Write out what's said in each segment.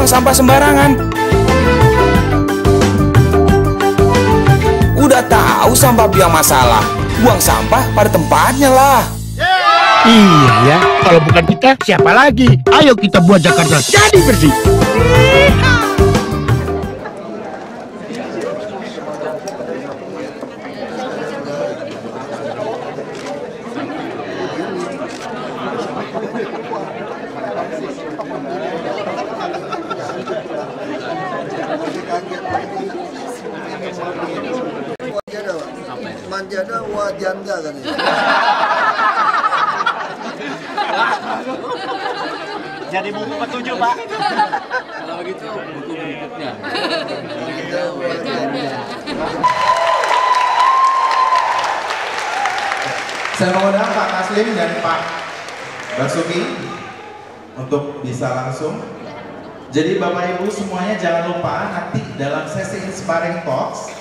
sampah sembarangan. Udah tahu sampah biang masalah, buang sampah pada tempatnya lah. Iya ya, kalau bukan kita siapa lagi? Ayo kita buat Jakarta jadi bersih. Manjada wajanda kan ya. Jadi buku petunjuk, Pak. Kalau begitu buku berikutnya. Saya mengundang Pak Taslim dan Pak Basuki untuk bisa langsung. Jadi Bapak Ibu semuanya jangan lupa nanti dalam sesi Inspiring Talks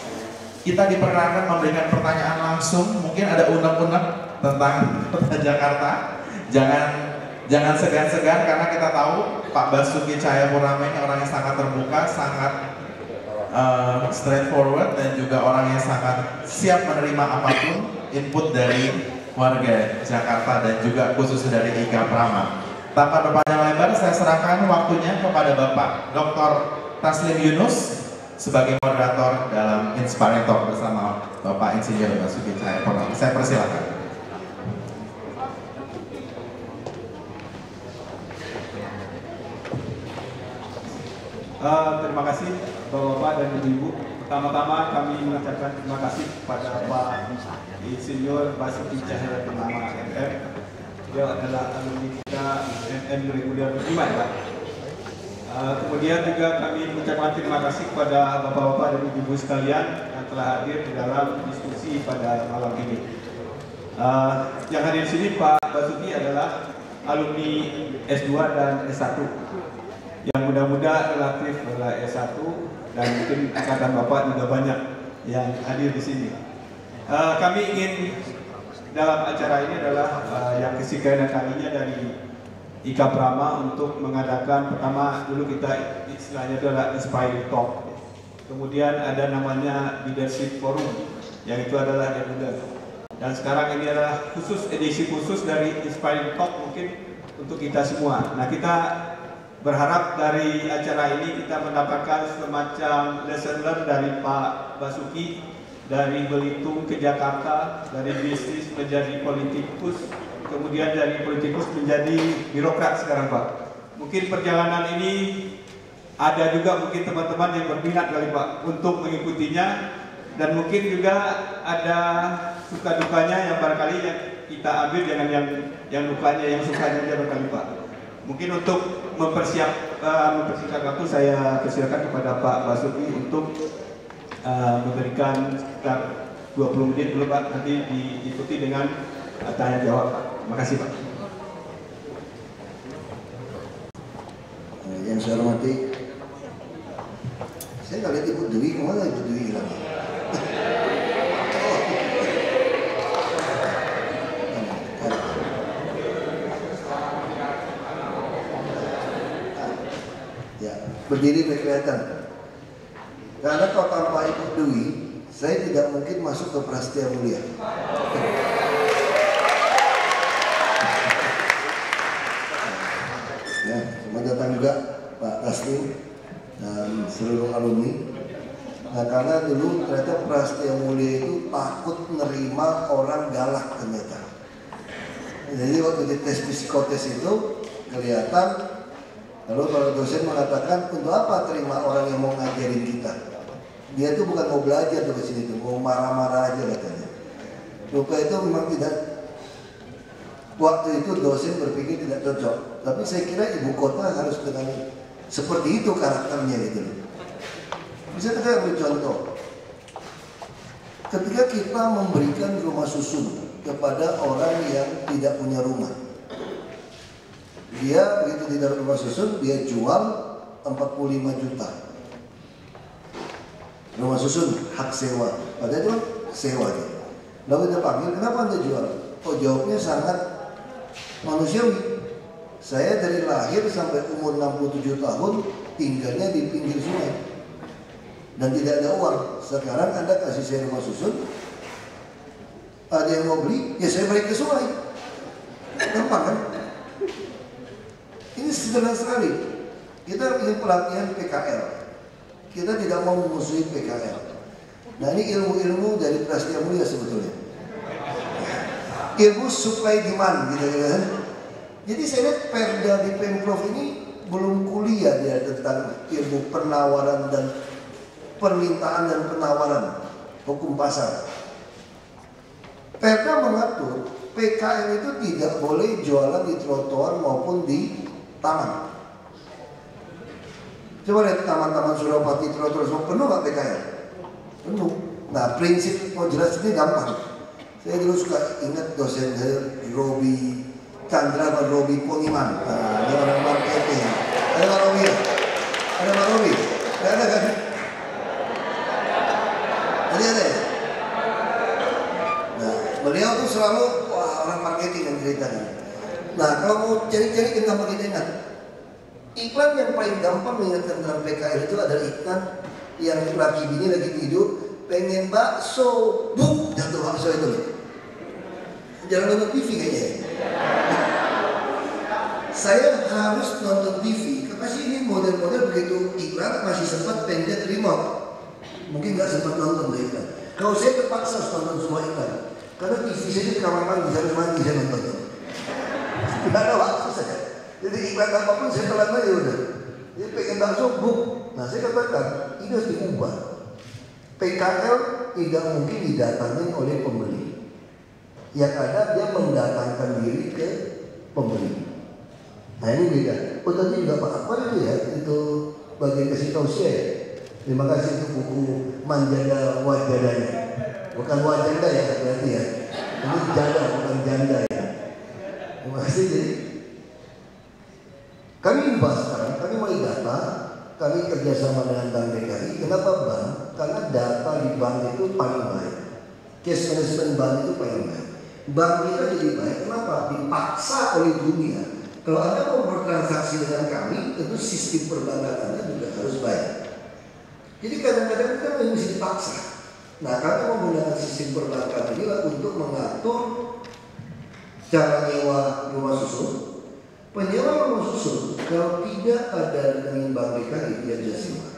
kita diperkenankan memberikan pertanyaan langsung. Mungkin ada unek-unek tentang kota Jakarta. Jangan segan-segan karena kita tahu Pak Basuki Cahayapurnama ini orang yang sangat terbuka, sangat straightforward dan juga orang yang sangat siap menerima apapun input dari warga Jakarta dan juga khusus dari Ika Prama. Tanpa berpanjang lebar, saya serahkan waktunya kepada Bapak Dr. Taslim Yunus sebagai moderator dalam Inspiring Talk bersama Bapak Insinyur Basuki Cahayapurnama. Saya persilakan. Terima kasih Bapak-Bapak dan Ibu-Ibu. Pertama-tama kami mengucapkan terima kasih kepada Pak Insinyur Basuki Cahayapurnama MM. Dia adalah alumni kita MM 2005 ya Pak. Kemudian juga kami mengucapkan terima kasih kepada Bapak-Bapak dan Ibu-Ibu sekalian yang telah hadir di dalam diskusi pada malam ini. Yang hadir di sini Pak Basuki adalah alumni S2 dan S1. Yang muda-muda relatif adalah S1 dan mungkin angkatan Bapak juga banyak yang hadir di sini. Kami ingin dalam acara ini adalah yang kesekian kalinya dari Ika Prama untuk mengadakan pertama dulu kita istilahnya adalah Inspiring Talk. Kemudian ada namanya Leadership Forum yang itu adalah Leader. Dan sekarang ini adalah edisi khusus dari Inspiring Talk mungkin untuk kita semua. Nah kita berharap dari acara ini kita mendapatkan semacam lesson learn dari Pak Basuki, dari Belitung ke Jakarta, dari bisnis menjadi politikus, kemudian dari politikus menjadi birokrat sekarang Pak. Mungkin perjalanan ini ada juga mungkin teman-teman yang berminat kali Pak untuk mengikutinya, dan mungkin juga ada suka dukanya yang barangkali yang kita ambil, jangan yang dukanya, yang sukanya aja barangkali Pak. Mungkin untuk mempersingkat waktu saya persilakan kepada Pak Basuki untuk memberikan sekitar 20 menit dulu Pak, nanti diikuti dengan tanya jawab Pak. Terima kasih Pak. Yang saya hormati, saya nggak lihat Ibu Dwi, kemana Ibu Dwi hilang? Berdiri tidak kelihatan. Karena kalau tanpa Ibu Dwi, saya tidak mungkin masuk ke Prasetya Mulia. Ya, selamat datang juga Pak Taslim dan seluruh alumni. Nah, karena dulu ternyata Prasetya Mulia itu takut menerima orang galak ternyata. Jadi waktu di tes psikotes itu kelihatan. Lalu kalau dosen mengatakan, untuk apa terima orang yang mau ngajarin kita? Dia tuh bukan mau belajar tuh ke sini tuh, mau marah-marah aja katanya. Lupa itu memang tidak. Waktu itu dosen berpikir tidak cocok. Tapi saya kira ibu kota harus dengan seperti itu karakternya gitu. Bisa kita ambil contoh. Ketika kita memberikan rumah susun kepada orang yang tidak punya rumah, dia begitu tidak rumah susun, dia jual 45 juta. Rumah susun hak sewa, padahal itu sewa dia. Lalu dia panggil, kenapa Anda jual? Oh, jawabnya sangat manusiawi. Saya dari lahir sampai umur 67 tahun tinggalnya di pinggir sungai dan tidak ada uang. Sekarang Anda kasih saya rumah susun, ada yang mau beli, ya saya balik ke sungai. Gampang kan? Ini sederhana sekali. Kita ingin pelatihan PKL. Kita tidak mau memusuhi PKL. Nah ini ilmu-ilmu dari Prasetya Mulia sebetulnya. Ilmu supply demand gitu kan. Jadi saya lihat Perda di Pemprov ini belum kuliah dia tentang ilmu penawaran dan permintaan dan penawaran, hukum pasar. Perda mengatur PKL itu tidak boleh jualan di trotoar maupun di taman. Coba lihat taman-taman Suropati, trotoar semua penuh nggak PKL? Penuh. Nah prinsip mau jelas ini gampang. Saya dulu suka ingat dosen saya Robi Chandra dan Robi Poniman. Nah, dia orang marketing. Ada Pak Robi ya? Ada Pak Robi? Tidak ada kan? Tadi ada ya? Nah, beliau tuh selalu orang marketing yang ceritanya. Nah, kalau mau cari-cari kita makin ingat. Iklan yang paling gampang mengingatkan tentang PKL itu adalah iklan yang laki bini lagi tidur, pengen bakso, buk, jatuh bakso itu. Jangan nonton TV kayaknya. Saya harus nonton TV, karena sih ini model-model begitu iklan masih sempat pencet remote. Mungkin nggak sempat nonton deh iklan. Kalau saya terpaksa harus nonton semua iklan, karena TV saya di kamar mandi, saya mandi saya nonton. Tidak ada waktu saja. Jadi iklan apapun saya telan aja udah. Jadi pengen bakso, buk. Nah saya katakan ini harus diubah. PKL tidak mungkin didatangi oleh pembeli. Yang ada dia mendatangkan diri ke pembeli. Nah ini beda. Oh tadi juga Pak apa itu ya? Itu bagian kasih tausiah ya. Terima kasih untuk buku Manjada Wajadanya. Bukan Wajanda ya berarti ya. Ini janda bukan janda ya. Terima kasih. Jadi kami ubah sekarang. Kami mulai data. Kami kerjasama dengan Bank DKI. Kenapa Bank? Karena data di bank itu paling baik. Cash management bank itu paling baik. Bank kita jadi baik. Kenapa? Dipaksa oleh dunia. Kalau Anda mau bertransaksi dengan kami, tentu sistem perbankan Anda juga harus baik. Jadi kadang-kadang kita mesti dipaksa. Nah, kami menggunakan sistem perbankan ini untuk mengatur cara nyewa rumah susun. Penyewa rumah susun kalau tidak ada rekening Bank DKI dia jasa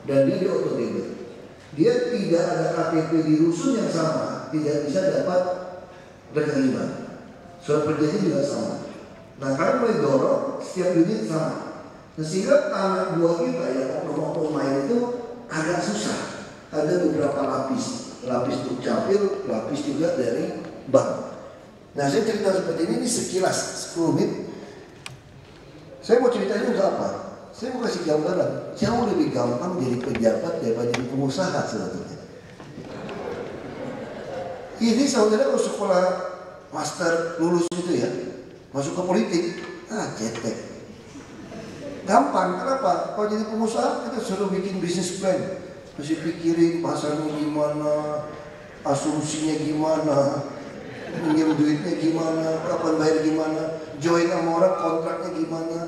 dan dia di auto debit. Dia tidak ada KTP di rusun yang sama, tidak bisa dapat rekening bank. Surat perjanjian juga sama. Nah, kami mulai dorong setiap unit sama. Sehingga anak buah kita yang oknum-oknum main itu agak susah. Ada beberapa lapis untuk capil, lapis juga dari bank. Nah, saya cerita seperti ini sekilas 10 menit. Saya mau ceritanya untuk apa? Saya mau kasih gambaran. Jauh lebih gampang jadi pejabat daripada jadi pengusaha sebetulnya. Ini saudara kalau sekolah master lulus itu ya, masuk ke politik, cetek. Gampang, kenapa? Kalau jadi pengusaha kita suruh bikin bisnis plan, mesti pikirin pasarnya gimana, asumsinya gimana, pinjam duitnya gimana, kapan bayar gimana, join sama orang kontraknya gimana,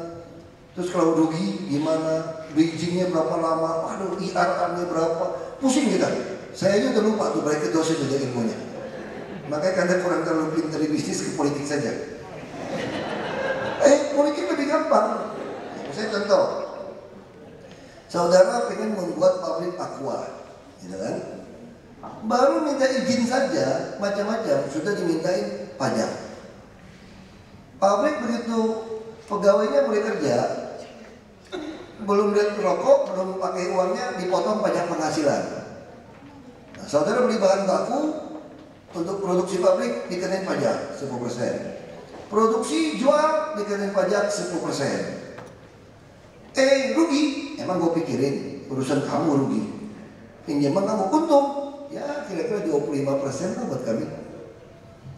terus kalau rugi gimana, bridgingnya berapa lama, waduh IRR-nya berapa, pusing kita. Saya aja udah lupa tuh balik ke dosen aja ilmunya. Makanya Anda kurang terlalu pintar di bisnis, ke politik saja. Politik lebih gampang. Saya contoh, saudara pengen membuat pabrik aqua, gitu kan? Baru minta izin saja, macam-macam sudah dimintain pajak. Pabrik begitu pegawainya mulai kerja, belum lihat rokok, belum pakai uangnya, dipotong pajak penghasilan. Nah, saudara beli bahan baku untuk produksi pabrik dikenain pajak 10%. Produksi jual dikenain pajak 10%. Rugi, emang gue pikirin urusan kamu rugi, pinjaman kamu untung, ya kira-kira 25% lah buat kami.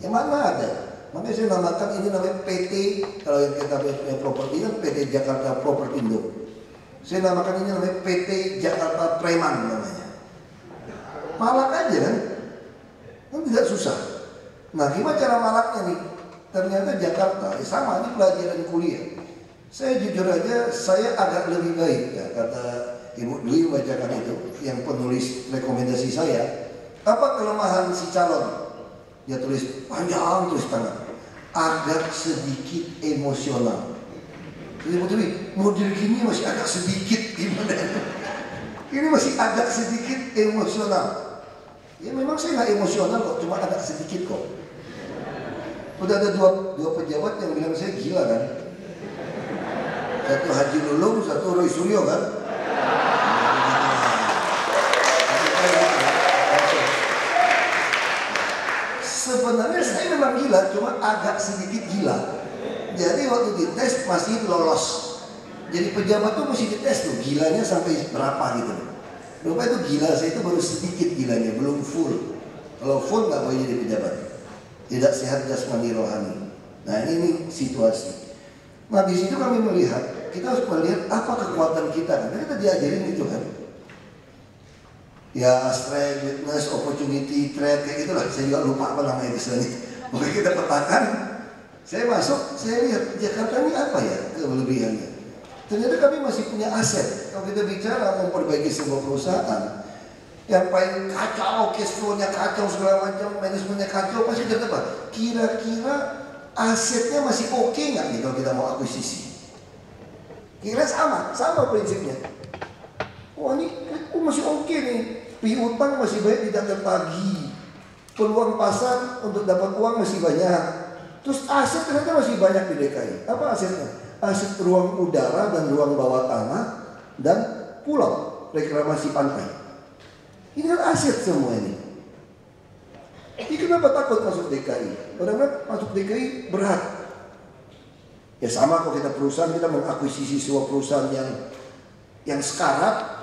Yang mana ada? Makanya saya namakan ini namanya PT, kalau yang kita punya properti kan PT Jakarta Propertindo. Saya namakan ini namanya PT Jakarta Preman namanya. Malak aja kan tidak susah. Nah gimana cara malaknya nih? Ternyata Jakarta, sama ini pelajaran kuliah. Saya jujur aja, saya agak lebih baik ya, kata Ibu Dwi bacakan itu, yang penulis rekomendasi saya. Apa kelemahan si calon? Dia tulis panjang, tulis tangan. Agak sedikit emosional. Jadi Ibu Dwi, model gini masih agak sedikit gimana? Ini masih agak sedikit emosional. Ya memang saya nggak emosional kok, cuma agak sedikit kok. Udah ada dua pejabat yang bilang saya gila kan. Satu Haji Lulung, satu Roy Suryo kan. Sebenarnya saya memang gila, cuma agak sedikit gila. Jadi waktu dites masih lolos. Jadi pejabat tuh mesti dites tuh gilanya sampai berapa gitu. Rupanya itu gila saya itu baru sedikit gilanya, belum full. Kalau full nggak boleh jadi pejabat. Tidak sehat jasmani rohani. Nah ini situasi. Nah di situ kami melihat, kita harus melihat apa kekuatan kita kan. Kita diajarin itu kan. Ya strength, weakness, opportunity, threat kayak gitulah. Saya juga lupa apa namanya istilahnya. Pokoknya kita petakan. Saya masuk, saya lihat Jakarta ini apa ya kelebihannya. Ternyata kami masih punya aset. Kalau kita bicara memperbaiki sebuah perusahaan, yang paling kacau, cash flow-nya kacau, segala macam, manajemennya kacau, pasti kita apa? Kira-kira asetnya masih oke nggak nih kalau kita mau akuisisi? Kira sama prinsipnya. Wah ini masih oke nih, piutang masih banyak tidak tertagih, peluang pasar untuk dapat uang masih banyak. Terus aset ternyata masih banyak di DKI. Apa asetnya? Aset ruang udara dan ruang bawah tanah dan pulau reklamasi pantai. Ini kan aset semua ini. Ini kenapa takut masuk DKI? Orang-orang masuk DKI berat. Ya sama kalau kita perusahaan, kita mengakuisisi sebuah perusahaan yang sekarat.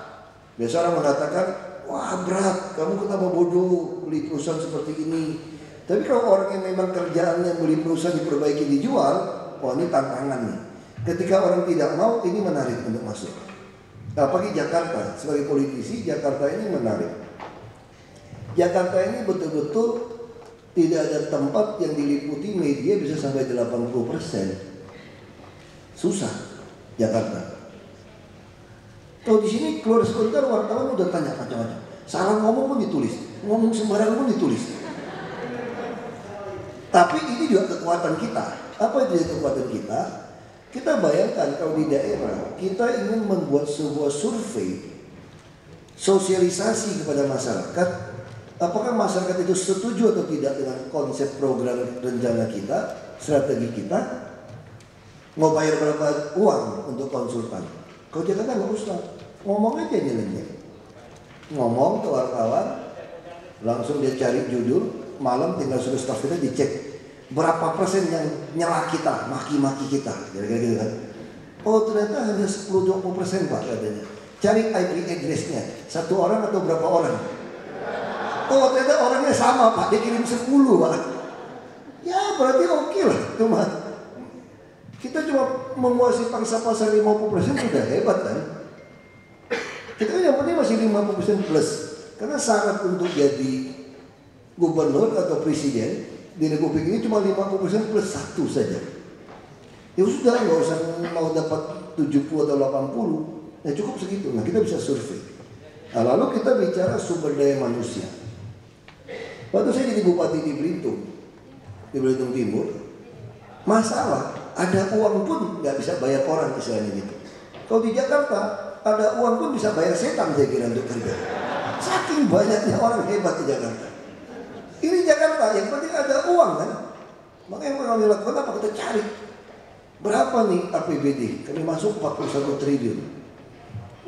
Biasa orang mengatakan, wah berat, kamu kenapa bodoh beli perusahaan seperti ini. Tapi kalau orang yang memang kerjaannya beli perusahaan diperbaiki dijual, wah ini tantangan nih. Ketika orang tidak mau, ini menarik untuk masuk. Apalagi Jakarta, sebagai politisi, Jakarta ini menarik. Jakarta ini betul-betul tidak ada tempat yang diliputi media bisa sampai 80%. Susah, Jakarta. Kalau di sini keluar sebentar wartawan udah tanya macam-macam. Salah ngomong pun ditulis, ngomong sembarangan pun ditulis. Tapi ini juga kekuatan kita. Apa itu kekuatan kita? Kita bayangkan kalau di daerah kita ingin membuat sebuah survei, sosialisasi kepada masyarakat. Apakah masyarakat itu setuju atau tidak dengan konsep program rencana kita, strategi kita? Mau bayar berapa uang untuk konsultan? Kalau Jakarta nggak usah, ngomong aja nilainya. Ngomong ke wartawan, langsung dia cari judul. Malam tinggal suruh staf kita dicek berapa persen yang nyela kita, maki-maki kita, kira-kira gitu kan. Oh ternyata hanya 10-20% Pak katanya. Cari IP address-nya, satu orang atau berapa orang? Oh ternyata orangnya sama Pak, dia kirim 10 Pak. Ya berarti oke lah, cuma kita cuma menguasai pangsa pasar 50% sudah hebat kan. Kita yang penting masih 50% plus. Karena syarat untuk jadi gubernur atau presiden di Republik ini cuma 50% plus 1 saja. Ya sudah, nggak usah mau dapat 70 atau 80, ya cukup segitu. Nah kita bisa survei. Nah, lalu kita bicara sumber daya manusia. Waktu saya jadi bupati di Belitung Timur, masalah ada uang pun nggak bisa bayar orang istilahnya gitu. Kalau di Jakarta ada uang pun bisa bayar setan saya kira untuk kerja. Saking banyaknya orang hebat di Jakarta. Ini Jakarta, yang penting ada uang kan. Makanya yang kami lakukan apa? Kita cari berapa nih APBD. Kami masuk 41 triliun.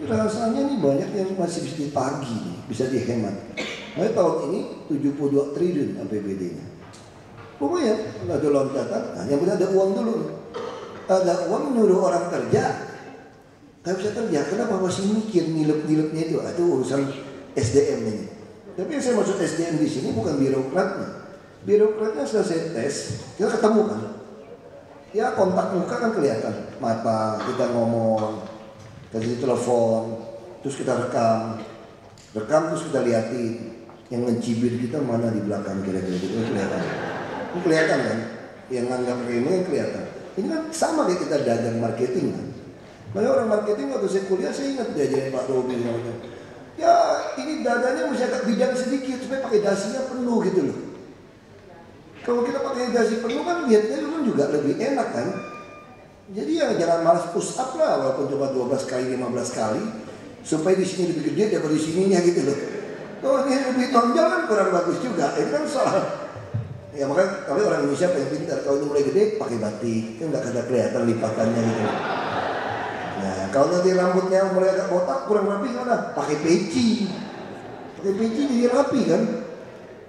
Rasanya nih banyak yang masih bisa ditagih nih, bisa dihemat. Makanya tahun ini 72 triliun APBD-nya. Lumayan, ada loncatan. Nah, yang penting ada uang dulu. Ada uang nyuruh orang kerja. Gak bisa kerja, kenapa masih mikir nilep-nilepnya itu? Itu urusan SDM ini. Tapi yang saya maksud SDM di sini bukan birokratnya. Birokratnya selesai tes, kita ketemu kan. Ya kontak muka kan kelihatan, mata kita ngomong, kasih telepon, terus kita rekam terus kita liatin yang ngecibir kita mana di belakang kira-kira itu kelihatan. Itu kelihatan kan? Yang nganggap remeh kelihatan. Ini kan sama kayak kita dagang marketing kan. Makanya orang marketing waktu saya kuliah saya ingat diajarin Pak Robi namanya. Ya ini dadanya mesti agak bidang sedikit supaya pakai dasinya penuh gitu loh. Kalau kita pakai dasi penuh kan lihatnya juga lebih enak kan. Jadi ya jangan malas push up lah walaupun cuma 12 kali 15 kali supaya di sini lebih gede daripada di sininya gitu loh. Kalau ini lebih tonjol kan kurang bagus juga. Itu kan soal ya makanya kami orang Indonesia paling pintar kalau ini mulai gede pakai batik kan nggak ada kelihatan lipatannya gitu. Nah kalau nanti rambutnya mulai agak botak kurang rapi gimana? Pakai peci jadi rapi kan.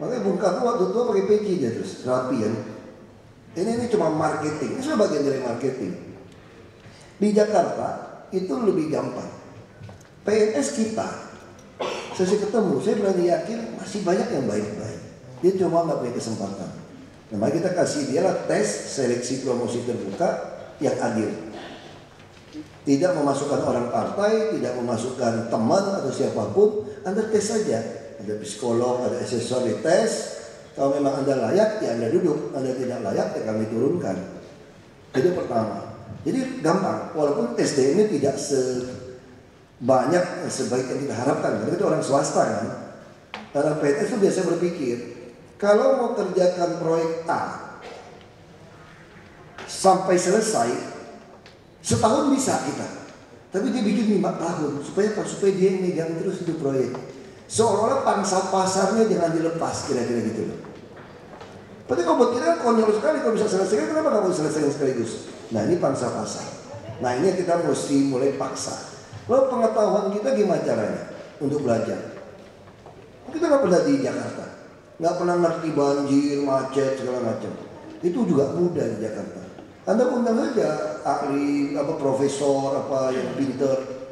Makanya Bung Karno waktu tua pakai peci dia terus rapi kan. Ini cuma marketing, ini cuma bagian dari marketing. Di Jakarta itu lebih gampang. PNS kita, saya ketemu, saya berani yakin masih banyak yang baik-baik. Dia cuma nggak punya kesempatan. Nah, mari kita kasih dia lah tes seleksi promosi terbuka yang adil. Tidak memasukkan orang partai, tidak memasukkan teman atau siapapun. Anda tes saja. Ada psikolog, ada asesor di tes. Kalau memang Anda layak, ya Anda duduk. Anda tidak layak, ya kami turunkan. Itu pertama. Jadi gampang. Walaupun SDM ini tidak banyak sebaik yang kita harapkan. Karena itu orang swasta kan. Karena PNS itu biasa berpikir, kalau mau kerjakan proyek A sampai selesai, setahun bisa kita. Tapi dia bikin 5 tahun supaya dia yang megang terus itu proyek. Seolah-olah pangsa pasarnya jangan dilepas, kira-kira gitu loh. Tapi kalau buat kita konyol sekali kalau bisa selesai, kenapa nggak mau selesai sekaligus? Nah ini pangsa pasar. Nah ini kita mesti mulai paksa. Lalu pengetahuan kita gimana caranya untuk belajar? Kita nggak pernah di Jakarta, nggak pernah ngerti banjir, macet segala macam. Itu juga mudah di Jakarta. Anda undang aja ahli, profesor, yang pinter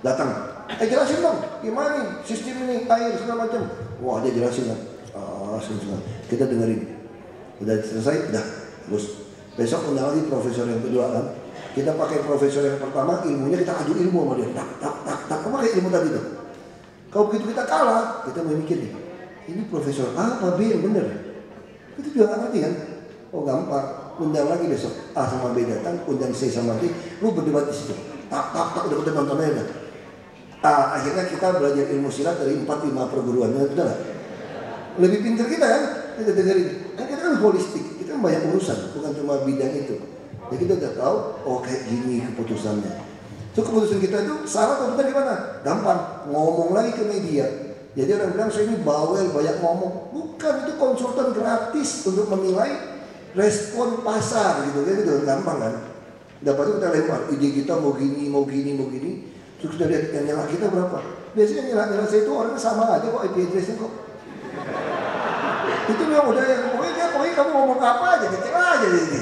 datang. Jelasin dong, gimana nih sistem ini air segala macam. Wah dia jelasin kan. Kita dengerin. Udah selesai, udah terus. Besok undang lagi profesor yang kedua kan. Kita pakai profesor yang pertama, ilmunya kita adu ilmu sama dia. Tak pakai ilmu tadi tuh. Kalau begitu kita kalah, kita mau mikir nih. Ini profesor A apa B yang benar? Itu juga nggak ngerti kan? Oh gampang. Undang lagi besok A sama B datang, undang C sama D. Lu berdebat di situ. Udah nonton aja. Akhirnya kita belajar ilmu silat dari 4-5 perguruan. Betul nggak? Lebih pintar kita kan? Kita dengerin. Kan kita kan holistik. Kita kan banyak urusan, bukan cuma bidang itu. Jadi kita udah tahu, oh kayak gini keputusannya. So keputusan kita itu salah atau benar gimana? Gampang, ngomong lagi ke media. Jadi orang bilang saya ini bawel, banyak ngomong. Bukan, itu konsultan gratis untuk menilai respon pasar gitu. Jadi itu gampang kan. Dapat kita lempar, ide kita mau gini. Terus kita lihat yang nyala kita berapa. Biasanya nyala saya itu orangnya sama aja kok, IP address-nya kok. Itu memang udah yang pokoknya kamu ngomong apa aja, kecil aja jadi.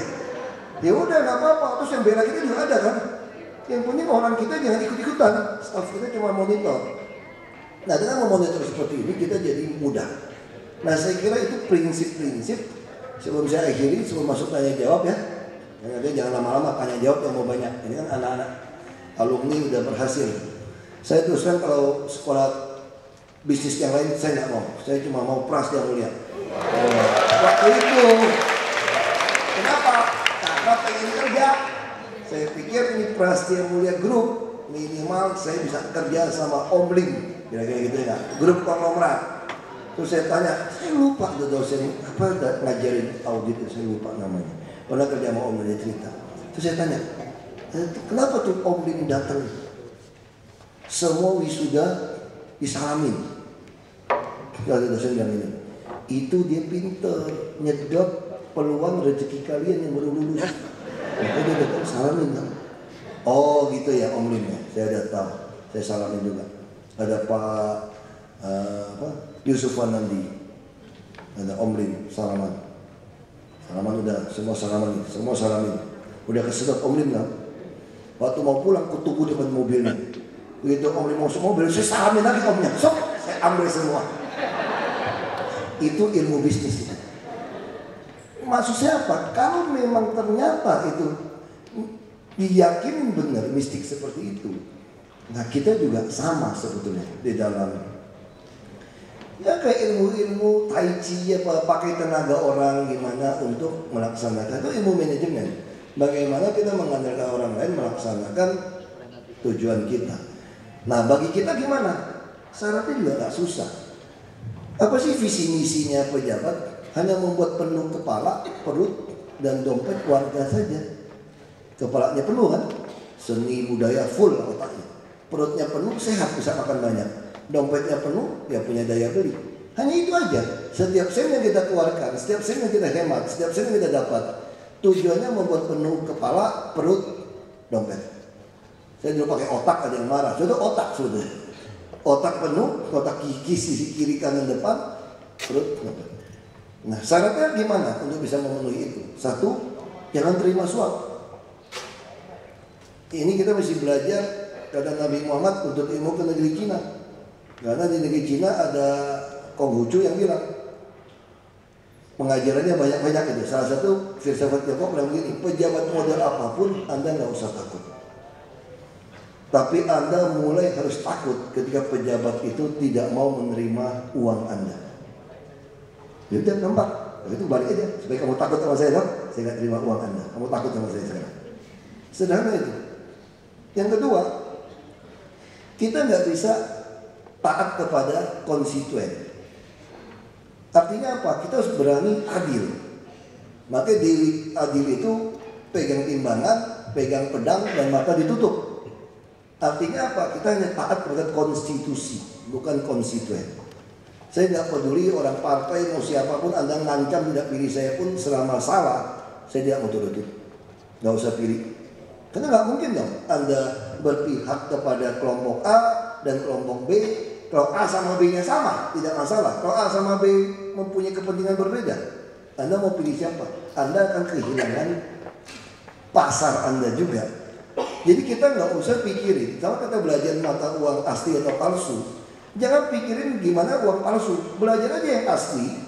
Ya udah nggak apa-apa. Terus yang bela kita juga ada kan. Yang penting orang kita jangan ikut-ikutan. Staff kita cuma monitor. Nah dengan memonitor seperti ini kita jadi mudah. Nah saya kira itu prinsip-prinsip. Sebelum saya akhiri, sebelum masuk tanya jawab ya. Yang ada jangan lama-lama tanya jawab yang mau banyak. Ini kan anak-anak alumni udah berhasil. Saya teruskan kalau sekolah bisnis yang lain saya nggak mau. Saya cuma mau pras yang mulia. Waktu itu kenapa? Karena pengen kerja. Saya pikir ini Prastia Mulia Group minimal saya bisa kerja sama Om Lim, kira-kira gitu ya. Grup konglomerat. Terus saya tanya, saya lupa tuh dosen apa ngajarin audit itu, saya lupa namanya. Pernah kerja sama Om Lim cerita. Terus saya tanya, kenapa tuh Om Lim datang? Semua wisuda disalamin. Ada dosen bilang ini. Itu dia pinter nyedot peluang rezeki kalian yang baru lulus. Dia datang salamin kan. Oh gitu ya Om Lim ya. Saya udah tahu. Saya salamin juga. Ada Pak Yusuf Wanandi. Ada Om Lim salaman. Salaman udah semua salamin. Udah kesedot Om Lim kan. Waktu mau pulang kutunggu depan mobilnya. Begitu Om Lim masuk mobil saya salamin lagi Omnya. Sok saya ambil semua. Itu ilmu bisnis itu. Maksud saya apa? Kalau memang ternyata itu diyakini benar mistik seperti itu, nah kita juga sama sebetulnya di dalam ya kayak ilmu tai chi apa pakai tenaga orang gimana untuk melaksanakan itu ilmu manajemen. Bagaimana kita mengandalkan orang lain melaksanakan tujuan kita. Nah, bagi kita gimana? Syaratnya juga nggak susah. Apa sih visi misinya pejabat? Hanya membuat penuh kepala, perut, dan dompet warga saja. Kepalanya penuh kan? Seni budaya full otaknya. Perutnya penuh, sehat, bisa makan banyak. Dompetnya penuh, ya punya daya beli. Hanya itu aja. Setiap sen yang kita keluarkan, setiap sen yang kita hemat, setiap sen yang kita dapat, tujuannya membuat penuh kepala, perut, dompet. Saya dulu pakai otak, ada yang marah. Sudah otak sudah. Otak penuh, otak gigi sisi kiri kanan depan, perut, dompet. Nah, syaratnya gimana untuk bisa memenuhi itu? Satu, jangan terima suap. Ini kita mesti belajar kata Nabi Muhammad untuk ilmu ke negeri Cina. Karena di negeri Cina ada Konghucu yang bilang pengajarannya banyak-banyak itu. Salah satu filsafat Tiongkok bilang begini, pejabat model apapun Anda nggak usah takut. Tapi Anda mulai harus takut ketika pejabat itu tidak mau menerima uang Anda. Jadi nampak, itu balik aja. Supaya kamu takut sama saya dong, saya nggak terima uang Anda. Kamu takut sama saya sekarang. Sederhana itu. Yang kedua, kita nggak bisa taat kepada konstituen. Artinya apa? Kita harus berani adil. Maka Dewi adil itu pegang timbangan, pegang pedang, dan mata ditutup. Artinya apa? Kita hanya taat kepada konstitusi, bukan konstituen. Saya tidak peduli orang partai mau siapapun, Anda ngancam tidak pilih saya pun selama salah, saya tidak mau turutin. Nggak usah pilih. Karena nggak mungkin dong Anda berpihak kepada kelompok A dan kelompok B. Kalau A sama B-nya sama, tidak masalah. Kalau A sama B mempunyai kepentingan berbeda, Anda mau pilih siapa? Anda akan kehilangan pasar Anda juga. Jadi kita nggak usah pikirin. Kalau kita belajar mata uang asli atau palsu, jangan pikirin gimana uang palsu. Belajar aja yang asli.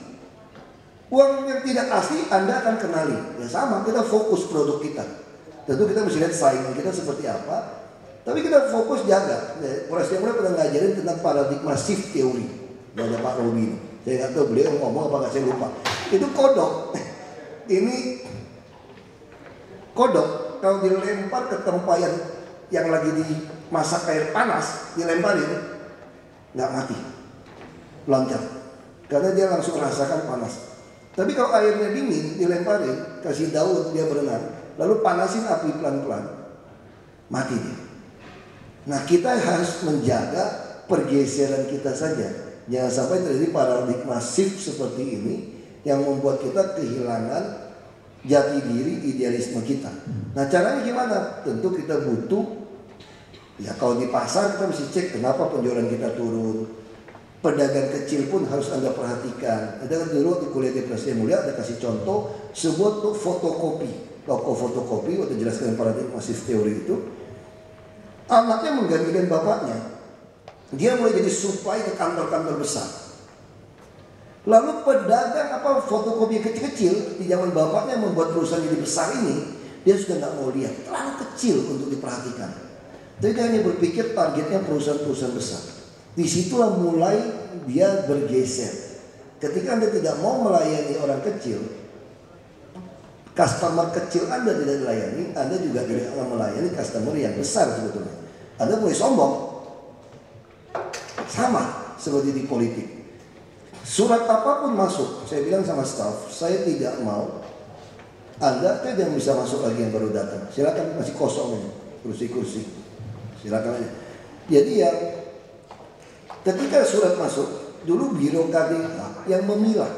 Uang yang tidak asli Anda akan kenali. Ya sama, kita fokus produk kita. Tentu kita mesti lihat saingan kita seperti apa. Tapi kita fokus jaga. Polres Timur pernah ngajarin tentang paradigma shift theory. Ada Pak Robi. Saya nggak tahu beliau ngomong apa nggak, saya lupa. Itu kodok. Ini kodok kalau dilempar ke tempayan yang lagi dimasak air panas, dilemparin nggak mati, loncat. Karena dia langsung rasakan panas. Tapi kalau airnya dingin, dilemparin, kasih daun, dia berenang. Lalu panasin api pelan-pelan, mati dia. Nah, kita harus menjaga pergeseran kita saja. Jangan sampai terjadi paradigma shift seperti ini yang membuat kita kehilangan jati diri idealisme kita. Nah, caranya gimana? Tentu kita butuh, ya kalau di pasar kita mesti cek kenapa penjualan kita turun. Pedagang kecil pun harus Anda perhatikan. Ada kan dulu waktu kuliah di Presiden Mulia ada kasih contoh sebuah tuh fotokopi. Toko fotokopi, waktu jelaskan paradigma shift teori itu, anaknya menggantikan bapaknya. Dia mulai jadi suplai ke kantor-kantor besar. Lalu pedagang fotokopi kecil-kecil di zaman bapaknya membuat perusahaan jadi besar ini, dia sudah nggak mau lihat, terlalu kecil untuk diperhatikan. Jadi dia hanya berpikir targetnya perusahaan-perusahaan besar. Disitulah mulai dia bergeser. Ketika Anda tidak mau melayani orang kecil, customer kecil Anda tidak dilayani, Anda juga tidak akan melayani customer yang besar sebetulnya. Anda mulai sombong. Sama seperti di politik. Surat apapun masuk, saya bilang sama staff, saya tidak mau Anda tidak bisa masuk lagi yang baru datang. Silakan, masih kosong ini kursi-kursi. Silakan aja. Jadi yang ketika surat masuk, dulu birokrat yang memilah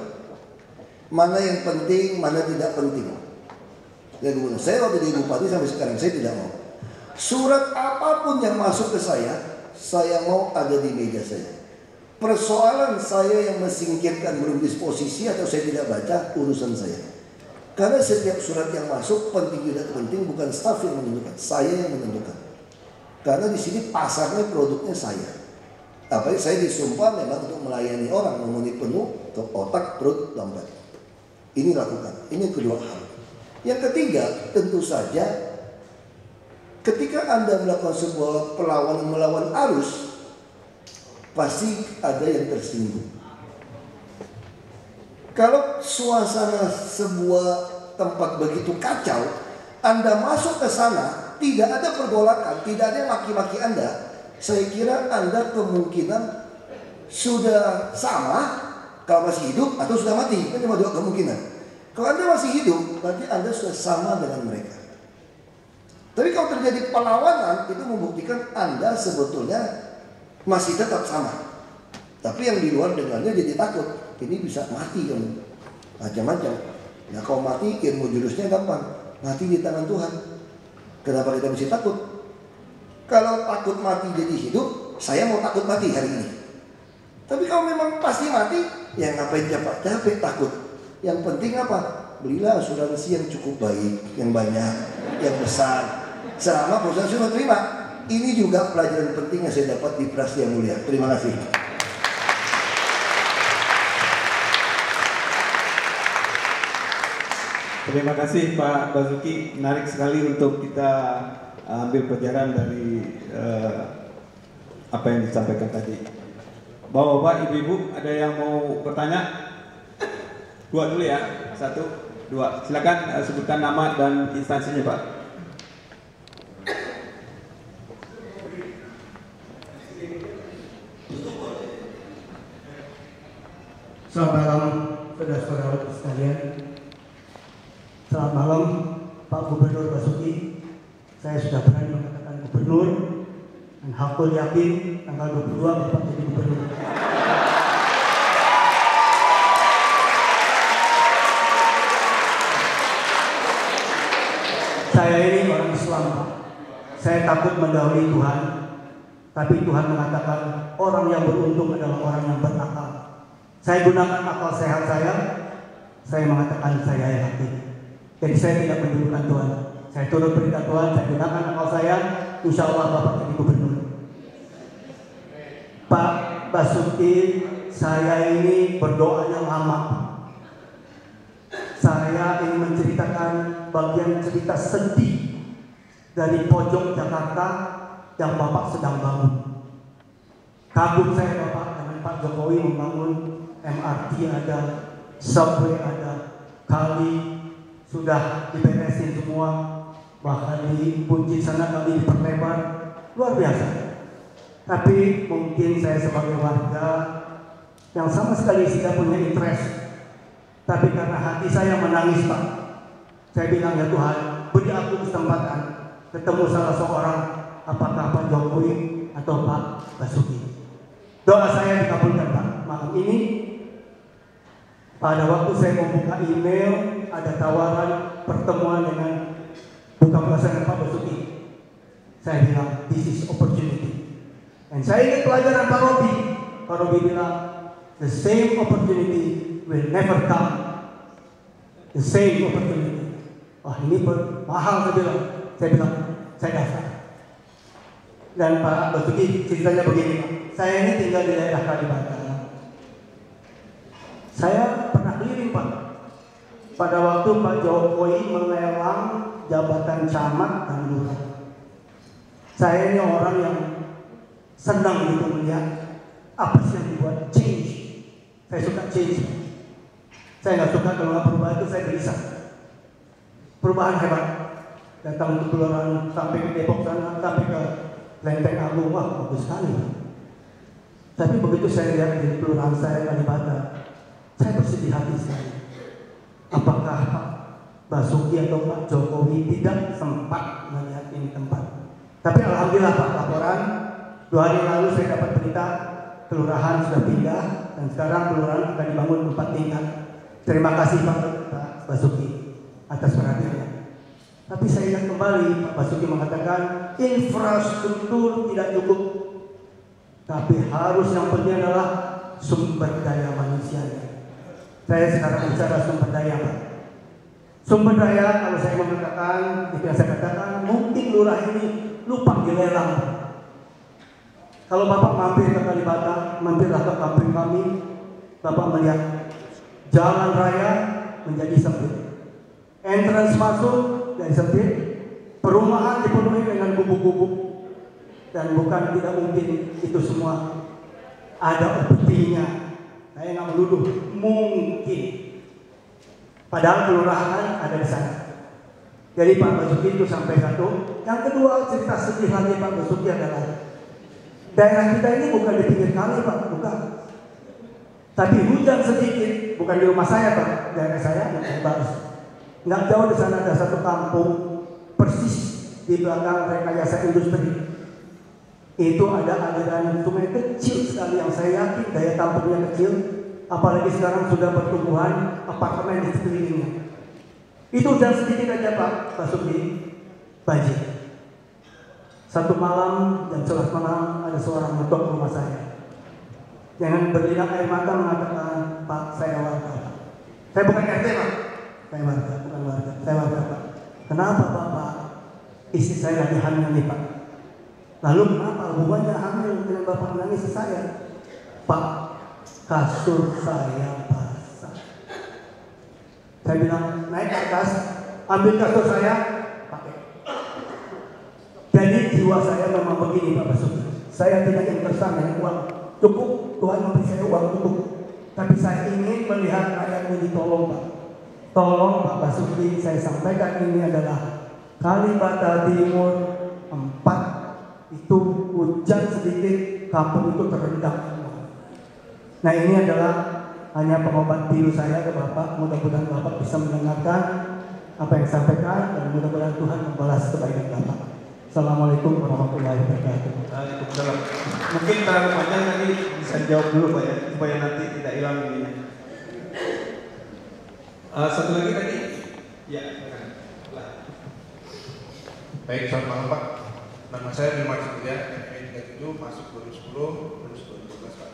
mana yang penting, mana tidak penting. Saya waktu di bupati sampai sekarang saya tidak mau. Surat apapun yang masuk ke saya mau ada di meja saya. Persoalan saya yang mensingkirkan belum disposisi atau saya tidak baca, urusan saya. Karena setiap surat yang masuk, penting tidak penting, bukan staf yang menentukan, saya yang menentukan. Karena di sini pasarnya produknya saya. Apalagi saya disumpah memang untuk melayani orang, memenuhi penuh ke otak, perut, dompet. Ini lakukan. Ini kedua hal. Yang ketiga, tentu saja ketika Anda melakukan sebuah perlawanan melawan arus, pasti ada yang tersinggung. Kalau suasana sebuah tempat begitu kacau, Anda masuk ke sana, tidak ada pergolakan, tidak ada yang maki-maki Anda, saya kira Anda kemungkinan sudah sama kalau masih hidup atau sudah mati. Kan cuma dua kemungkinan. Kalau Anda masih hidup, berarti Anda sudah sama dengan mereka. Tapi kalau terjadi perlawanan, itu membuktikan Anda sebetulnya masih tetap sama. Tapi yang di luar dengannya jadi takut. Ini bisa mati kan, macam-macam. Nah kalau mati, ilmu jurusnya gampang. Mati di tangan Tuhan. Kenapa kita mesti takut? Kalau takut mati jadi hidup, saya mau takut mati hari ini. Tapi kalau memang pasti mati, ya ngapain capek-capek takut. Yang penting apa? Belilah asuransi yang cukup baik, yang banyak, yang besar. Selama perusahaan sudah terima. Ini juga pelajaran penting yang saya dapat di Prastia Mulia. Terima kasih. Terima kasih Pak Basuki, menarik sekali untuk kita ambil pelajaran dari apa yang disampaikan tadi. Bapak-bapak, ibu-ibu, ada yang mau bertanya? Dua dulu ya, 1, 2. Silakan sebutkan nama dan instansinya Pak. Selamat malam, saudara-saudara sekalian. Selamat malam, Pak Gubernur Basuki. Saya sudah berani mengatakan gubernur dan hakul yakin tanggal 22 Bapak jadi gubernur. Saya ini orang Islam, Pak. Saya takut mendahului Tuhan, tapi Tuhan mengatakan orang yang beruntung adalah orang yang berakal. Saya gunakan akal sehat saya mengatakan saya yakin. Jadi saya tidak mendulukan Tuhan. Saya turut perintah Tuhan, saya gunakan akal saya, insya Allah Bapak jadi gubernur. Pak Basuki, saya ini berdoanya lama. Saya ingin menceritakan bagian cerita sedih dari pojok Jakarta yang Bapak sedang bangun. Kagum saya Bapak dengan Pak Jokowi membangun MRT ada, subway ada, kali sudah diberesin semua, bahkan di Bunci sana kami diperlebar, luar biasa. Tapi mungkin saya sebagai warga yang sama sekali tidak punya interest, tapi karena hati saya menangis Pak, saya bilang ya Tuhan, beri aku kesempatan ketemu salah seorang, apakah Pak Jokowi atau Pak Basuki. Doa saya dikabulkan Pak. Malam ini pada waktu saya membuka email, ada tawaran pertemuan dengan buka puasa dengan Pak Basuki. Saya bilang, this is opportunity. Dan saya ingat pelajaran Pak Robi. Pak Robi bilang, the same opportunity will never come. The same opportunity. Wah ini mahal saya bilang, saya daftar. Dan Pak Basuki ceritanya begini Pak. Saya ini tinggal di daerah Kalibata. Saya pernah keliling Pak. Pada waktu Pak Jokowi melelang jabatan camat dan lurah. Saya ini orang yang senang gitu melihat apa sih yang dibuat change. Saya suka change. Saya nggak suka kalau nggak perubahan itu saya gelisah. Perubahan hebat. Datang ke Kelurahan sampai ke Depok sana, sampai ke Lenteng Agung, wah bagus sekali. Tapi begitu saya lihat di kelurahan saya Kalibata, saya bersedih hati sekali. Apakah Pak Basuki atau Pak Jokowi tidak sempat melihat ini tempat? Tapi alhamdulillah Pak, laporan 2 hari lalu saya dapat berita kelurahan sudah pindah dan sekarang kelurahan akan dibangun 4 tingkat. Terima kasih Pak Basuki atas perhatiannya. Tapi saya ingat kembali Pak Basuki mengatakan infrastruktur tidak cukup, tapi harus yang penting adalah sumber daya manusianya. Saya sekarang bicara sumber daya Pak. Sumber daya kalau saya mengatakan, itu yang saya katakan mungkin lurah ini lupa dilelang. Kalau Bapak mampir ke Kalibata, mampirlah ke kampung kami, Bapak melihat jalan raya menjadi sempit, entrance masuk dari sempit, perumahan dipenuhi dengan gubuk-gubuk, dan bukan tidak mungkin itu semua ada upetinya. Saya nggak menuduh, mungkin. Padahal kelurahan ada di sana. Jadi Pak Basuki itu sampai satu. Yang kedua, cerita sedih lagi Pak Basuki adalah daerah kita ini bukan di pinggir kali Pak, bukan. Tapi hujan sedikit, bukan di rumah saya Pak, daerah saya yang bagus. Nggak jauh di sana ada satu kampung persis di belakang rekayasa industri. Itu ada aliran sungai kecil sekali yang saya yakin daya tampungnya kecil, apalagi sekarang sudah pertumbuhan apartemen di sekelilingnya. Itu hujan sedikit aja Pak Basuki, banjir. Satu malam jam 11 malam ada seorang ngetok rumah saya. Jangan berlinang air mata mengatakan, Pak saya warga Pak. Saya bukan RT Pak, saya warga, bukan warga, saya warga Pak. Kenapa Bapak? Istri saya lagi hamil nih Pak. Lalu kenapa hubungannya hamil dengan Bapak menangis ke saya? Pak, kasur saya basah. Saya bilang, naik ke atas, ambil kasur saya, pakai. Jadi jiwa saya memang begini Pak Basuki. Saya tidak ingin tersangka dengan uang. Cukup, Tuhan memberi saya uang cukup. Tapi saya ingin melihat rakyat ini ditolong Pak. Tolong Pak Basuki, saya sampaikan ini adalah Kalibata Timur 4 itu hujan sedikit, kampung itu terendam. Nah ini adalah hanya pengobat biru saya ke Bapak. Mudah-mudahan Bapak bisa mendengarkan apa yang saya sampaikan dan mudah-mudahan Tuhan membalas kebaikan Bapak. Assalamualaikum warahmatullahi wabarakatuh. Waalaikumsalam. Mungkin terlalu panjang nanti bisa jawab dulu Pak ya, supaya nanti tidak hilang ini. Satu lagi tadi, ya. Baik, selamat malam Pak. Nama saya Bima Cikuya, ME 37, masuk 2010, lulus 2012 Pak.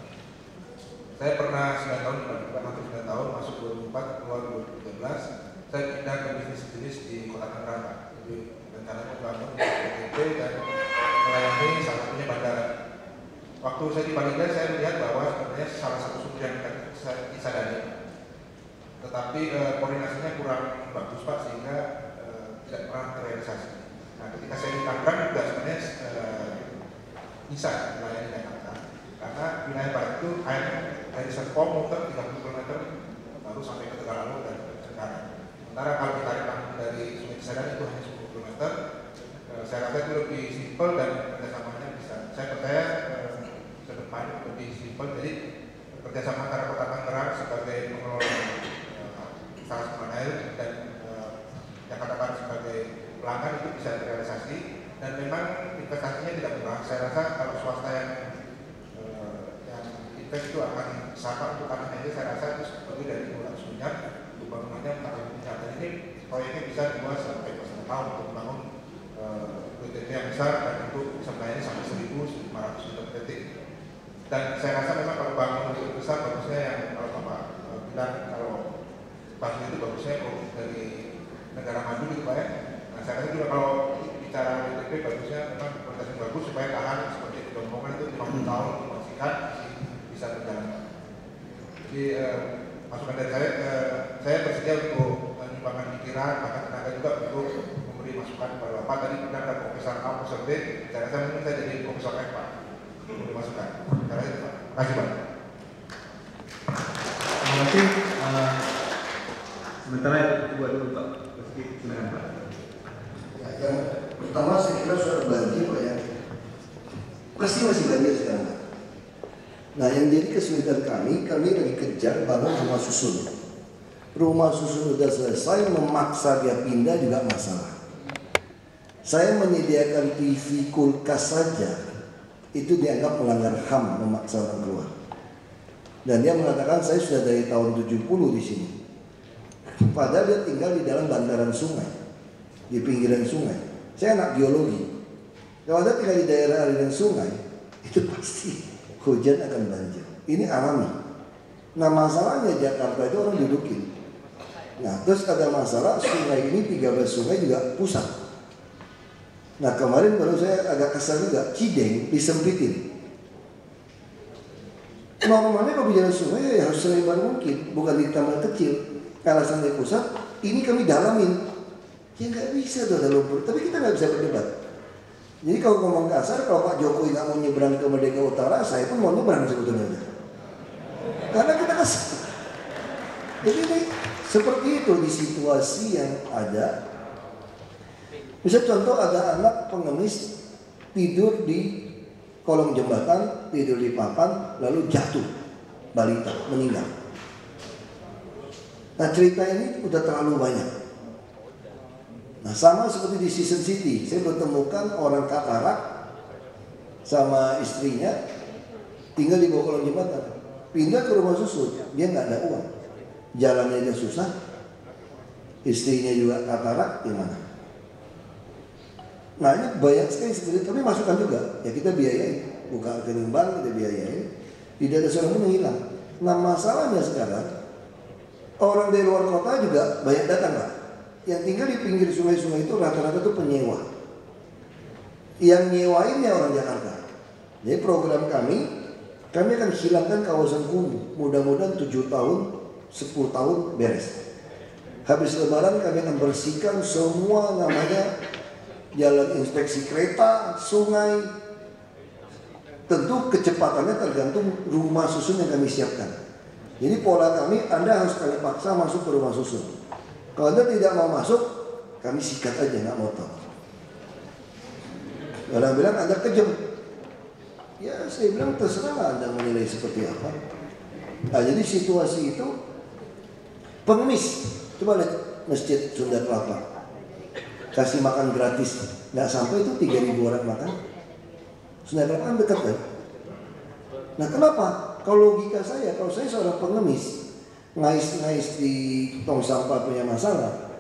Saya pernah 9 tahun di Bandung, hampir 9 tahun, masuk 2004, keluar 2013. Saya pindah ke bisnis jenis di Kota Tangerang Pak. Jadi rencananya membangun PTP dan melayani salah satunya bandara. Waktu saya di Bali, saya melihat bahwa sebenarnya salah satu sumber yang bisa disadari. Tetapi koordinasinya kurang bagus Pak, sehingga tidak pernah terrealisasi. Nah, ketika saya di Tangerang juga sebenarnya bisa melayani Jakarta, karena wilayah barat itu airnya dari Serpong muter 30 km baru sampai ke Tegalau dan Cikarang. Sementara kalau ditarik langsung dari Sungai Cisadane itu hanya 10 km. Saya rasa itu lebih simpel dan kerjasamanya bisa. Saya percaya ke depan lebih simpel. Jadi kerjasama antara Kota Tangerang sebagai pengelola salah satu air dan Jakarta Barat sebagai pelanggan itu bisa terrealisasi, dan memang investasinya tidak murah. Saya rasa kalau swasta yang invest itu akan sama untuk tanah aja. Saya rasa itu lebih dari 200 miliar untuk bangunannya 400 miliar. Dan ini proyeknya bisa 2 sampai 1 tahun untuk membangun PTT yang besar dan untuk bisa melayani sampai 1.500 meter detik. Dan saya rasa memang kalau bangun lebih besar bagusnya yang kalau Bapak bilang kalau bangun itu bagusnya dari negara maju gitu Pak ya. Nah saya rasa juga kalau bicara PTT bagusnya memang kualitas yang bagus supaya tahan seperti di Dombongan itu 50 tahun dipastikan bisa berjalan. Jadi masukan dari saya bersedia untuk menyumbangkan pikiran, bahkan tenaga juga untuk memberi masukan kepada Bapak. Tadi benar ada Profesor A, Profesor B, saya rasa mungkin saya jadi Profesor F Pak, memberi masukan. Terima kasih Pak. Terima kasih. Sementara buat dulu Pak. Silakan Pak. Ya, yang pertama saya kira soal banjir Pak ya. Pasti masih banjir sekarang Pak. Nah yang jadi kesulitan kami lagi kejar bangun rumah susun. Rumah susun sudah selesai, memaksa dia pindah juga masalah. Saya menyediakan TV kulkas saja, itu dianggap melanggar HAM, memaksa orang keluar. Dan dia mengatakan saya sudah dari tahun 70 di sini. Padahal dia tinggal di dalam bantaran sungai, di pinggiran sungai. Saya anak geologi. Kalau Anda tinggal di daerah aliran sungai, itu pasti hujan akan banjir. Ini alami. Nah masalahnya Jakarta itu orang dudukin. Nah terus ada masalah sungai ini 13 sungai juga pusat. Nah kemarin baru saya agak kesal juga, Cideng disempitin. Normalnya kalau bicara sungai ya harus selebar mungkin, bukan ditambah kecil. Alasan dari pusat, ini kami dalamin. Ya nggak bisa tuh ada lumpur, tapi kita nggak bisa berdebat. Jadi kalau ngomong kasar, kalau Pak Jokowi nggak mau nyebrang ke Merdeka Utara, saya pun mau nyebrang sebetulnya. Karena kita kasar. Jadi ini seperti itu di situasi yang ada. Bisa contoh ada anak pengemis tidur di kolong jembatan, tidur di papan, lalu jatuh, balita, meninggal. Nah cerita ini udah terlalu banyak. Nah sama seperti di Season City, saya bertemukan orang katarak sama istrinya tinggal di bawah kolong jembatan, pindah ke rumah susun, dia nggak ada uang, jalannya aja susah, istrinya juga katarak, gimana? Nah ini banyak sekali seperti itu, tapi masukan juga, ya kita biayain, buka rekening bank kita biayain, tidak ada seorang pun yang hilang. Nah masalahnya sekarang orang dari luar kota juga banyak datang lah. Yang tinggal di pinggir sungai-sungai itu rata-rata tuh penyewa. Yang nyewainnya orang Jakarta. Jadi program kami akan hilangkan kawasan kumuh. Mudah-mudahan 7 tahun, 10 tahun beres. Habis lebaran kami akan bersihkan semua namanya jalan inspeksi kereta, sungai. Tentu kecepatannya tergantung rumah susun yang kami siapkan. Jadi pola kami, Anda harus kami paksa masuk ke rumah susun. Kalau Anda tidak mau masuk, kami sikat aja, nggak motor. Orang bilang Anda kejam. Ya saya bilang terserah Anda menilai seperti apa. Nah jadi situasi itu pengemis. Coba lihat Masjid Sunda Kelapa. Kasih makan gratis. Nggak sampai itu 3.000 orang makan. Sunda Kelapa kan dekat kan. Nah kenapa? Kalau logika saya, kalau saya seorang pengemis, ngais-ngais di tong sampah punya masalah,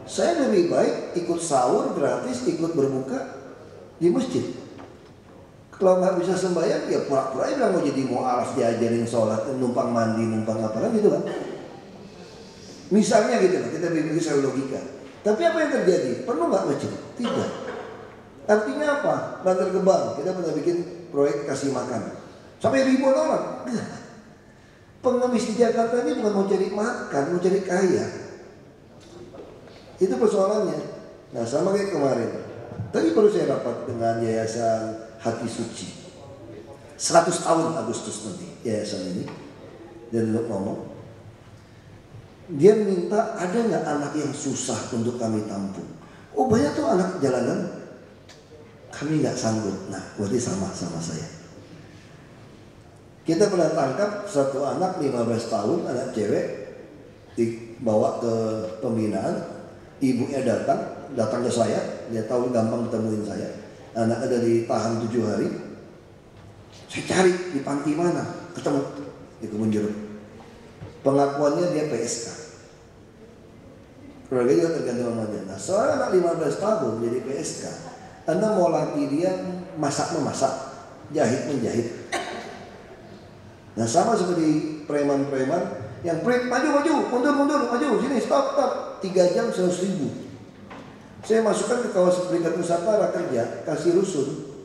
saya lebih baik ikut sahur gratis, ikut berbuka di masjid. Kalau nggak bisa sembahyang, ya pura-pura bilang mau jadi mu'alaf, diajarin sholat, numpang mandi, numpang apa kan gitu kan. Misalnya gitu kan, kita bisa logika. Tapi apa yang terjadi? Perlu nggak masjid? Tidak. Artinya apa? Bantar Gebang, kita pernah bikin proyek kasih makan. Sampai ribuan orang. Pengemis di Jakarta ini bukan mau cari makan, mau cari kaya. Itu persoalannya. Nah sama kayak kemarin. Tadi baru saya rapat dengan Yayasan Hati Suci. 100 tahun Agustus nanti yayasan ini. Dan ngomong, dia minta ada nggak anak yang susah untuk kami tampung. Oh banyak tuh anak jalanan. Kami nggak sanggup. Nah berarti sama saya. Kita pernah tangkap satu anak 15 tahun, anak cewek, dibawa ke pembinaan. Ibunya datang ke saya, dia tahu gampang temuin saya. Anak ada ditahan 7 hari. Saya cari di panti mana, ketemu di Kebun Jeruk. Pengakuannya dia PSK. Keluarga juga tergantung sama dia. Nah, seorang anak 15 tahun jadi PSK, Anda mau latih dia masak-memasak, jahit-menjahit. Nah sama seperti preman-preman yang maju, mundur, maju, sini, stop, 3 jam 100.000. Saya masukkan ke kawasan Berikat Nusantara kerja, kasih rusun,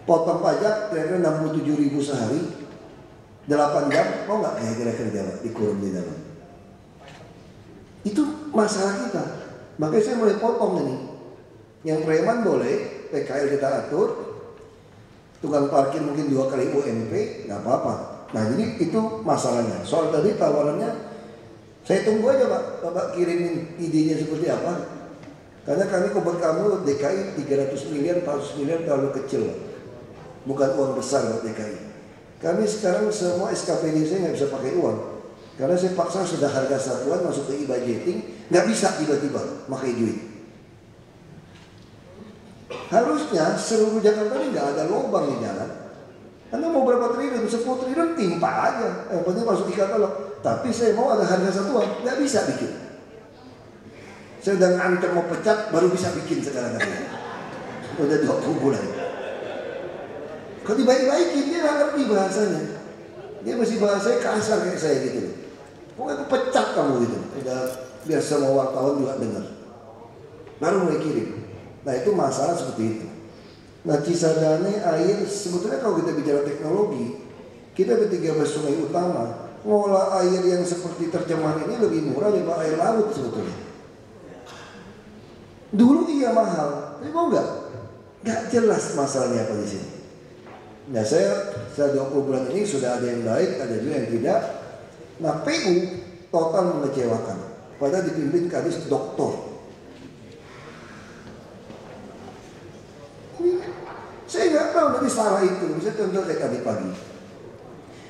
potong pajak kira-kira 67.000 sehari, 8 jam, mau nggak kira-kira kerja Pak, dikurung di dalam. Itu masalah kita. Makanya saya mulai potong ini. Yang preman boleh, PKL kita atur. Tukang parkir mungkin 2 kali UMP, nggak apa-apa. Nah jadi itu masalahnya. Soal tadi tawarannya, saya tunggu aja Pak, Bapak kirimin idenya seperti apa. Karena kami buat kamu DKI 300 miliar, 400 miliar terlalu kecil Pak. Bukan uang besar buat DKI. Kami sekarang semua SKPD saya nggak bisa pakai uang. Karena saya paksa sudah harga satuan masuk ke e-budgeting, nggak bisa tiba-tiba pakai duit. Harusnya seluruh Jakarta ini nggak ada lubang di jalan. Anda mau berapa triliun? 10 triliun timpa aja. Yang penting masuk di katalog. Tapi saya mau ada harga satuan, nggak bisa bikin. Saya udah nganter mau pecat, baru bisa bikin sekarang ini. Udah 20 bulan. Kalau dibaik-baikin dia nggak ngerti bahasanya. Dia masih bahasanya kasar kayak saya gitu. Pokoknya aku pecat kamu gitu. Udah biar semua wartawan juga dengar. Baru mulai kirim. Nah itu masalah seperti itu. Nah Cisadane air, sebetulnya kalau kita bicara teknologi, kita ada 13 sungai utama. Ngolah air yang seperti tercemar ini lebih murah daripada air laut sebetulnya. Dulu iya mahal, tapi mau nggak? Nggak jelas masalahnya apa di sini. Nah saya 20 bulan ini sudah ada yang baik, ada juga yang tidak. Nah PU total mengecewakan. Padahal dipimpin kadis doktor. masalah itu, misalnya contoh kayak tadi pagi,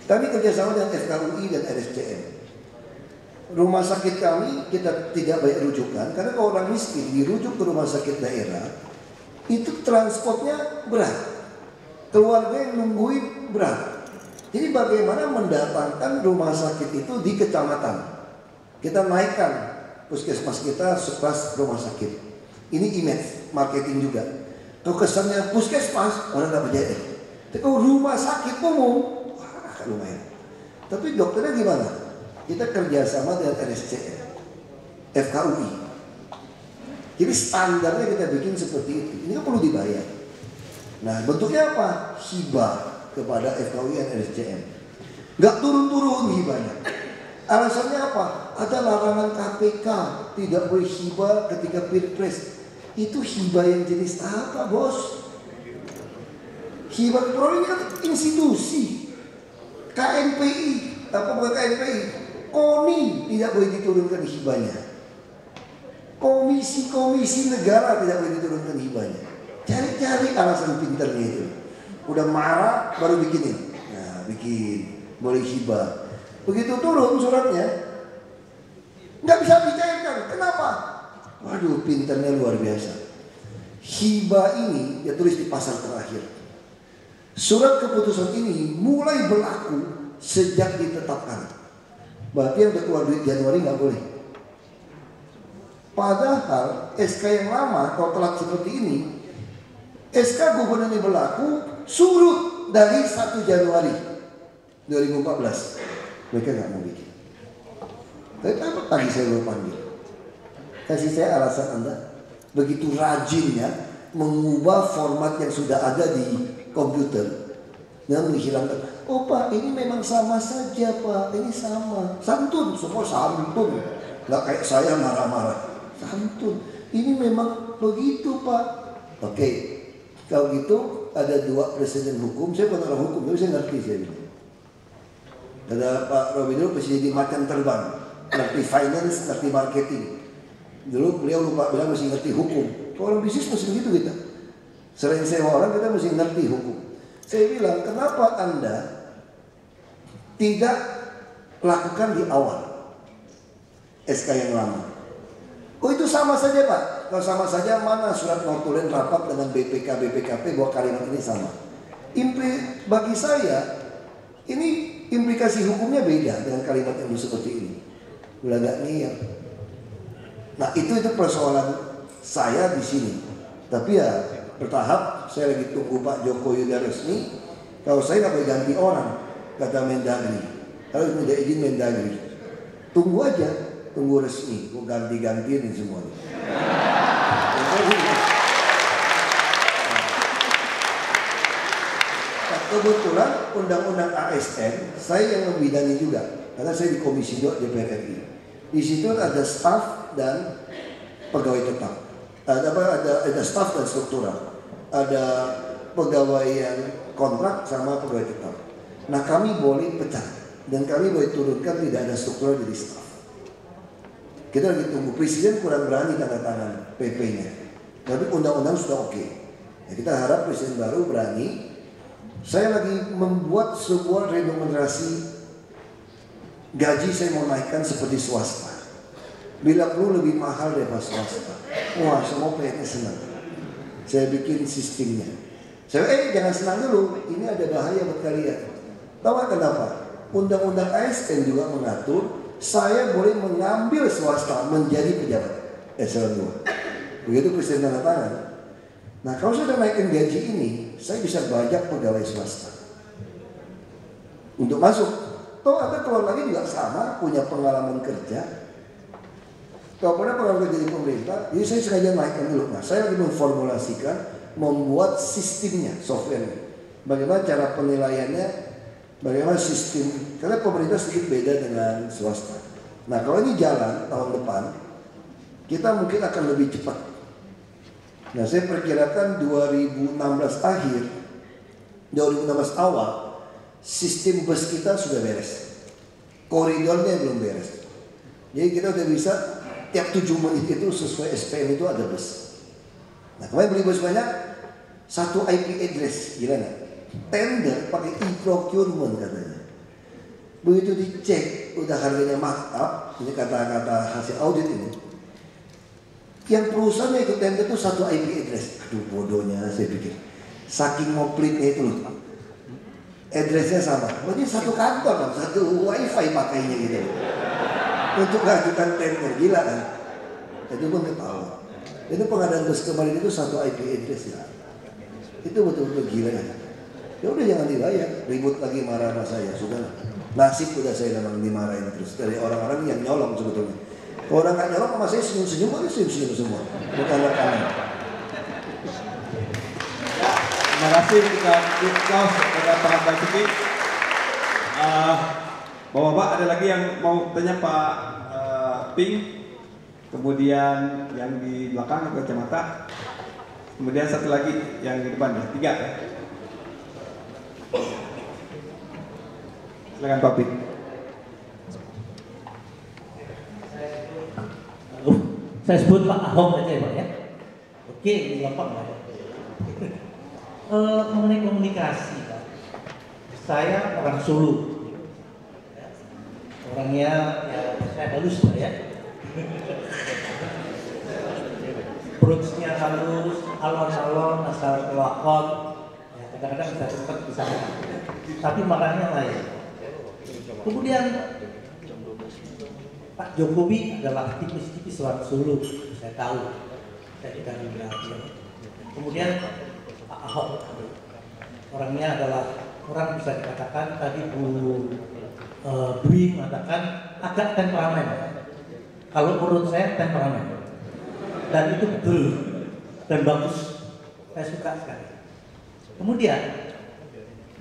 kami kerjasama dengan FKUI dan RSCM. Rumah sakit kami kita tidak banyak rujukan, karena kalau orang miskin dirujuk ke rumah sakit daerah, itu transportnya berat, keluarga yang nungguin berat. Jadi bagaimana mendatangkan rumah sakit itu di kecamatan? Kita naikkan puskesmas kita sekelas rumah sakit. Ini image marketing juga. Kalau kesannya puskesmas orang nggak percaya. Tapi kalau rumah sakit umum, wah lumayan. Tapi dokternya gimana? Kita kerjasama dengan RSCM, FKUI. Jadi standarnya kita bikin seperti itu. Ini kan perlu dibayar. Nah bentuknya apa? Hibah kepada FKUI dan RSCM. Nggak turun-turun hibahnya. Alasannya apa? Ada larangan KPK tidak boleh hibah ketika pilpres. Itu hibah yang jenis apa, bos? Hibah pro ini kan institusi. KNPI, apa bukan KNPI? KONI tidak boleh diturunkan hibahnya. Komisi-komisi negara tidak boleh diturunkan hibahnya. Cari-cari alasan pinternya itu. Udah marah baru bikinin. Nah, bikin boleh hibah. Begitu turun suratnya, nggak bisa dicairkan. Kenapa? Waduh, pinternya luar biasa. Hibah ini dia tulis di pasal terakhir. Surat keputusan ini mulai berlaku sejak ditetapkan. Berarti yang udah keluar duit Januari nggak boleh. Padahal SK yang lama kalau telat seperti ini, SK gubernur ini berlaku surut dari 1 Januari 2014. Mereka nggak mau bikin. Tapi apa tadi saya belum panggil? Kasih saya alasan Anda. Begitu rajinnya mengubah format yang sudah ada di komputer dan menghilangkan. Oh Pak, ini memang sama saja Pak. Ini sama. Santun, semua santun. Nggak kayak saya marah-marah. Santun. Ini memang begitu Pak. Oke. Kalau gitu ada 2 presiden hukum. Saya bukan orang hukum, tapi saya ngerti saya bilang. Ada Pak Robi dulu masih jadi macan terbang, ngerti finance, ngerti marketing. Dulu beliau lupa bilang masih ngerti hukum. Kalau orang bisnis mesti begitu kita. Selain sewa orang kita mesti ngerti hukum. Saya bilang kenapa Anda tidak lakukan di awal SK yang lama? Oh itu sama saja Pak. Kalau sama saja mana surat notulen rapat dengan BPKP bahwa kalimat ini sama. Bagi saya ini implikasi hukumnya beda dengan kalimat yang seperti ini. Udah gak niat. Nah itu persoalan saya di sini. Tapi ya bertahap. Saya lagi tunggu Pak Jokowi udah resmi. Kalau saya nggak boleh ganti orang, kata Mendagri. Harus minta izin Mendagri. Tunggu aja, tunggu resmi. Gue ganti-gantiin semuanya. Kebetulan undang-undang ASN saya yang membidangi juga karena saya di Komisi 2 DPR RI. Di situ ada staf dan pegawai tetap. Ada staf dan struktural. Ada pegawai yang kontrak sama pegawai tetap. Nah kami boleh pecah dan kami boleh turunkan tidak ada struktural jadi staf. Kita lagi tunggu presiden kurang berani tanda tangan PP-nya. Tapi undang-undang sudah oke. Ya, kita harap presiden baru berani. Saya lagi membuat sebuah remunerasi gaji saya mau naikkan seperti swasta. Bila perlu lebih mahal daripada swasta. Wah, semua PNS senang. Saya bikin sistemnya. Saya jangan senang dulu. Ini ada bahaya buat kalian. Tahu kenapa? Undang-undang ASN juga mengatur saya boleh mengambil swasta menjadi pejabat eselon 2. Begitu presiden tanda tangan. Nah kalau saya sudah naikkan gaji ini, saya bisa bajak pegawai swasta untuk masuk. Toh ada keluar lagi juga sama, punya pengalaman kerja. Kalau pernah pengalaman kerja di pemerintah, jadi saya sengaja naikkan dulu. Nah saya lagi memformulasikan, membuat sistemnya, softwarenya. Bagaimana cara penilaiannya, bagaimana sistem. Karena pemerintah sedikit beda dengan swasta. Nah kalau ini jalan tahun depan, kita mungkin akan lebih cepat. Nah saya perkirakan 2016 akhir, 2016 awal, sistem bus kita sudah beres. Koridornya belum beres. Jadi kita udah bisa tiap 7 menit itu sesuai SPM itu ada bus. Nah kemarin beli bus banyak, 1 IP address, gila nggak? tender pakai e-procurement katanya. Begitu dicek, udah harganya markup, ini kata-kata hasil audit ini. Yang perusahaan yang ikut tender itu satu IP address. Aduh bodohnya saya pikir. Saking ngoplitnya itu loh. Addressnya sama. Berarti satu kantor kan, satu wifi pakainya gitu. Untuk ngajukan tender, gila kan? Itu pun ketawa. Itu pengadaan bus kemarin itu satu IP address ya. Itu betul-betul gila ya. Ya udah jangan dibayar, ribut lagi marah sama saya, sudah. Nasib udah saya memang dimarahin terus dari orang-orang yang nyolong sebetulnya. Kalau orang nggak nyolong sama saya senyum-senyum, aja senyum-senyum semua. Bukan anak-anak. Terima kasih kita applause kepada Pak Basuki. Bapak-bapak ada lagi yang mau tanya Pak Ping, kemudian yang di belakang kacamata, kemudian satu lagi yang di depan ya, 3 ya. Silakan Pak Ping. Saya sebut Pak Ahok aja ya Pak ya. Oke, gampang Pak. Mengenai komunikasi Pak, saya orang Solo. Orangnya ya saya halus Pak ya. Approach-nya halus, alon-alon, asal kelakon. Ya, kadang-kadang bisa cepat bisa. Tapi marahnya lain. Kemudian Pak Jokowi adalah tipis-tipis orang Solo, saya tahu. Saya tidak berarti. Kemudian Pak Ahok, orangnya adalah orang bisa dikatakan tadi Bu Dwi mengatakan agak temperamen. Kalau menurut saya temperamen, dan itu betul dan bagus. Saya suka sekali. Kemudian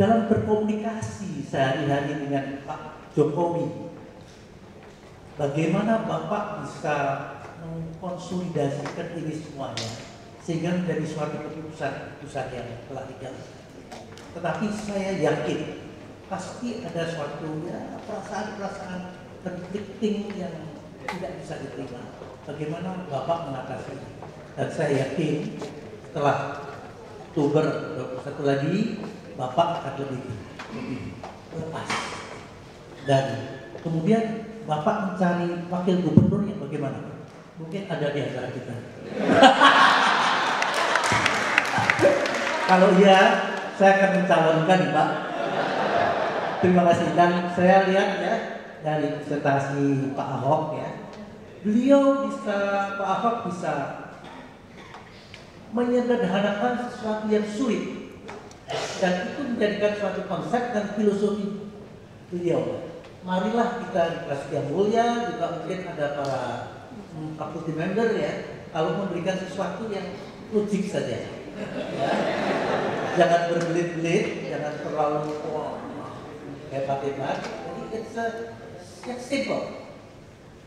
dalam berkomunikasi sehari-hari dengan Pak Jokowi, bagaimana Bapak bisa mengkonsolidasikan ini semuanya sehingga menjadi suatu keputusan yang telah dijalankan. Tetapi saya yakin pasti ada suatu ya, perasaan-perasaan conflicting yang tidak bisa diterima. Bagaimana Bapak mengatasi? Dan saya yakin setelah Oktober 21 lagi Bapak akan lebih lepas. Dan kemudian Bapak mencari wakil gubernur yang bagaimana? Mungkin ada di antara kita. Kalau iya, saya akan mencalonkan Pak. Terima kasih. Dan saya lihat ya dari presentasi Pak Ahok ya, beliau bisa, Pak Ahok bisa menyederhanakan sesuatu yang sulit dan itu menjadikan suatu konsep dan filosofi beliau. Marilah kita di kelas yang mulia juga mungkin ada para faculty member ya, kalau memberikan sesuatu yang logik saja ya. Jangan berbelit-belit, jangan terlalu hebat-hebat. Jadi yang simple,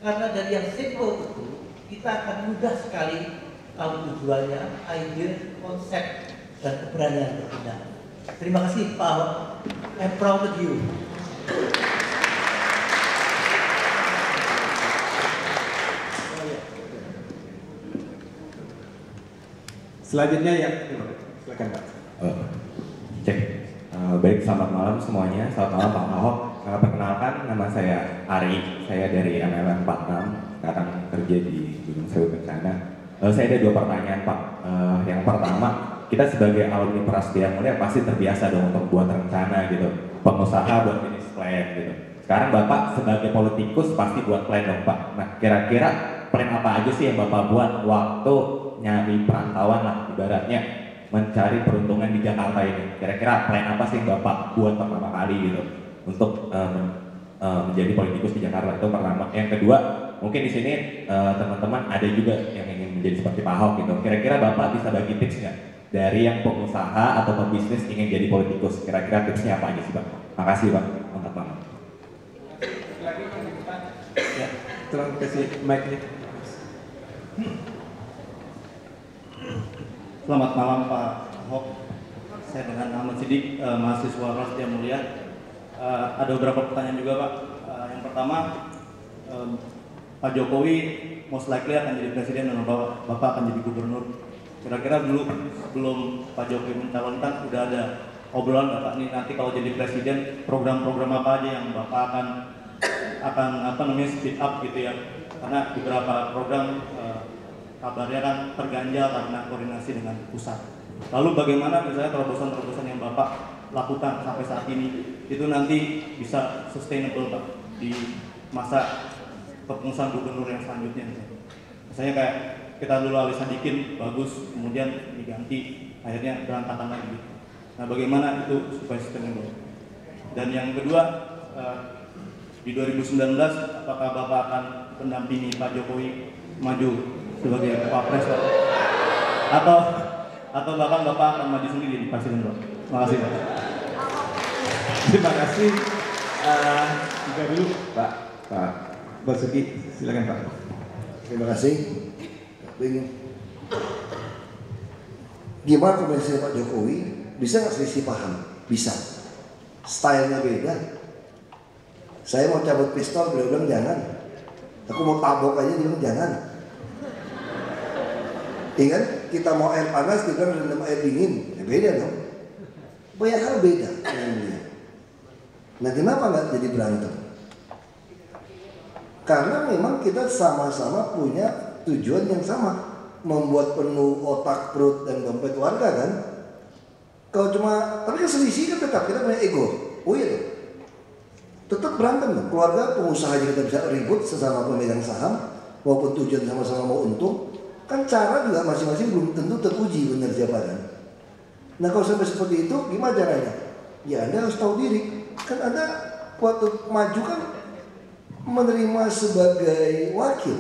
karena dari yang simple itu kita akan mudah sekali tahu tujuannya, ide, konsep dan keberanian bertindak. Terima kasih Pak Ahok. I'm proud of you. Selanjutnya ya, silakan Pak. Cek. Baik, selamat malam semuanya. Selamat malam Pak Ahok. Perkenalkan, nama saya Ari. Saya dari MLM 46. Sekarang kerja di Gunung Sewu Kencana. Saya ada 2 pertanyaan Pak. Yang pertama, kita sebagai alumni Prasetya Mulia pasti terbiasa dong untuk buat rencana gitu. Pengusaha buat bisnis plan gitu. Sekarang Bapak sebagai politikus pasti buat plan dong Pak. Nah, kira-kira plan apa aja sih yang Bapak buat waktu nyari perantauan lah, ibaratnya mencari peruntungan di Jakarta ini? Kira-kira plan apa sih yang Bapak buat pertama kali gitu untuk menjadi politikus di Jakarta? Itu pertama. Yang kedua, mungkin di sini teman-teman ada juga yang ingin menjadi seperti Pak Ahok gitu. Kira-kira Bapak bisa bagi tips nggak dari yang pengusaha atau pebisnis ingin jadi politikus? Kira-kira tipsnya apa aja sih Pak? Makasih Pak, mantap banget. Ya, tolong kasih mic nih. Selamat malam Pak Ahok. Saya dengan Ahmad Sidik, mahasiswa Prasetya Mulia. Ada beberapa pertanyaan juga Pak. Yang pertama, Pak Jokowi most likely akan jadi presiden dan Bapak akan jadi gubernur. Kira-kira dulu sebelum Pak Jokowi mencalonkan udah ada obrolan Bapak nih nanti kalau jadi presiden program-program apa aja yang Bapak akan speed up gitu ya, karena beberapa program kabarnya kan terganjal karena koordinasi dengan pusat. Lalu bagaimana misalnya terobosan-terobosan yang Bapak lakukan sampai saat ini itu nanti bisa sustainable Pak di masa kepengurusan gubernur yang selanjutnya? Misalnya kayak kita dulu Ali Sadikin bagus, kemudian diganti, akhirnya berantakan lagi. Nah, bagaimana itu supaya sustainable? Dan yang kedua, di 2019 apakah Bapak akan mendampingi Pak Jokowi maju sebagai Wapres Pak? Atau bahkan Bapak akan maju sendiri di presiden Pak? Terima kasih Pak. Terima kasih. Juga dulu Pak Basuki, silakan Pak. Terima kasih. Gimana komunikasi Pak Jokowi? Bisa nggak selisih paham? Bisa. Stylenya beda. Saya mau cabut pistol, beliau bilang jangan. Aku mau tabok aja, dia bilang jangan. Ingat, kita mau air panas, dia bilang rendam air dingin. Ya beda dong. Banyak hal beda. Nah, kenapa nggak jadi berantem? Karena memang kita sama-sama punya tujuan yang sama, membuat penuh otak, perut, dan dompet warga kan. Kalau cuma, tapi kan selisih kan tetap kita punya ego. Oh iya tuh, tetap berantem dong. Keluarga, pengusaha aja kita bisa ribut sesama pemegang saham, walaupun tujuan sama-sama mau untung. Kan cara juga masing-masing belum tentu teruji benar siapa kan. Nah kalau sampai seperti itu, gimana caranya? Ya Anda harus tahu diri. Kan Anda waktu maju kan menerima sebagai wakil.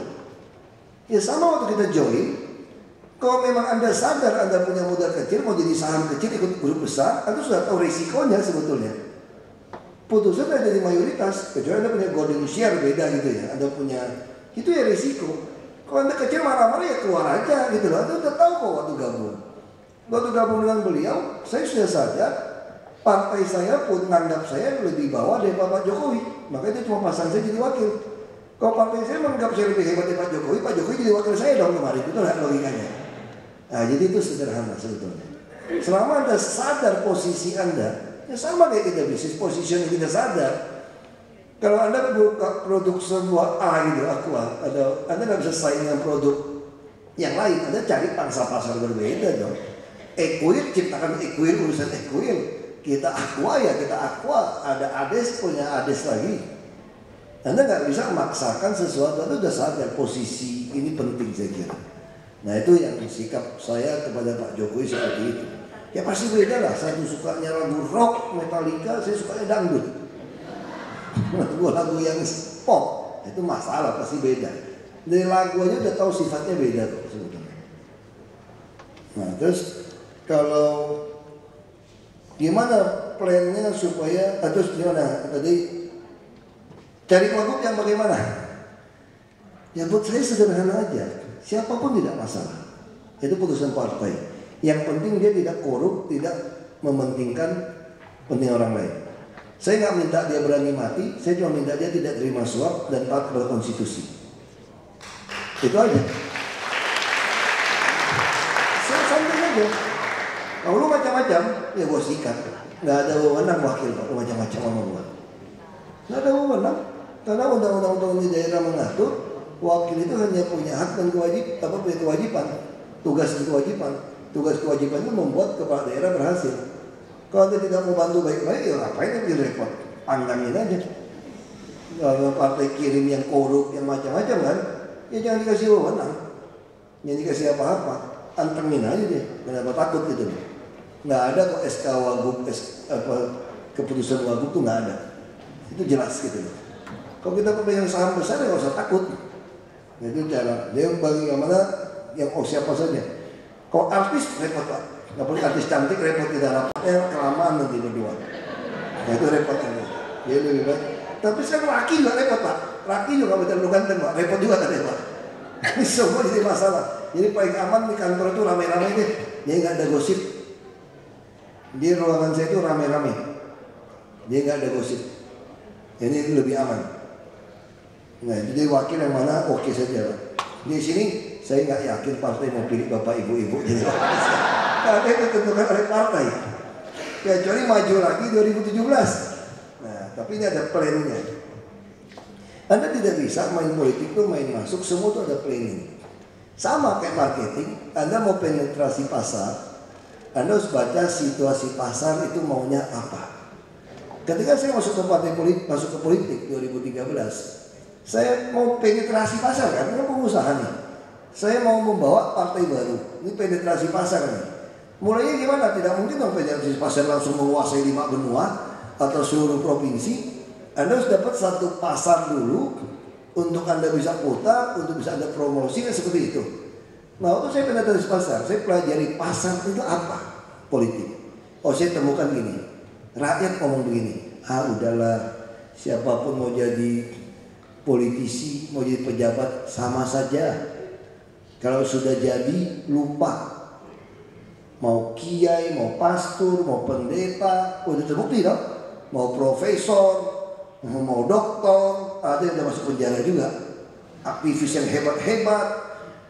Ya sama waktu kita join, kalau memang Anda sadar Anda punya modal kecil, mau jadi saham kecil ikut grup besar, Anda sudah tahu risikonya sebetulnya. Putusan ada di mayoritas, kecuali Anda punya golden share beda gitu ya. Anda punya, itu ya risiko. Kalau Anda kecil marah-marah ya keluar aja gitu loh. Anda udah tahu kok waktu gabung. Waktu gabung dengan beliau, saya sudah sadar partai saya pun menganggap saya lebih bawah dari Pak Jokowi. Makanya itu cuma pasang saya jadi wakil. Kalau partai saya menganggap saya lebih hebat dari Pak Jokowi jadi wakil saya dong kemarin. Itu lah logikanya. Nah, jadi itu sederhana sebetulnya. Selama Anda sadar posisi Anda, ya sama kayak kita bisnis, position kita sadar. Kalau Anda buka produk sebuah A gitu, Aqua, Anda nggak bisa saing dengan produk yang lain. Anda cari pangsa pasar berbeda dong. Equil, ciptakan Equil, urusan Equil. Kita Aqua ya kita Aqua. Ada Ades, punya Ades lagi. Anda nggak bisa memaksakan sesuatu. Anda sudah sadar posisi ini penting saya kira. Nah itu yang sikap saya kepada Pak Jokowi seperti itu. Ya pasti beda lah. Satu sukanya lagu rock, Metallica, saya sukanya dangdut. Lagu yang pop, itu masalah pasti beda. Dari lagu aja udah tahu sifatnya beda tuh sebetulnya. Nah terus kalau gimana plannya supaya terus gimana tadi cari wagub yang bagaimana? Ya buat saya sederhana aja. Siapapun tidak masalah. Itu putusan partai. Yang penting dia tidak korup, tidak mementingkan penting orang lain. Saya nggak minta dia berani mati, saya cuma minta dia tidak terima suap dan taat kepada konstitusi. Itu aja. Saya santai aja. Kalau lu macam-macam, ya gua sikat. Nggak ada wewenang wakil Pak, lu macam-macam sama gua. Nggak ada wewenang, karena undang-undang di daerah mengatur wakil itu hanya punya hak dan punya kewajiban, tugas dan kewajiban. Tugas kewajiban itu membuat kepala daerah berhasil. Kalau Anda tidak mau bantu baik-baik, ya ngapain yang repot? Pandangin aja. Kalau partai kirim yang korup, yang macam-macam kan, ya jangan dikasih wewenang, jangan dikasih apa-apa, antengin aja dia. Kenapa takut gitu? Nggak ada kok SK Wagub, keputusan Wagub tuh nggak ada. Itu jelas gitu. Kalau kita pemegang saham besar ya nggak usah takut. Itu cara. Dia bagaimana yang siapa saja. Kalau artis repot Pak. Nggak boleh artis cantik repot tidak rapatnya kelamaan nanti berdua. Nah itu repot kan. Dia lebih baik. Tapi sekarang laki juga repot Pak. Laki juga betul lu ganteng Pak. Repot juga kan Pak. Ini semua jadi masalah. Jadi paling aman di kantor itu rame-rame deh. Dia nggak ada gosip. Di ruangan saya itu rame-rame. Dia nggak ada gosip. Ini lebih aman. Nah jadi wakil yang mana oke saja Pak. Di sini saya nggak yakin partai mau pilih bapak ibu-ibu jadi karena itu ditentukan oleh partai. kecuali maju lagi 2017. Nah, tapi ini ada plannya. Anda tidak bisa main politik tuh main masuk, semua tuh ada planning. Sama kayak marketing, Anda mau penetrasi pasar, Anda harus baca situasi pasar itu maunya apa. Ketika saya masuk ke partai politik, masuk ke politik 2013, saya mau penetrasi pasar kan, karena pengusaha nih. Saya mau membawa partai baru, ini penetrasi pasar nih. Mulainya gimana? Tidak mungkin dong penetrasi pasar langsung menguasai 5 benua atau seluruh provinsi. Anda harus dapat satu pasar dulu untuk Anda bisa putar, untuk bisa Anda promosi, seperti itu. Nah, waktu saya penetrasi pasar, saya pelajari pasar itu apa politik. Oh, saya temukan gini, rakyat ngomong begini, udahlah, siapapun mau jadi politisi, mau jadi pejabat, sama saja. Kalau sudah jadi, lupa. Mau kiai, mau pastor, mau pendeta, udah terbukti dong. Mau profesor, mau doktor, ada yang udah masuk penjara juga, aktivis yang hebat-hebat.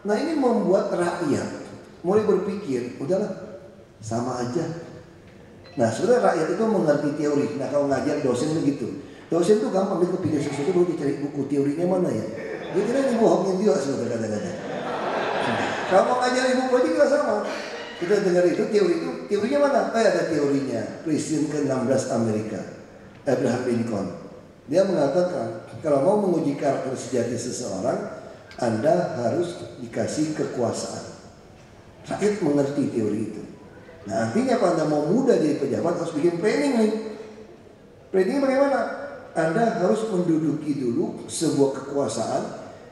Nah, ini membuat rakyat mulai berpikir, udahlah, sama aja. Nah, sebenarnya rakyat itu mengerti teori. Nah, kalau ngajar dosen begitu, dosen itu gampang, dia kepikir sesuatu baru dicari buku teorinya mana ya. Dia kira ini bohongin juga sebenarnya kadang-kadang. Kalau mau ngajar ilmu politik juga sama. Kita dengar itu teorinya mana? Ada teorinya. Presiden ke-16 Amerika, Abraham Lincoln. Dia mengatakan, kalau mau menguji karakter sejati seseorang, Anda harus dikasih kekuasaan. Rakyat mengerti teori itu. Nah, artinya kalau Anda mau muda jadi pejabat, harus bikin planning nih. Planning bagaimana? Anda harus menduduki dulu sebuah kekuasaan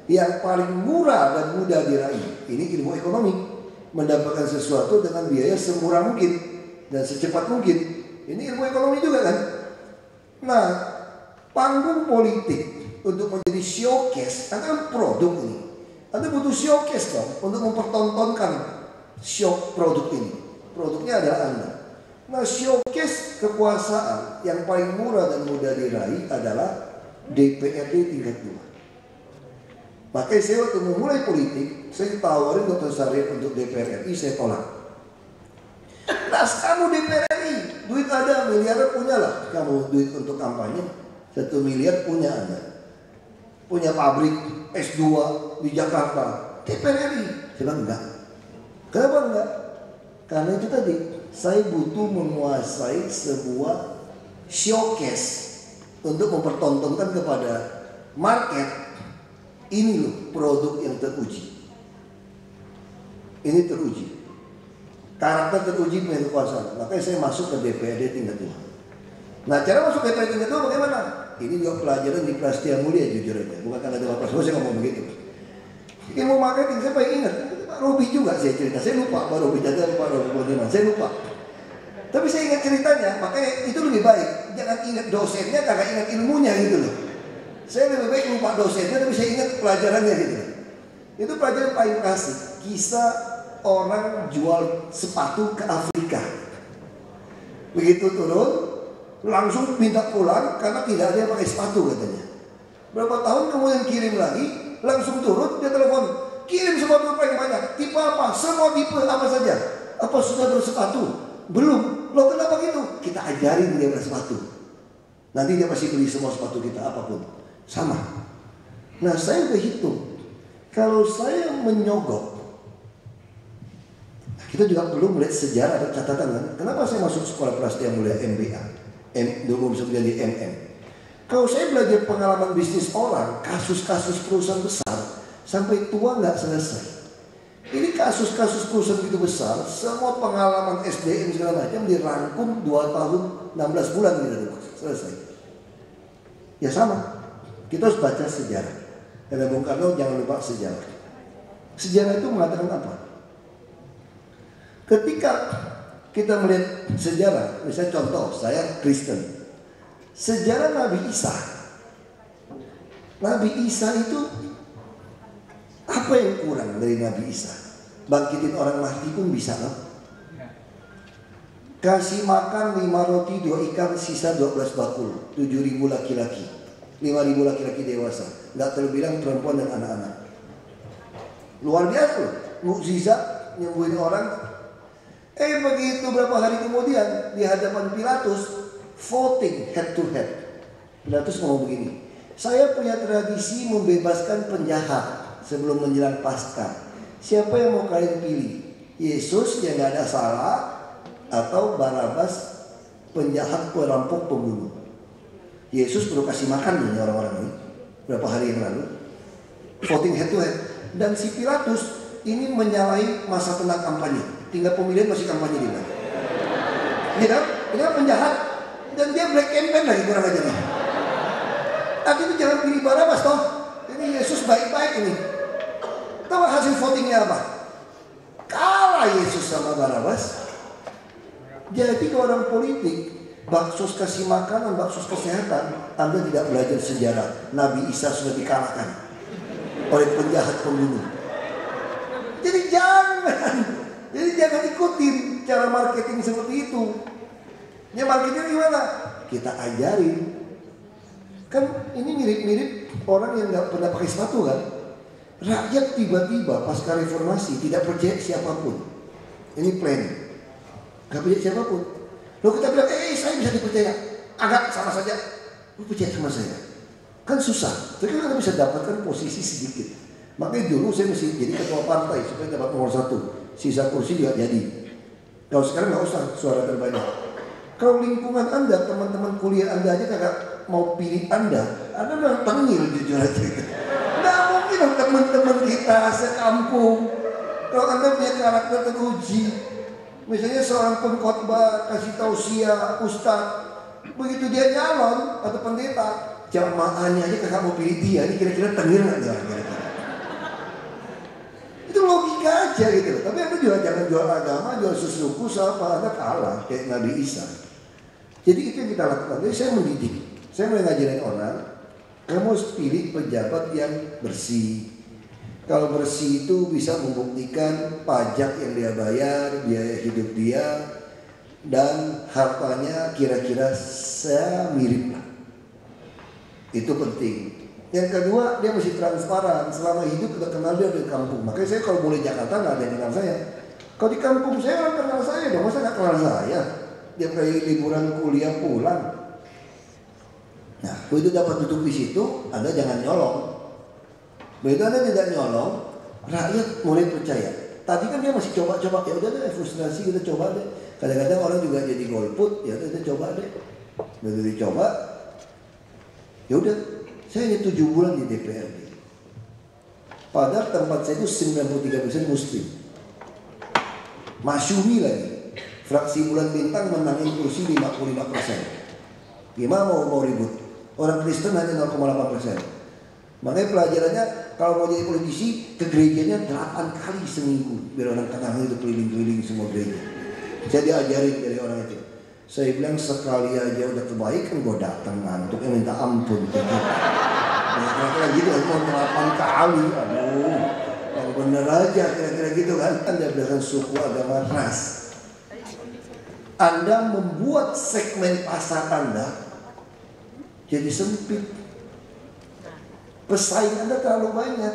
yang paling murah dan mudah diraih. Ini ilmu ekonomi. Mendapatkan sesuatu dengan biaya semurah mungkin dan secepat mungkin. Ini ilmu ekonomi juga kan? Nah, panggung politik untuk menjadi showcase, Anda kan produk ini. Anda butuh showcase dong untuk mempertontonkan show produk ini. Produknya adalah Anda. Nah, showcase kekuasaan yang paling murah dan mudah diraih adalah DPRD tingkat 2. Makanya saya waktu memulai politik, saya ditawarin Dr. Sarif untuk DPR RI, saya tolak. Nah, kamu DPR RI, duit ada, miliaran punya lah. Kamu duit untuk kampanye, 1 miliar punya Anda. Punya pabrik S2 di Jakarta, DPR RI. Saya bilang enggak. Kenapa enggak? Karena itu tadi, saya butuh menguasai sebuah showcase untuk mempertontonkan kepada market. Ini loh produk yang teruji. Ini teruji. Karakter teruji punya kekuasaan. Makanya saya masuk ke DPRD tingkat 2. Nah, cara masuk ke DPRD tingkat 2 bagaimana? Ini juga pelajaran di Prasetya Mulia jujur aja. Bukan karena ada Pak Prasetya, saya ngomong begitu. Ilmu marketing saya paling ingat. Pak Robi juga saya cerita. Saya lupa Pak Robi Jada, Pak Robi Bodiman. Saya lupa. Tapi saya ingat ceritanya. Makanya itu lebih baik. Jangan ingat dosennya, kagak ingat ilmunya gitu loh. Saya lebih baik lupa dosennya, tapi saya ingat pelajarannya gitu. Itu pelajaran paling klasik. Kisah orang jual sepatu ke Afrika. Begitu turun, langsung minta pulang karena tidak ada yang pakai sepatu katanya. Berapa tahun kemudian kirim lagi, langsung turun, dia telepon, kirim sepatu paling banyak. Tipe apa? Semua tipe apa saja. Apa sudah bersepatu? Belum. Loh, kenapa gitu? Kita ajarin dia bersepatu. Nanti dia pasti beli semua sepatu kita apapun. Sama. Nah, saya udah hitung. Kalau saya menyogok, kita juga perlu melihat sejarah dan catatan kan. Kenapa saya masuk sekolah Prasetya Mulia MBA? Dulu bisa menjadi MM. Kalau saya belajar pengalaman bisnis orang, kasus-kasus perusahaan besar, sampai tua nggak selesai. Ini kasus-kasus perusahaan begitu besar, semua pengalaman SDM segala macam dirangkum 2 tahun 16 bulan gitu selesai. Ya sama. Kita harus baca sejarah. Kata Bung Karno, jangan lupa sejarah. Sejarah itu mengatakan apa? Ketika kita melihat sejarah, misalnya contoh, saya Kristen. Sejarah Nabi Isa. Nabi Isa itu apa yang kurang dari Nabi Isa? Bangkitin orang mati pun bisa kan? Kasih makan 5 roti 2 ikan sisa 12 bakul, 7.000 laki-laki, 5.000 laki-laki dewasa, nggak terbilang perempuan dan anak-anak. Luar biasa loh, mukjizat nyembuhin orang. Begitu berapa hari kemudian di hadapan Pilatus, voting head to head. Pilatus ngomong begini, saya punya tradisi membebaskan penjahat sebelum menjelang Paskah. Siapa yang mau kalian pilih? Yesus yang gak ada salah atau Barabas penjahat, perampok, pembunuh? Yesus perlu kasih makan nih orang-orang ini berapa hari yang lalu. Voting head to head. Dan si Pilatus ini menyalahi masa tenang kampanye. Tinggal pemilihan masih kampanye dia. Gitu? Ini penjahat dan dia black campaign lagi kurang aja nih. Tapi itu jangan pilih Barabas toh. Ini Yesus baik-baik ini. Tahu hasil votingnya apa? Kalah Yesus sama Barabas. Jadi ke orang politik, baksos kasih makanan, baksos kesehatan, Anda tidak belajar sejarah. Nabi Isa sudah dikalahkan oleh penjahat pembunuh. Jadi jangan ikutin cara marketing seperti itu. Ya marketingnya gimana? Kita ajarin. Kan ini mirip-mirip orang yang nggak pernah pakai sepatu kan? Rakyat tiba-tiba pasca reformasi tidak percaya siapapun. Ini plan. Gak percaya siapapun. Lalu kita bilang, saya bisa dipercaya. Agak sama saja. Lu percaya sama saya? Kan susah. Tapi kan kita bisa dapatkan posisi sedikit. Makanya dulu saya mesti jadi ketua partai supaya dapat nomor 1. Sisa kursi juga jadi. Kalau sekarang nggak usah suara terbanyak. Kalau lingkungan Anda, teman-teman kuliah Anda aja kagak mau pilih Anda memang tengil jujur aja. Nggak mungkin teman-teman kita sekampung. Kalau Anda punya karakter teruji, misalnya seorang pengkhotbah kasih tausiah ustaz, begitu dia nyalon atau pendeta, jamaahnya aja kagak mau pilih dia, ini kira-kira tengil nggak dia? Itu logika aja gitu. Tapi Anda juga jangan jual agama, jual susuku, apa Anda kalah kayak Nabi Isa. Jadi itu yang kita lakukan. Jadi saya mendidik, saya mulai ngajarin orang, kamu harus pilih pejabat yang bersih. Kalau bersih itu bisa membuktikan pajak yang dia bayar, biaya hidup dia, dan hartanya kira-kira semirip lah. Itu penting. Yang kedua, dia mesti transparan. Selama hidup kita kenal dia di kampung. Makanya saya kalau boleh Jakarta nggak ada yang kenal saya. Kalau di kampung saya orang kenal saya dong, masa nggak kenal saya? Dia kayak liburan kuliah pulang. Nah, begitu dapat duduk di situ, Anda jangan nyolong. Begitu Anda tidak nyolong, rakyat mulai percaya. Tadi kan dia masih coba-coba, ya udah deh, frustrasi kita coba deh. Kadang-kadang orang juga jadi golput, ya udah kita coba deh. Begitu dicoba, ya udah. Saya hanya 7 bulan di DPRD. Padahal tempat saya itu 93% Muslim. Masyumi lagi. Fraksi Bulan Bintang menangin kursi 55%. Gimana mau ribut? Orang Kristen hanya 0,8%. Makanya pelajarannya kalau mau jadi politisi ke gerejanya 8 kali seminggu. Biar orang kenal itu keliling-keliling semua gereja. Saya diajarin dari orang itu. Saya bilang sekali aja udah kebaikan gue datang ngantuk yang minta ampun. Nah, kira-kira gitu kan mau 8 kali. Aduh, yang bener aja kira-kira gitu kan. Anda berdasarkan suku, agama, ras. Anda membuat segmen pasar Anda jadi sempit. Pesaing Anda terlalu banyak.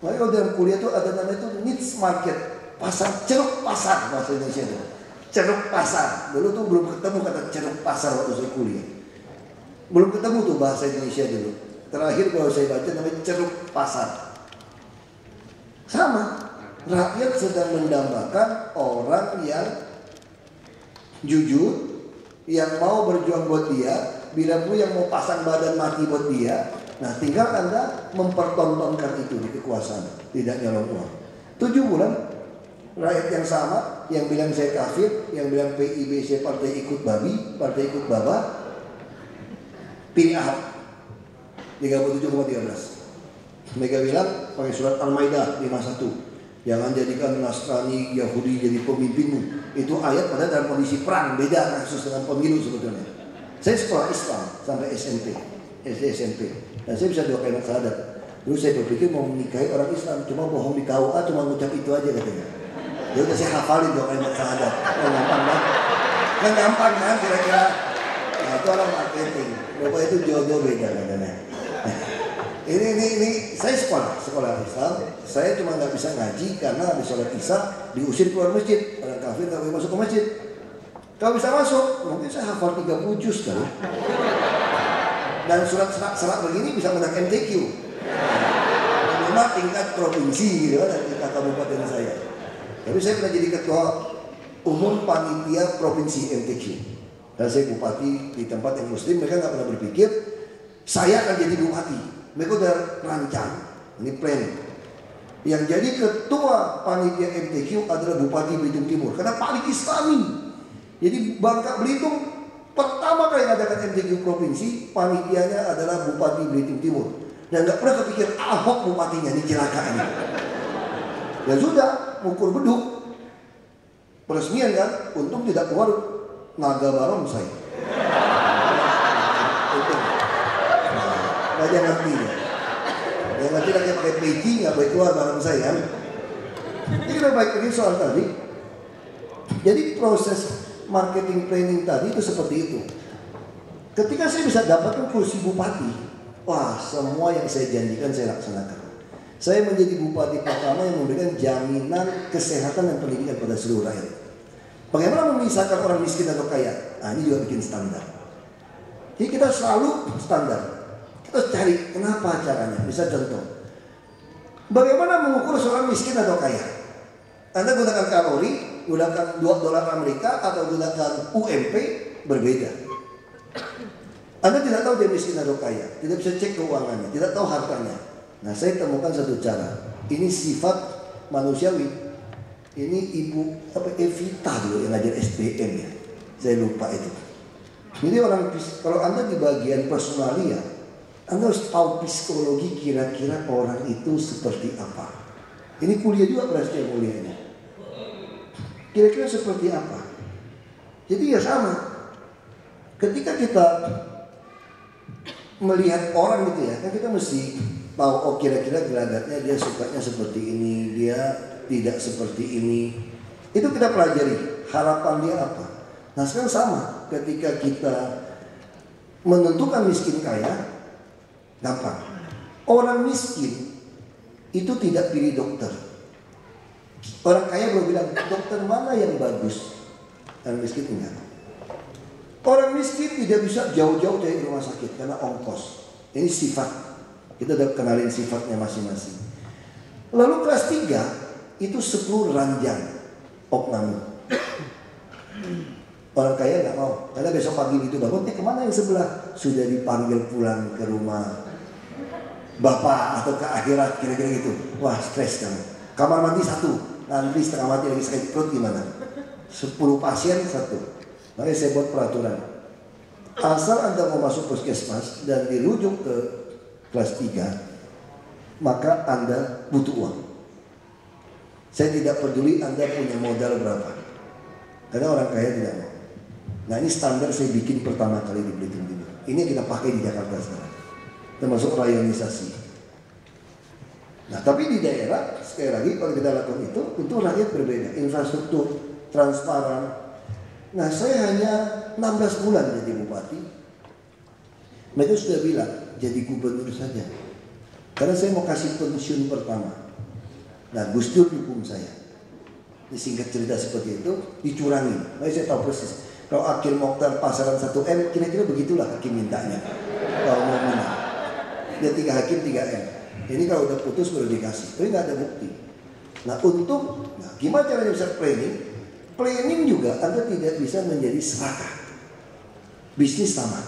Makanya kalau dalam kuliah tuh ada namanya itu niche market, pasar, ceruk pasar bahasa Indonesia itu. Ceruk pasar. Dulu tuh belum ketemu kata ceruk pasar waktu saya kuliah. Belum ketemu tuh bahasa Indonesia dulu. Terakhir kalau saya baca namanya ceruk pasar. Sama. Rakyat sedang mendambakan orang yang jujur, yang mau berjuang buat dia, bila pun yang mau pasang badan mati buat dia. Nah, tinggal Anda mempertontonkan itu di kekuasaan, tidak nyolong uang. 7 bulan rakyat yang sama, yang bilang saya kafir, yang bilang PIB saya partai ikut babi, partai ikut baba, pilih Ahok 37,13. Mereka bilang pakai surat Al-Maidah 51, jangan jadikan Nasrani Yahudi jadi pemimpinmu. Itu ayat pada dalam kondisi perang, beda kasus dengan pemilu sebetulnya. Saya sekolah Islam sampai SMP, SD SMP, dan saya bisa 2 kalimat syahadat. Dulu saya berpikir mau menikahi orang Islam, cuma bohong di KUA, cuma ngucap itu aja katanya. Ya udah saya hafalin 2 kalimat syahadat. Gampang kan? Kan gampang kan kira-kira. Nah, itu orang marketing. Bapak itu jodoh beda katanya. Ini Ini saya sekolah Islam. Saya cuma nggak bisa ngaji karena habis sholat Isya diusir keluar masjid. Orang kafir nggak boleh masuk ke masjid. Kalau bisa masuk, mungkin saya hafal 30 juz kali. Dan surat serak begini bisa menang MTQ. Memang tingkat provinsi gitu kan, tingkat kabupaten saya. Tapi saya pernah jadi ketua umum panitia provinsi MTQ. Dan saya bupati di tempat yang muslim, mereka nggak pernah berpikir saya akan jadi bupati. Mereka udah rancang, ini planning. Yang jadi ketua panitia MTQ adalah Bupati Belitung Timur, karena paling islami. Jadi Bangka Belitung pertama kali mengadakan MTQ provinsi, panitianya adalah Bupati Belitung Timur. Dan nggak pernah kepikir Ahok bupatinya, ini celaka ini. Ya sudah, ukur beduk. Peresmian kan, untung tidak keluar naga barongsai. Aja ngerti ya. Yang nanti lagi pakai peci nggak boleh keluar bareng saya kan. Jadi kita baik lagi soal tadi. Jadi proses marketing planning tadi itu seperti itu. Ketika saya bisa dapatkan kursi bupati, wah semua yang saya janjikan saya laksanakan. Saya menjadi bupati pertama yang memberikan jaminan kesehatan dan pendidikan pada seluruh rakyat. Bagaimana memisahkan orang miskin atau kaya? Nah ini juga bikin standar. Jadi kita selalu standar. Terus cari kenapa caranya. Bisa contoh, bagaimana mengukur seorang miskin atau kaya? Anda gunakan kalori, gunakan $2 Amerika atau gunakan UMP, berbeda. Anda tidak tahu dia miskin atau kaya, tidak bisa cek keuangannya, tidak tahu hartanya. Nah saya temukan satu cara. Ini sifat manusiawi. Ini Ibu Evita dulu yang ngajar SPM ya, saya lupa itu. Jadi orang, kalau Anda di bagian personalia, Anda harus tahu psikologi kira-kira orang itu seperti apa. Ini kuliah juga berarti yang mulia ini. Kira-kira seperti apa. Jadi ya sama. Ketika kita melihat orang gitu ya, kan kita mesti tahu oh kira-kira gelagatnya dia sukanya seperti ini, dia tidak seperti ini. Itu kita pelajari harapan dia apa. Nah sekarang sama. Ketika kita menentukan miskin kaya, gampang. Orang miskin itu tidak pilih dokter. Orang kaya belum bilang dokter mana yang bagus. Orang miskin enggak. Orang miskin tidak bisa jauh-jauh dari rumah sakit karena ongkos. Ini sifat. Kita udah kenalin sifatnya masing-masing. Lalu kelas 3 itu 10 ranjang opname. Orang kaya nggak mau, karena besok pagi itu bangun, kemana yang sebelah? Sudah dipanggil pulang ke rumah bapak atau ke akhirat, kira-kira gitu. Wah stres kamu. Kamar mandi 1, nanti setengah mati lagi sakit perut gimana? 10 pasien 1. Makanya saya buat peraturan. Asal Anda mau masuk puskesmas dan dirujuk ke kelas 3, maka Anda butuh uang. Saya tidak peduli Anda punya modal berapa, karena orang kaya tidak mau. Nah ini standar saya bikin pertama kali di Belitung Timur. Ini yang kita pakai di Jakarta sekarang, termasuk rayonisasi. Nah tapi di daerah, sekali lagi kalau kita lakukan itu, tentu rakyat berbeda. Infrastruktur, transparan. Nah saya hanya 16 bulan jadi bupati. Mereka sudah bilang, jadi gubernur saja. Karena saya mau kasih pensiun pertama. Nah Gus Dur dukung saya. Ini singkat cerita seperti itu, dicurangi. Nah saya tahu persis. Kalau Akil Mokhtar pasaran 1M, kira-kira begitulah hakim mintanya. Kalau mau menang. Dia 3 hakim 3M. Ini kalau udah putus baru dikasih. Tapi nggak ada bukti. Nah untuk, gimana caranya bisa planning? Planning juga Anda tidak bisa menjadi serakah. Bisnis sama.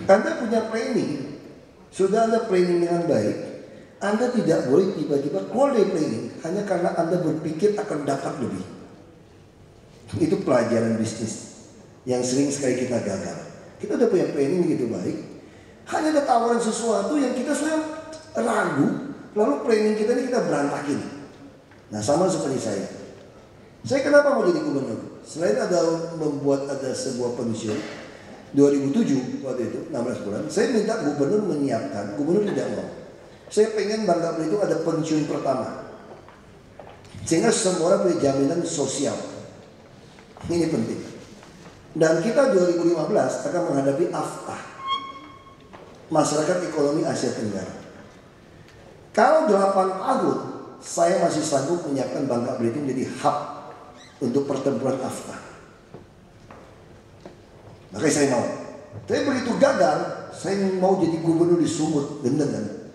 Anda punya planning. Sudah Anda planning dengan baik. Anda tidak boleh tiba-tiba keluar dari planning hanya karena Anda berpikir akan dapat lebih. Itu pelajaran bisnis yang sering sekali kita gagal. Kita udah punya planning gitu baik, hanya ada tawaran sesuatu yang kita sudah ragu, lalu planning kita ini kita berantakin. Nah sama seperti saya. Saya kenapa mau jadi gubernur? Selain ada sebuah pensiun 2007 waktu itu 16 bulan, saya minta gubernur menyiapkan. Gubernur tidak mau. Saya pengen Bangka Belitung ada pensiun pertama, sehingga semua orang punya jaminan sosial. Ini penting. Dan kita 2015 akan menghadapi AFTA, Masyarakat Ekonomi Asia Tenggara. Kalau 8 tahun saya masih sanggup menyiapkan Bangka Belitung jadi hub untuk pertempuran AFTA. Makanya saya mau. Tapi begitu gagal, saya mau jadi gubernur di Sumut, gendengan.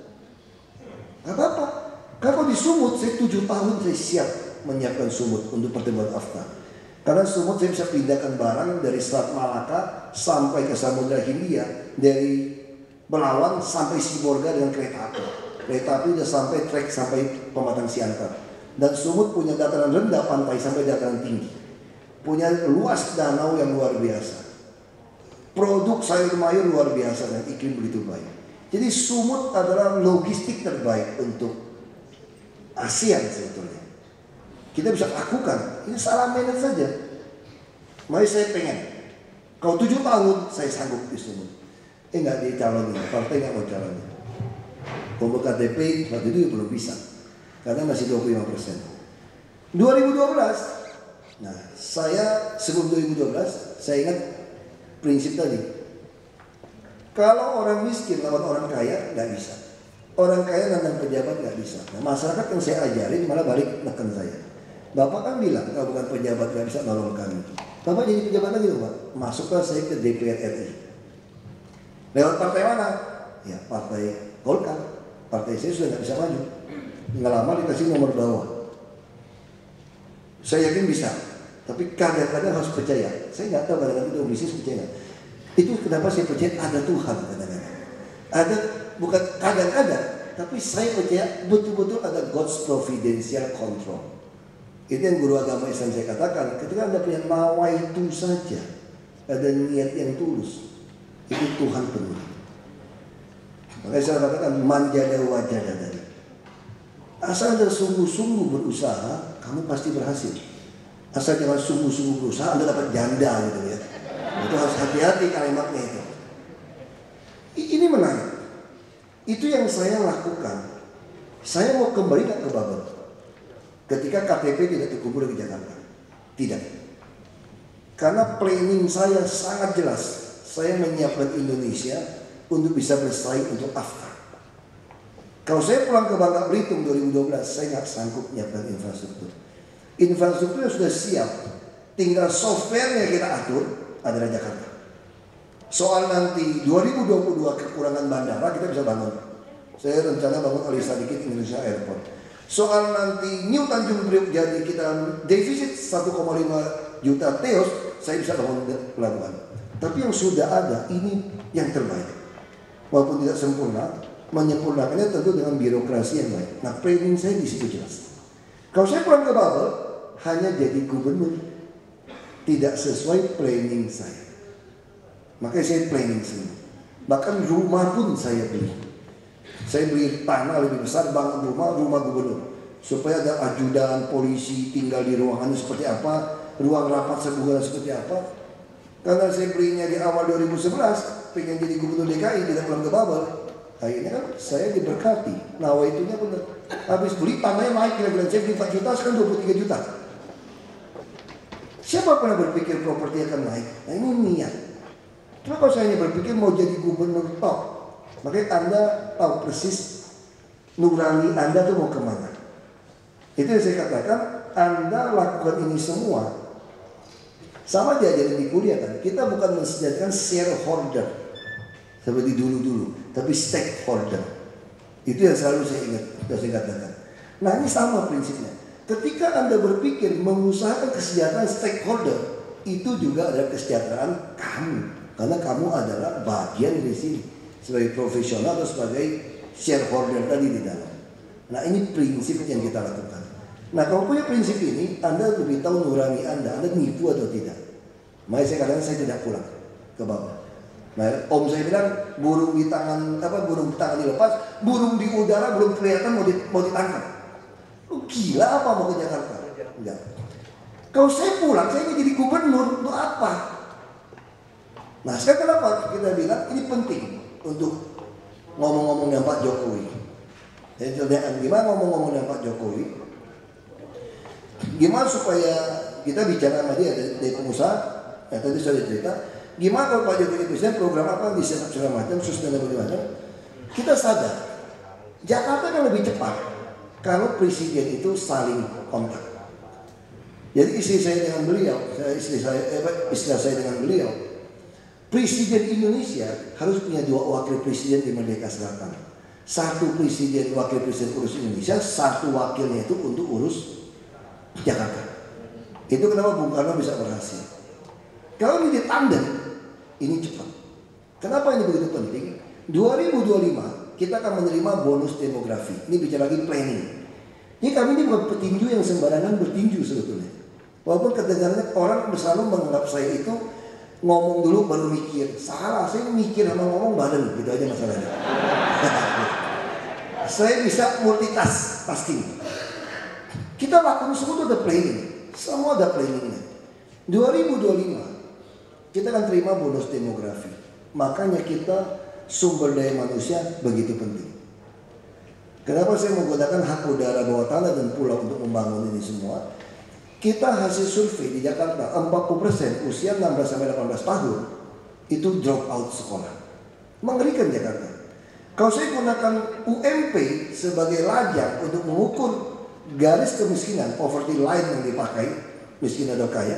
Gak apa-apa. Kalau di Sumut saya 7 tahun saya siap menyiapkan Sumut untuk pertempuran AFTA. Karena Sumut saya bisa pindahkan barang dari Selat Malaka sampai ke Samudra Hindia, dari Belawan sampai Sibolga dengan kereta api. Kereta api sudah sampai trek sampai Pematang Siantar. Dan Sumut punya dataran rendah pantai sampai dataran tinggi. Punya luas danau yang luar biasa. Produk sayur mayur luar biasa dan iklim begitu baik. Jadi Sumut adalah logistik terbaik untuk ASEAN sebetulnya. Kita bisa lakukan. Ini salah manage saja. Makanya saya pengen. Kalau 7 tahun saya sanggup di Sumut. Nggak dicalonin. Partai nggak mau calonin. Kompok KTP waktu itu belum bisa. Karena masih 25%. 2012. Nah, saya sebelum 2012 saya ingat prinsip tadi. Kalau orang miskin lawan orang kaya nggak bisa. Orang kaya nandang pejabat nggak bisa. Nah, masyarakat yang saya ajarin malah balik neken saya. Bapak kan bilang kalau bukan pejabat nggak bisa nolong kami. Bapak jadi pejabat lagi loh Pak. Masuklah saya ke DPR RI. Lewat partai mana? Ya partai Golkar. Partai saya sudah nggak bisa maju. Nggak lama dikasih nomor bawah. Saya yakin bisa. Tapi kadang-kadang harus percaya. Saya nggak tahu kadang-kadang itu bisnis percaya. Itu kenapa saya percaya ada Tuhan kadang-kadang. Ada bukan kadang-kadang, tapi saya percaya betul-betul ada God's providential control. Itu yang guru agama Islam saya katakan. Ketika Anda punya nawaitu saja, ada niat yang tulus, itu Tuhan penuh. Makanya saya katakan manjada wajada tadi. Asal Anda sungguh-sungguh berusaha, kamu pasti berhasil. Asal jangan sungguh-sungguh berusaha, Anda dapat janda gitu ya. Itu harus hati-hati kalimatnya itu. Ini menarik. Itu yang saya lakukan. Saya mau kembali ke Babel. Ketika KTP tidak terkumpul di Jakarta. Tidak. Karena planning saya sangat jelas. Saya menyiapkan Indonesia untuk bisa bersaing untuk AFTA. Kalau saya pulang ke Bangka Belitung 2012, saya nggak sanggup menyiapkan infrastruktur. Infrastrukturnya sudah siap. Tinggal softwarenya kita atur, adalah Jakarta. Soal nanti 2022 kekurangan bandara kita bisa bangun. Saya rencana bangun Ali Sadikin Indonesia Airport. Soal nanti New Tanjung Priok jadi kita defisit 1,5 juta TEOS, saya bisa bangun pelabuhan. Tapi yang sudah ada ini yang terbaik. Walaupun tidak sempurna, menyempurnakannya tentu dengan birokrasi yang baik. Nah, planning saya di situ jelas. Kalau saya pulang ke Babel, hanya jadi gubernur, tidak sesuai planning saya. Makanya saya planning semua. Bahkan rumah pun saya beli. Saya beli tanah lebih besar, bangun rumah gubernur. Supaya ada ajudan, polisi tinggal di ruangannya seperti apa, ruang rapat sebulan seperti apa. Karena saya belinya di awal 2011, pengen jadi gubernur DKI, tidak pulang ke Babel. Akhirnya kan saya diberkati. Nawaitunya benar. Habis beli tanahnya naik kira-kira, saya beli 4 juta, sekarang 23 juta. Siapa pernah berpikir properti akan naik? Nah ini niat. Cuma kalau saya berpikir mau jadi gubernur top, makanya Anda tahu persis nurani Anda tuh mau kemana. Itu yang saya katakan, Anda lakukan ini semua. Sama diajarin di kuliah kan, kita bukan mensediakan shareholder seperti dulu-dulu, tapi stakeholder. Itu yang selalu saya ingat, saya katakan. Nah ini sama prinsipnya. Ketika Anda berpikir mengusahakan kesejahteraan stakeholder, itu juga adalah kesejahteraan kamu. Karena kamu adalah bagian dari sini. Sebagai profesional atau sebagai shareholder tadi di dalam. Nah ini prinsip yang kita lakukan. Nah kalau punya prinsip ini, Anda lebih tahu nurani Anda nipu atau tidak. Makanya saya katakan saya tidak pulang ke bawah. Nah om saya bilang burung di tangan dilepas, burung di udara belum kelihatan mau ditangkap. Lu gila apa mau ke Jakarta? Enggak. Kalau saya pulang, saya ingin jadi gubernur, untuk apa? Nah sekarang kenapa kita bilang ini penting untuk ngomong-ngomong dengan Pak Jokowi. Jadi gimana ngomong-ngomong dengan Pak Jokowi? Gimana supaya kita bicara sama dia dari pengusaha? Ya tadi saya cerita. Gimana kalau Pak Jokowi presiden program apa disetap segala macam, sustainable macam? Kita sadar Jakarta kan lebih cepat kalau presiden itu saling kontak. Jadi istri saya dengan beliau, istilah saya dengan beliau, presiden Indonesia harus punya 2 wakil presiden di Merdeka Selatan. 1 presiden wakil presiden urus Indonesia, 1 wakilnya itu untuk urus Jakarta. Itu kenapa Bung Karno bisa berhasil. Kalau ini ditandem, ini cepat. Kenapa ini begitu penting? 2025 kita akan menerima bonus demografi. Ini bicara lagi planning. Jadi kami ini bukan petinju yang sembarangan bertinju sebetulnya. Walaupun kedengarannya orang selalu menganggap saya itu ngomong dulu baru mikir. Salah, saya mikir sama ngomong bareng, gitu aja masalahnya. Saya bisa multitasking. Kita lakukan semua itu ada planning. Semua ada planningnya. 2025 kita akan terima bonus demografi. Makanya kita sumber daya manusia begitu penting. Kenapa saya menggunakan hak udara bawah tanah dan pulau untuk membangun ini semua? Kita hasil survei di Jakarta 40% usia 16-18 tahun itu drop out sekolah. Mengerikan Jakarta. Kalau saya gunakan UMP sebagai lajang untuk mengukur garis kemiskinan, poverty line yang dipakai, miskin atau kaya,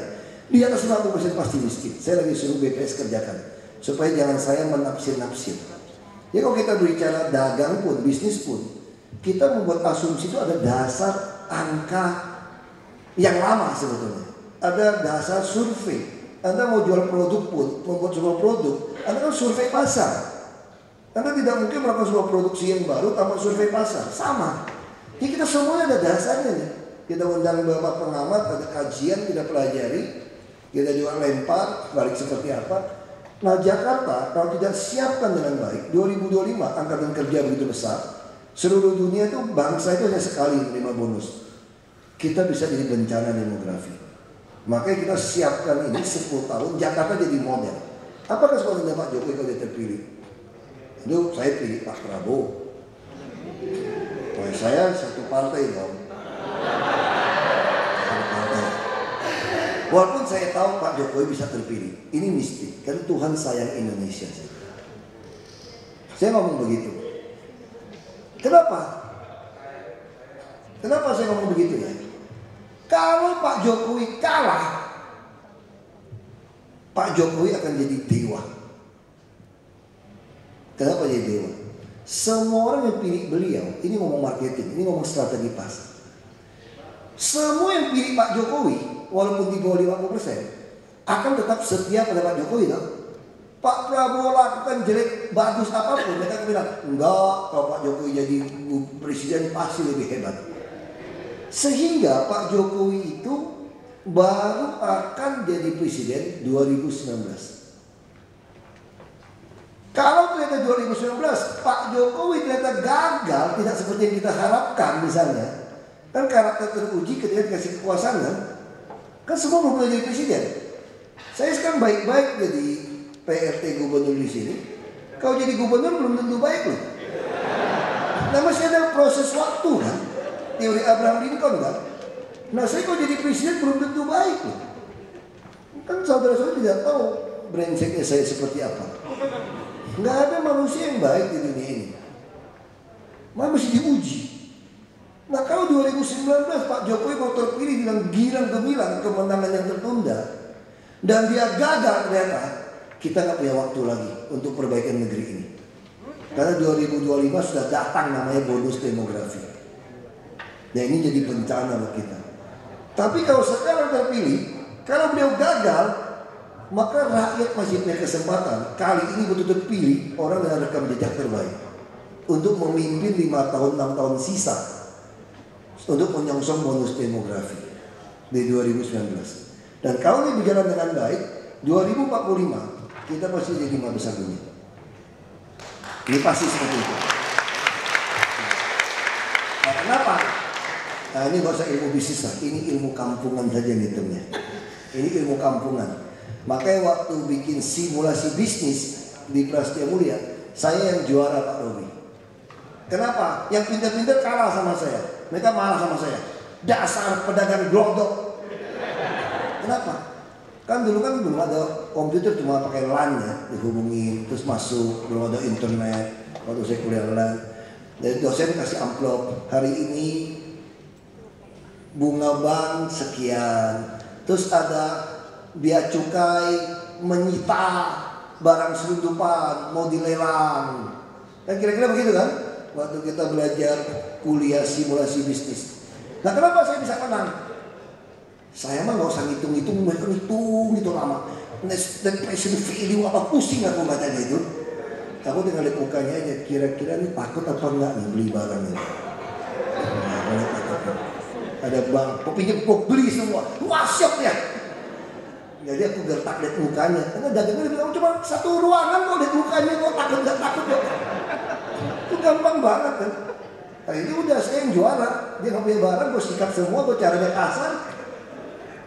di atas 60% pasti miskin. Saya lagi suruh BPS kerjakan supaya jangan saya menafsir-nafsir. Jadi kalau kita berbicara dagang pun, bisnis pun, kita membuat asumsi itu ada dasar angka yang lama sebetulnya. Ada dasar survei. Anda mau jual produk pun, membuat sebuah produk, Anda kan survei pasar. Anda tidak mungkin melakukan sebuah produksi yang baru tanpa survei pasar. Sama. Jadi kita semuanya ada dasarnya nih. Kita undang beberapa pengamat, ada kajian, kita pelajari. Kita juga lempar, balik seperti apa. Nah Jakarta kalau tidak siapkan dengan baik, 2025 angkatan kerja begitu besar. Seluruh dunia itu bangsa itu hanya sekali menerima bonus. Kita bisa jadi bencana demografi. Makanya kita siapkan ini 10 tahun Jakarta jadi model. Apakah sekolahnya Pak Jokowi kalau dia terpilih? Itu saya pilih Pak Prabowo. Oh, saya satu partai dong. Walaupun saya tahu Pak Jokowi bisa terpilih. Ini mistik. Kan Tuhan sayang Indonesia. Saya ngomong begitu. Kenapa? Kenapa saya ngomong begitu ya? Kalau Pak Jokowi kalah, Pak Jokowi akan jadi dewa. Kenapa jadi dewa? Semua orang yang pilih beliau, ini ngomong marketing, ini ngomong strategi pasar. Semua yang pilih Pak Jokowi, walaupun di bawah 50%, akan tetap setia pada Pak Jokowi dong. Pak Prabowo lakukan jelek, bagus apapun, mereka bilang, enggak, kalau Pak Jokowi jadi presiden pasti lebih hebat. Sehingga Pak Jokowi itu baru akan jadi presiden 2019. Kalau ternyata 2019 Pak Jokowi ternyata gagal, tidak seperti yang kita harapkan misalnya, kan karakter teruji ketika dikasih kekuasaan kan semua mau jadi presiden. Saya sekarang baik-baik jadi PRT gubernur di sini. Kalau jadi gubernur belum tentu baik loh. Nah masih ada proses waktu kan. Teori Abraham Lincoln kan. Nah saya kalau jadi presiden belum tentu baik loh. Kan saudara-saudara tidak tahu brandingnya saya seperti apa. Nggak ada manusia yang baik di dunia ini. Masih diuji. Nah kalau 2019 Pak Jokowi kalau terpilih dengan girang gemilang kemenangan yang tertunda dan dia gagal ternyata, kita nggak punya waktu lagi untuk perbaikan negeri ini. Karena 2025 sudah datang namanya bonus demografi. Nah ini jadi bencana buat kita. Tapi kalau sekarang terpilih, kalau beliau gagal, maka rakyat masih punya kesempatan kali ini betul-betul pilih orang dengan rekam jejak terbaik untuk memimpin 5 tahun 6 tahun sisa untuk menyongsong bonus demografi di 2019. Dan kalau ini berjalan dengan baik, 2045 kita pasti jadi 5 besar dunia. Ini pasti seperti itu. Nah, kenapa? Nah, ini gak usah ilmu bisnis lah, ini ilmu kampungan saja ngitungnya. Ini ilmu kampungan. Makanya waktu bikin simulasi bisnis di Prasetya Mulia, saya yang juara Pak Robi. Kenapa? Yang pintar-pintar kalah sama saya. Mereka marah sama saya. Dasar pedagang glodok. Kenapa? Kan dulu kan belum ada komputer, cuma pakai LAN ya, dihubungin terus masuk, belum ada internet. Waktu saya kuliah LAN. Dari dosen kasih amplop, hari ini bunga bank sekian, terus ada bea cukai menyita barang selundupan mau dilelang, kan kira-kira begitu kan? Waktu kita belajar kuliah simulasi bisnis. Nah kenapa saya bisa menang? Saya mah nggak usah ngitung-ngitung, mereka ngitung gitu lama. Dan present value apa pusing aku bacanya itu. Aku tinggal lihat mukanya aja, kira-kira ini takut apa enggak nih beli barang ini. Nah, ada bank, kok pinjam, kok beli semua, wah syok ya. Jadi aku gertak lihat mukanya, karena dagangnya bilang cuma satu ruangan kok lihat mukanya, kok takut nggak takut kok. Itu gampang banget kan. Nah ini udah saya yang juara, dia nggak punya barang, gue sikat semua, gue caranya kasar.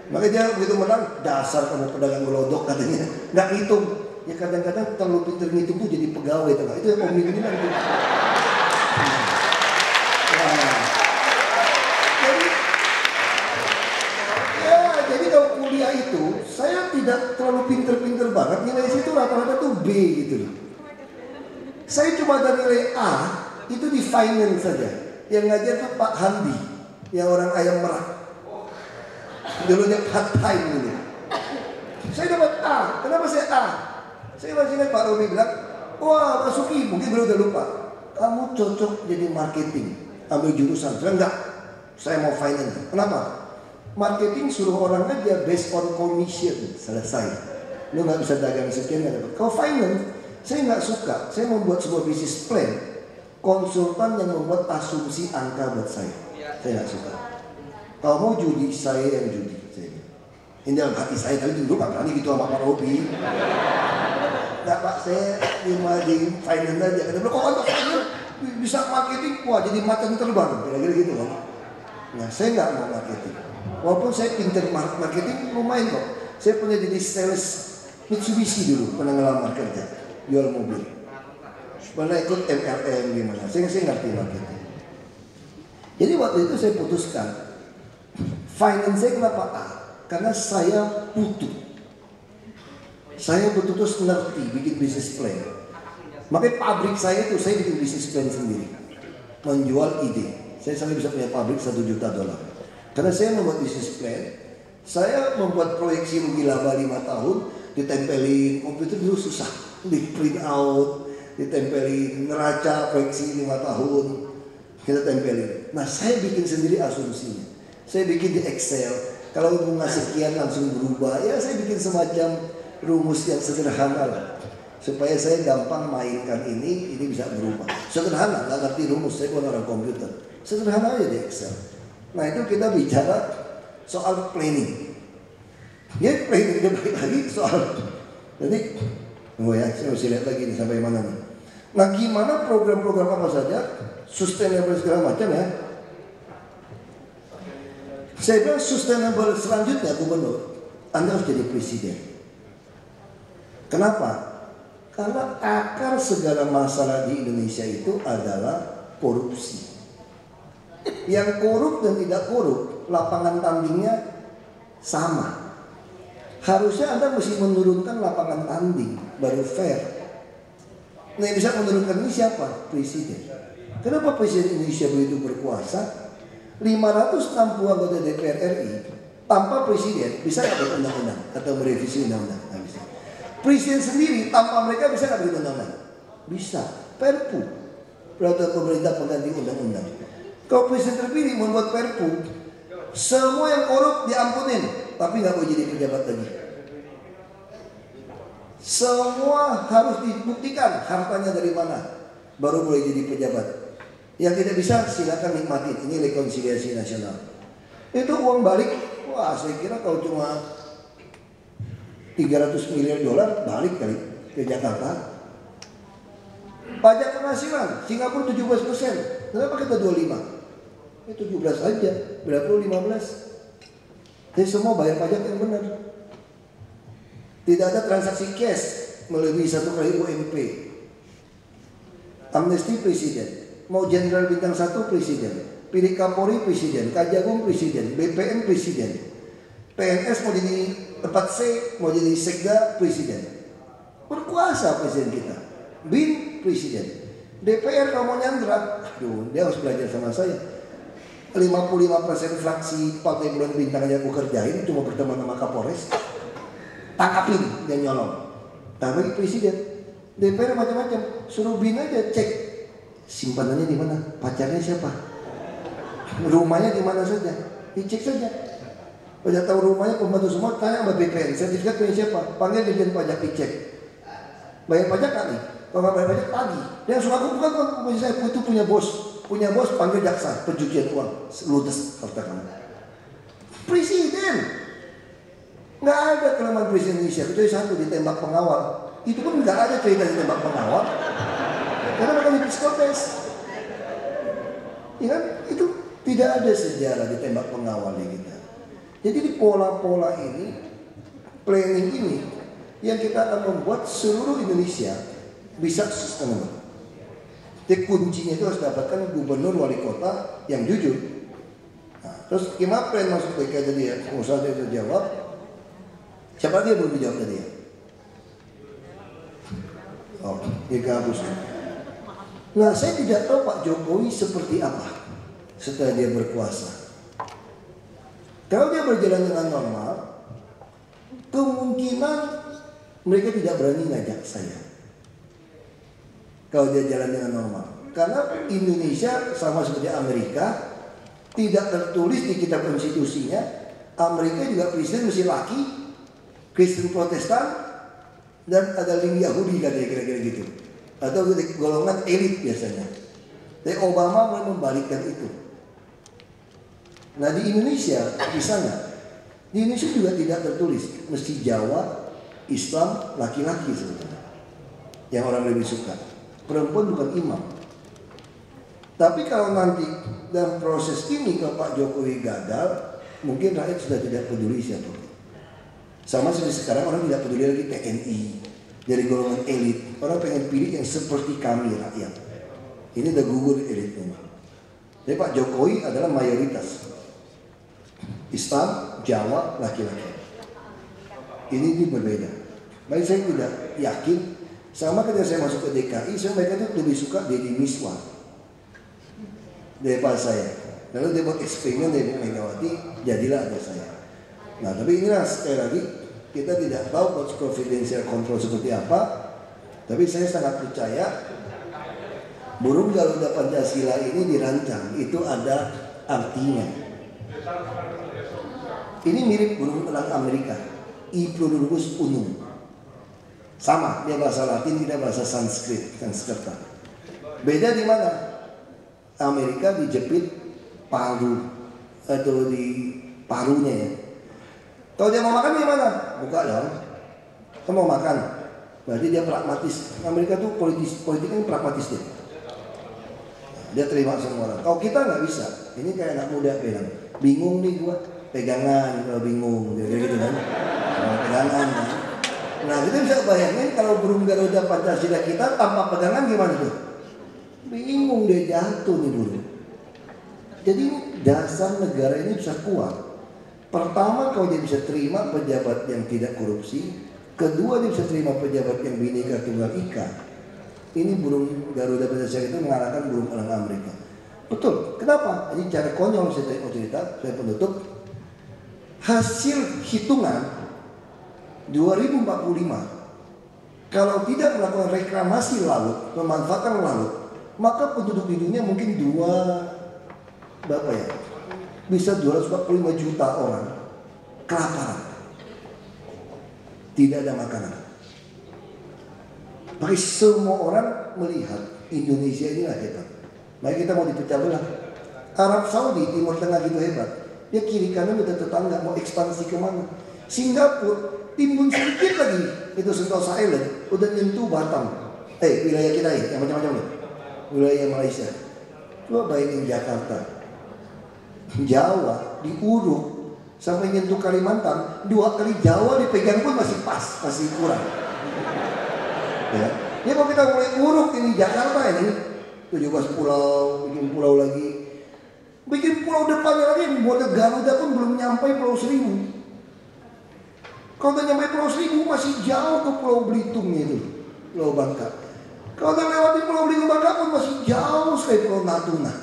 Makanya dia begitu menang, dasar kamu pedagang gelodok katanya, nggak ngitung. Ya kadang-kadang terlalu pintar ngitung tuh jadi pegawai tuh, itu yang omongin nanti. Jadi kalau kuliah itu saya tidak terlalu pintar-pintar banget, nilai situ rata-rata tuh B gitu loh. Saya cuma ada nilai A itu di finance saja. Yang ngajar tuh Pak Handi, yang orang ayam merah. Dulunya part time gitu. Saya dapat A. Kenapa saya A? Saya masih ingat Pak Romi bilang, wah Pak Suki, mungkin beliau udah lupa, kamu cocok jadi marketing, ambil jurusan. Saya enggak, saya mau finance. Kenapa? Marketing suruh orang aja based on commission, selesai. Lu nggak bisa dagang sekian nggak dapat. Kalau finance, saya nggak suka. Saya membuat sebuah business plan, konsultan yang membuat asumsi angka buat saya nggak suka. Kalau mau judi, saya yang judi. Ini dalam hati saya, tadi dulu Pak berani gitu sama Pak Robi. Nggak Pak, saya cuma di finance aja. Kata beliau, kok untuk finance bisa marketing? Wah jadi macan terbang, kira-kira gitu kan. Nah saya nggak mau marketing. Walaupun saya pintar marketing, lumayan kok. Saya pernah jadi sales Mitsubishi dulu, pernah ngelamar kerja, jual mobil. Pernah ikut MLM gimana, saya ngerti marketing. Jadi waktu itu saya putuskan, finance saya kenapa A? Karena saya butuh. Saya betul-betul ngerti bikin bisnis plan. Makanya pabrik saya itu saya bikin bisnis plan sendiri. Menjual ide. Saya sampai bisa punya pabrik $1 juta. Karena saya membuat bisnis plan. Saya membuat proyeksi rugi laba 5 tahun. Ditempelin, komputer dulu susah. Di print out, ditempelin neraca proyeksi 5 tahun. Kita tempelin. Nah saya bikin sendiri asumsinya. Saya bikin di Excel. Kalau bunga sekian langsung berubah. Ya saya bikin semacam rumus yang sederhana lah, supaya saya gampang mainkan ini bisa berubah. Sederhana, nggak ngerti rumus, saya bukan orang komputer. Sederhana aja di Excel. Nah itu kita bicara soal planning. Ya planning kita balik lagi soal. Jadi, tunggu ya, saya mesti lihat lagi nih sampai mana nih. Nah gimana program-program apa saja, sustainable segala macam ya. Saya bilang sustainable selanjutnya gubernur, Anda harus jadi presiden. Kenapa? Karena akar segala masalah di Indonesia itu adalah korupsi. Yang korup dan tidak korup, lapangan tandingnya sama. Harusnya Anda mesti menurunkan lapangan tanding, baru fair. Nah yang bisa menurunkan ini siapa? Presiden. Kenapa Presiden Indonesia begitu berkuasa? 560 anggota DPR RI tanpa presiden bisa nggak buat undang-undang atau merevisi undang-undang? Nggak bisa. Presiden sendiri tanpa mereka bisa nggak bikin undang-undang? Bisa. Perpu, peraturan pemerintah pengganti undang-undang. Kalau presiden terpilih membuat perpu, semua yang korup diampunin, tapi nggak boleh jadi pejabat lagi. Semua harus dibuktikan hartanya dari mana, baru boleh jadi pejabat. Yang tidak bisa silakan nikmatin. Ini rekonsiliasi nasional. Itu uang balik. Wah saya kira kalau cuma $300 miliar balik kali ke Jakarta. Pajak penghasilan Singapura 17%. Kenapa kita 25? 17 aja. Berapa 15? Jadi semua bayar pajak yang benar. Tidak ada transaksi cash melebihi 1 kali UMP. Amnesti presiden. Mau jenderal bintang 1 presiden, pilih Kapolri presiden, Kajagung presiden, BPN presiden, PNS mau jadi 4C, mau jadi Sekda presiden. Berkuasa presiden kita. BIN presiden. DPR kalau mau nyandra, aduh, dia harus belajar sama saya. 55% fraksi Partai Bulan Bintang yang aku kerjain cuma berteman sama Kapolres, tangkapin dia nyolong. Tapi presiden, DPR macam-macam, suruh bin aja cek simpanannya di mana, pacarnya siapa, rumahnya di mana saja, dicek saja. Udah tahu rumahnya, pembantu semua, tanya sama BPN, sertifikat punya siapa, panggil dirjen pajak dicek. Bayar pajak kali, kalau nggak bayar pajak tagih. Dia langsung aku bukan saya itu punya bos, panggil jaksa, pencucian uang, ludes harta kamu. Presiden, nggak ada kelemahan presiden Indonesia kecuali satu, ditembak pengawal. Itu pun nggak ada cerita ditembak pengawal, karena mereka di psikotes. Ya kan? Itu tidak ada sejarah ditembak pengawal di kita. Jadi di pola-pola ini, planning ini, yang kita akan membuat seluruh Indonesia bisa sustainable. Jadi kuncinya itu harus dapatkan gubernur wali kota yang jujur. Nah, terus gimana plan masuk PK tadi ya? Pengusaha dia jawab. Siapa dia belum dijawab tadi ya? Oh, dia gabus. Nah, saya tidak tahu Pak Jokowi seperti apa setelah dia berkuasa. Kalau dia berjalan dengan normal, kemungkinan mereka tidak berani ngajak saya. Kalau dia jalan dengan normal, karena Indonesia sama seperti Amerika, tidak tertulis di kitab konstitusinya. Amerika juga presiden mesti laki, Kristen Protestan, dan ada link Yahudi kan, kira-kira gitu, atau golongan elit biasanya. Tapi Obama mulai membalikkan itu. Nah di Indonesia bisa nggak? Di Indonesia juga tidak tertulis mesti Jawa, Islam, laki-laki sebetulnya yang orang lebih suka. Perempuan bukan imam. Tapi kalau nanti dalam proses ini kalau Pak Jokowi gagal, mungkin rakyat sudah tidak peduli siapa. Sama seperti sekarang orang tidak peduli lagi TNI dari golongan elit. Orang pengen pilih yang seperti kami rakyat. Ini udah gugur elitnya. Jadi Pak Jokowi adalah mayoritas. Islam, Jawa, laki-laki. Ini berbeda. Baik saya tidak yakin. Sama ketika saya masuk ke DKI, mereka itu lebih suka Deddy Miswar daripada saya. Lalu dia buat eksperimen dari Megawati, jadilah ada saya. Nah tapi inilah sekali lagi, kita tidak tahu confidential control seperti apa. Tapi saya sangat percaya burung Garuda Pancasila ini dirancang, itu ada artinya. Ini mirip burung elang Amerika, Iplodocus unum. Sama, dia bahasa Latin, kita bahasa Sanskerta. Beda di mana? Amerika dijepit paru atau di parunya ya. Kalau dia mau makan gimana? Buka dong. Kamu mau makan, berarti dia pragmatis. Amerika tuh politiknya pragmatis dia. Dia terima semua orang. Kalau kita nggak bisa, ini kayak anak muda bilang, bingung nih gua, pegangan kalau bingung, gitu kan? Pegangan kan? Nah kita bisa bayangin kalau burung Garuda Pancasila kita tanpa pegangan gimana tuh? Bingung dia, jatuh nih burung. Jadi dasar negara ini bisa kuat. Pertama kalau dia bisa terima pejabat yang tidak korupsi, kedua dia bisa terima pejabat yang Bhinneka Tunggal Ika. Ini burung Garuda Pancasila itu mengalahkan burung elang Amerika. Betul. Kenapa? Ini cara konyol saya mau cerita, saya penutup. Hasil hitungan 2045 kalau tidak melakukan reklamasi laut, memanfaatkan laut, maka penduduk di dunia mungkin bisa 245 juta orang kelaparan, tidak ada makanan. Tapi semua orang melihat Indonesia ini hebat. Mari kita mau dipecah belah. Arab Saudi, Timur Tengah gitu hebat. Dia kiri kanan udah tetangga, mau ekspansi kemana? Singapura timbun sedikit lagi, itu Sentosa Island udah nyentuh Batam. Wilayah kita ini yang macam-macam nih, wilayah Malaysia. Coba bayangin Jakarta, Jawa diuruk sampai nyentuh Kalimantan, 2 kali Jawa dipegang pun masih pas, masih kurang. Ya, ini kalau kita mulai uruk ini Jakarta ini 17 pulau, bikin pulau lagi, bikin pulau depannya lagi, buat Garuda pun belum nyampe Pulau Seribu. Kalau udah nyampe Pulau Seribu masih jauh ke Pulau Belitung itu, Pulau Bangka. Kalau udah lewati Pulau Limbaga pun masih jauh sekali Pulau Natuna.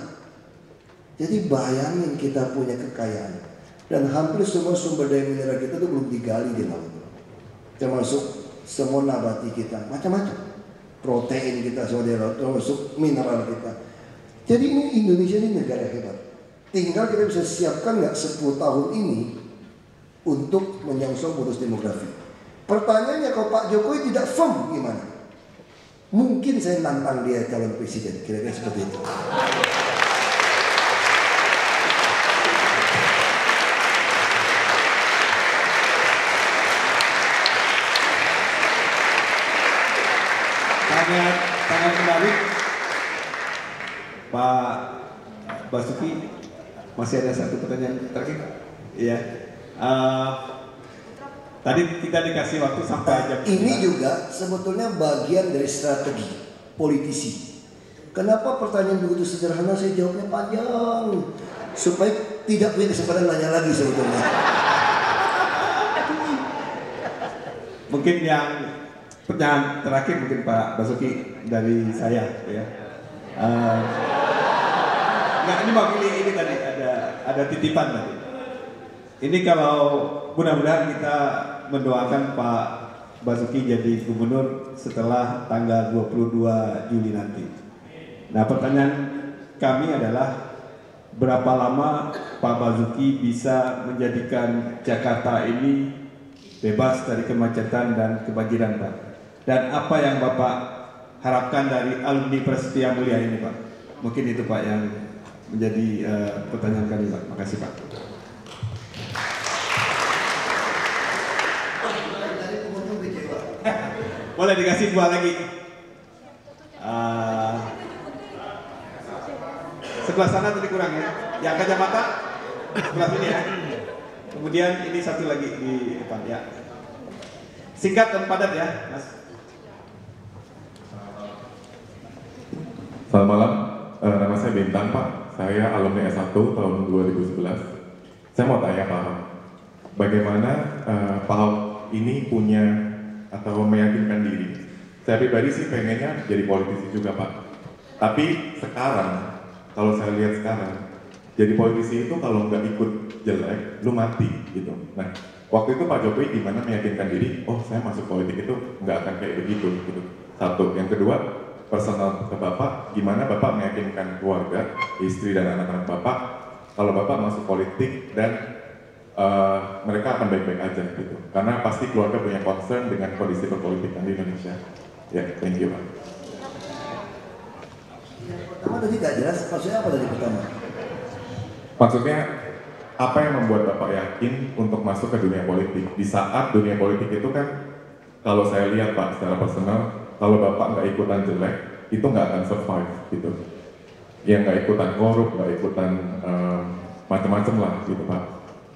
Jadi bayangin kita punya kekayaan. Dan hampir semua sumber daya mineral kita itu belum digali di laut. Termasuk semua nabati kita, macam-macam. Protein kita semua di laut, termasuk mineral kita. Jadi ini Indonesia ini negara hebat. Tinggal kita bisa siapkan nggak 10 tahun ini untuk menyongsong bonus demografi. Pertanyaannya kalau Pak Jokowi tidak firm gimana? Mungkin saya nantang dia calon presiden, kira-kira seperti itu. Sangat menarik, Pak Basuki. Masih ada satu pertanyaan terakhir. Iya. Tadi kita dikasih waktu sampai jam 9. Ini juga sebetulnya bagian dari strategi politisi. Kenapa pertanyaan begitu sederhana saya jawabnya panjang? Supaya tidak punya kesempatan nanya lagi sebetulnya. Mungkin yang pertanyaan terakhir mungkin Pak Basuki dari saya ya. Nggak, ini mewakili ini tadi ada titipan tadi. Ini kalau mudah-mudahan kita mendoakan Pak Basuki jadi gubernur setelah tanggal 22 Juli nanti. Nah, pertanyaan kami adalah berapa lama Pak Basuki bisa menjadikan Jakarta ini bebas dari kemacetan dan kebanjiran, Pak? Dan apa yang Bapak harapkan dari alumni Prasetya Mulia ini, Pak? Mungkin itu, Pak, yang menjadi pertanyaan kami, Pak. Makasih, Pak. Boleh dikasih dua lagi. Sebelah sana tadi kurang ya. Yang kacamata sebelah sini ya. Kemudian ini satu lagi di depan ya. Singkat dan padat ya, Mas. Selamat malam, nama saya Bintang, Pak. Saya alumni S1 tahun 2011. Saya mau tanya Pak Ahok, bagaimana Pak Ahok ini punya atau meyakinkan diri? Saya pribadi sih pengennya jadi politisi juga, Pak. Tapi sekarang, kalau saya lihat sekarang, jadi politisi itu kalau nggak ikut jelek, lu mati gitu. Nah, waktu itu Pak Jokowi gimana meyakinkan diri, oh saya masuk politik itu nggak akan kayak begitu gitu. Satu. Yang kedua, personal ke Bapak, gimana Bapak meyakinkan keluarga, istri dan anak-anak Bapak, kalau Bapak masuk politik dan mereka akan baik-baik aja gitu. Karena pasti keluarga punya concern dengan kondisi perpolitikan di Indonesia. Ya, thank you Pak. Pertama tadi gak jelas, maksudnya apa tadi pertama? Maksudnya, apa yang membuat Bapak yakin untuk masuk ke dunia politik? Di saat dunia politik itu kan, kalau saya lihat Pak, secara personal, kalau Bapak nggak ikutan jelek, itu nggak akan survive gitu. Yang nggak ikutan korup, nggak ikutan macam-macam lah gitu Pak.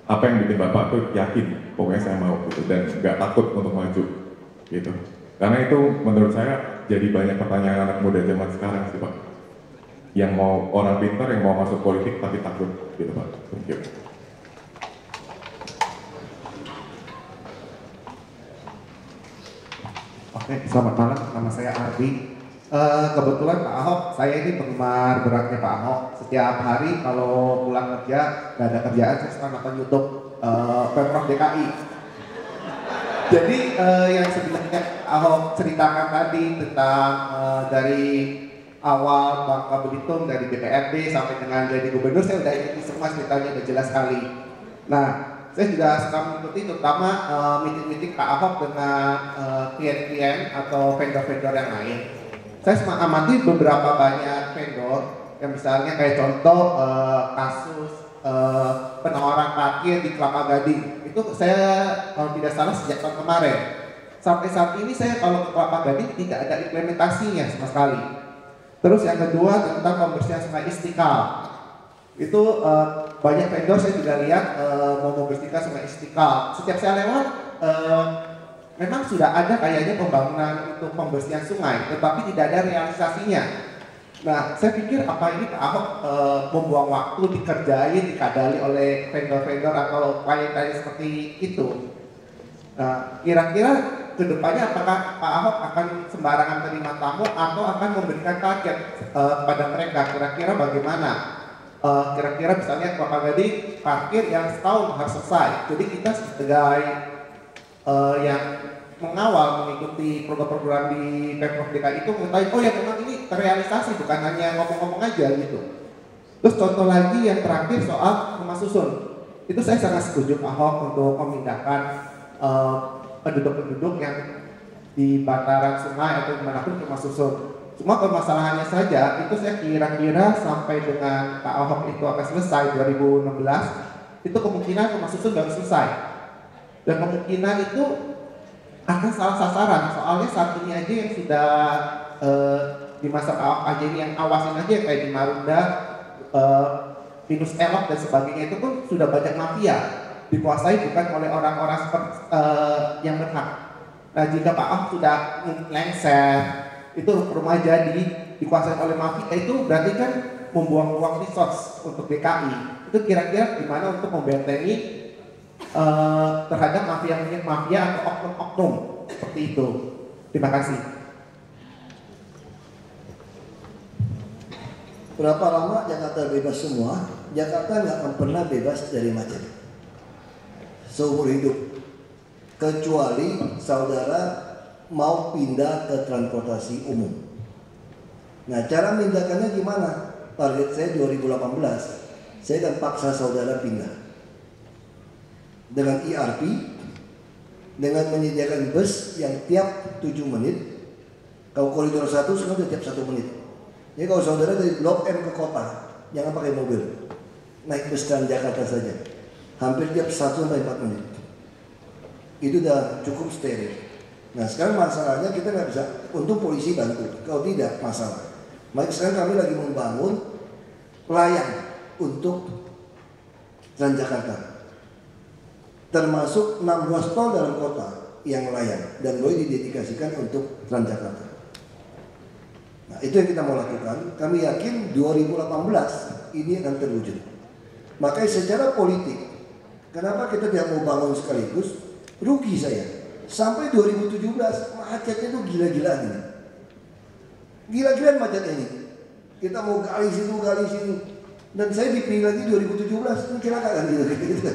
Apa yang bikin Bapak tuh yakin, pokoknya saya mau gitu, dan nggak takut untuk maju gitu. Karena itu menurut saya jadi banyak pertanyaan anak muda zaman sekarang sih Pak. Yang mau orang pintar, yang mau masuk politik tapi takut gitu Pak. Thank you. Oke, selamat malam. Nama saya Ardi. Kebetulan Pak Ahok, saya ini penggemar beratnya Pak Ahok. Setiap hari kalau pulang kerja, nggak ada kerjaan, saya suka nonton YouTube Pemprov DKI. Jadi yang sebenarnya Ahok ceritakan tadi tentang dari awal Bangka Belitung, dari DPRD sampai dengan jadi gubernur, saya udah ikuti semua ceritanya, udah jelas sekali. Nah, saya juga suka mengikuti terutama meeting-meeting Pak Ahok dengan klien-klien atau vendor-vendor yang lain. Saya amati beberapa banyak vendor yang misalnya kayak contoh kasus penawaran parkir di Kelapa Gading. Itu saya kalau tidak salah sejak tahun kemarin. Sampai saat ini saya kalau ke Kelapa Gading tidak ada implementasinya sama sekali. Terus yang kedua tentang pembersihan Sungai Istiqlal. Itu banyak vendor saya juga lihat mau membersihkan Sungai Istiqlal. Setiap saya lewat memang sudah ada kayaknya pembangunan untuk pembersihan sungai, tetapi tidak ada realisasinya. Nah, saya pikir apa ini Pak Ahok membuang waktu dikerjain, dikadali oleh vendor-vendor atau klien-klien seperti itu. Nah, kira-kira kedepannya apakah Pak Ahok akan sembarangan terima tamu atau akan memberikan target kepada mereka? Kira-kira bagaimana? Kira-kira misalnya Pak Gadi parkir yang setahun harus selesai. Jadi kita sebagai yang mengawal mengikuti program-program di Pemprov DKI itu mengetahui, oh ya memang ini terrealisasi, bukan hanya ngomong-ngomong aja gitu. Terus contoh lagi yang terakhir soal rumah susun, itu saya sangat setuju Pak Ahok untuk memindahkan penduduk-penduduk yang di bantaran sungai atau dimanapun ke rumah susun. Cuma permasalahannya saja itu saya kira-kira sampai dengan Pak Ahok itu akan selesai 2016, itu kemungkinan rumah susun baru selesai. Dan kemungkinan itu akan salah sasaran, soalnya saat ini aja yang sudah di masa Pak Ahok aja ini yang awasin aja kayak di Marunda, Pinus Elok dan sebagainya itu pun sudah banyak mafia dikuasai bukan oleh orang-orang yang berhak. Nah jika Pak Ahok sudah lengser itu rumah jadi dikuasai oleh mafia itu berarti kan membuang-buang resource untuk DKI. Itu kira-kira gimana untuk membentengi terhadap mafia atau oknum-oknum seperti itu. Terima kasih. Berapa lama Jakarta bebas semua? Jakarta nggak akan pernah bebas dari macet seumur hidup, kecuali saudara mau pindah ke transportasi umum. Nah, cara memindahkannya gimana? Target saya 2018, saya akan paksa saudara pindah dengan ERP, dengan menyediakan bus yang tiap 7 menit. Kalau koridor 1 sekarang tiap 1 menit. Jadi kalau saudara dari Blok M ke kota, jangan pakai mobil, naik bus Transjakarta saja. Hampir tiap 1-4 menit. Itu udah cukup steril. Nah sekarang masalahnya kita nggak bisa, untung polisi bantu. Kalau tidak masalah. Maka sekarang kami lagi membangun layang untuk Transjakarta. Termasuk 6 ruas tol dalam kota yang layang dan boleh didedikasikan untuk Transjakarta. Nah, itu yang kita mau lakukan. Kami yakin 2018 ini akan terwujud. Makanya secara politik, kenapa kita tidak mau bangun sekaligus? Rugi saya. Sampai 2017 macetnya itu gila-gilaan ini. Gila-gilaan macetnya ini. Kita mau gali situ, gali situ. Dan saya dipilih lagi 2017, ini kira-kira gitu.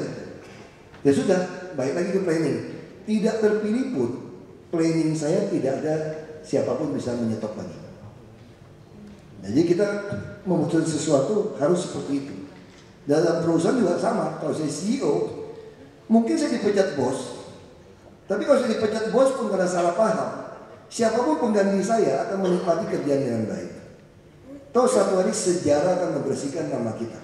Ya sudah, baik lagi ke planning. Tidak terpilih pun, planning saya tidak ada siapapun bisa menyetop lagi. Jadi kita memutuskan sesuatu harus seperti itu. Dalam perusahaan juga sama. Kalau saya CEO, mungkin saya dipecat bos. Tapi kalau saya dipecat bos pun karena salah paham, siapapun pengganti saya akan menikmati kerjaan dengan baik. Toh satu hari sejarah akan membersihkan nama kita.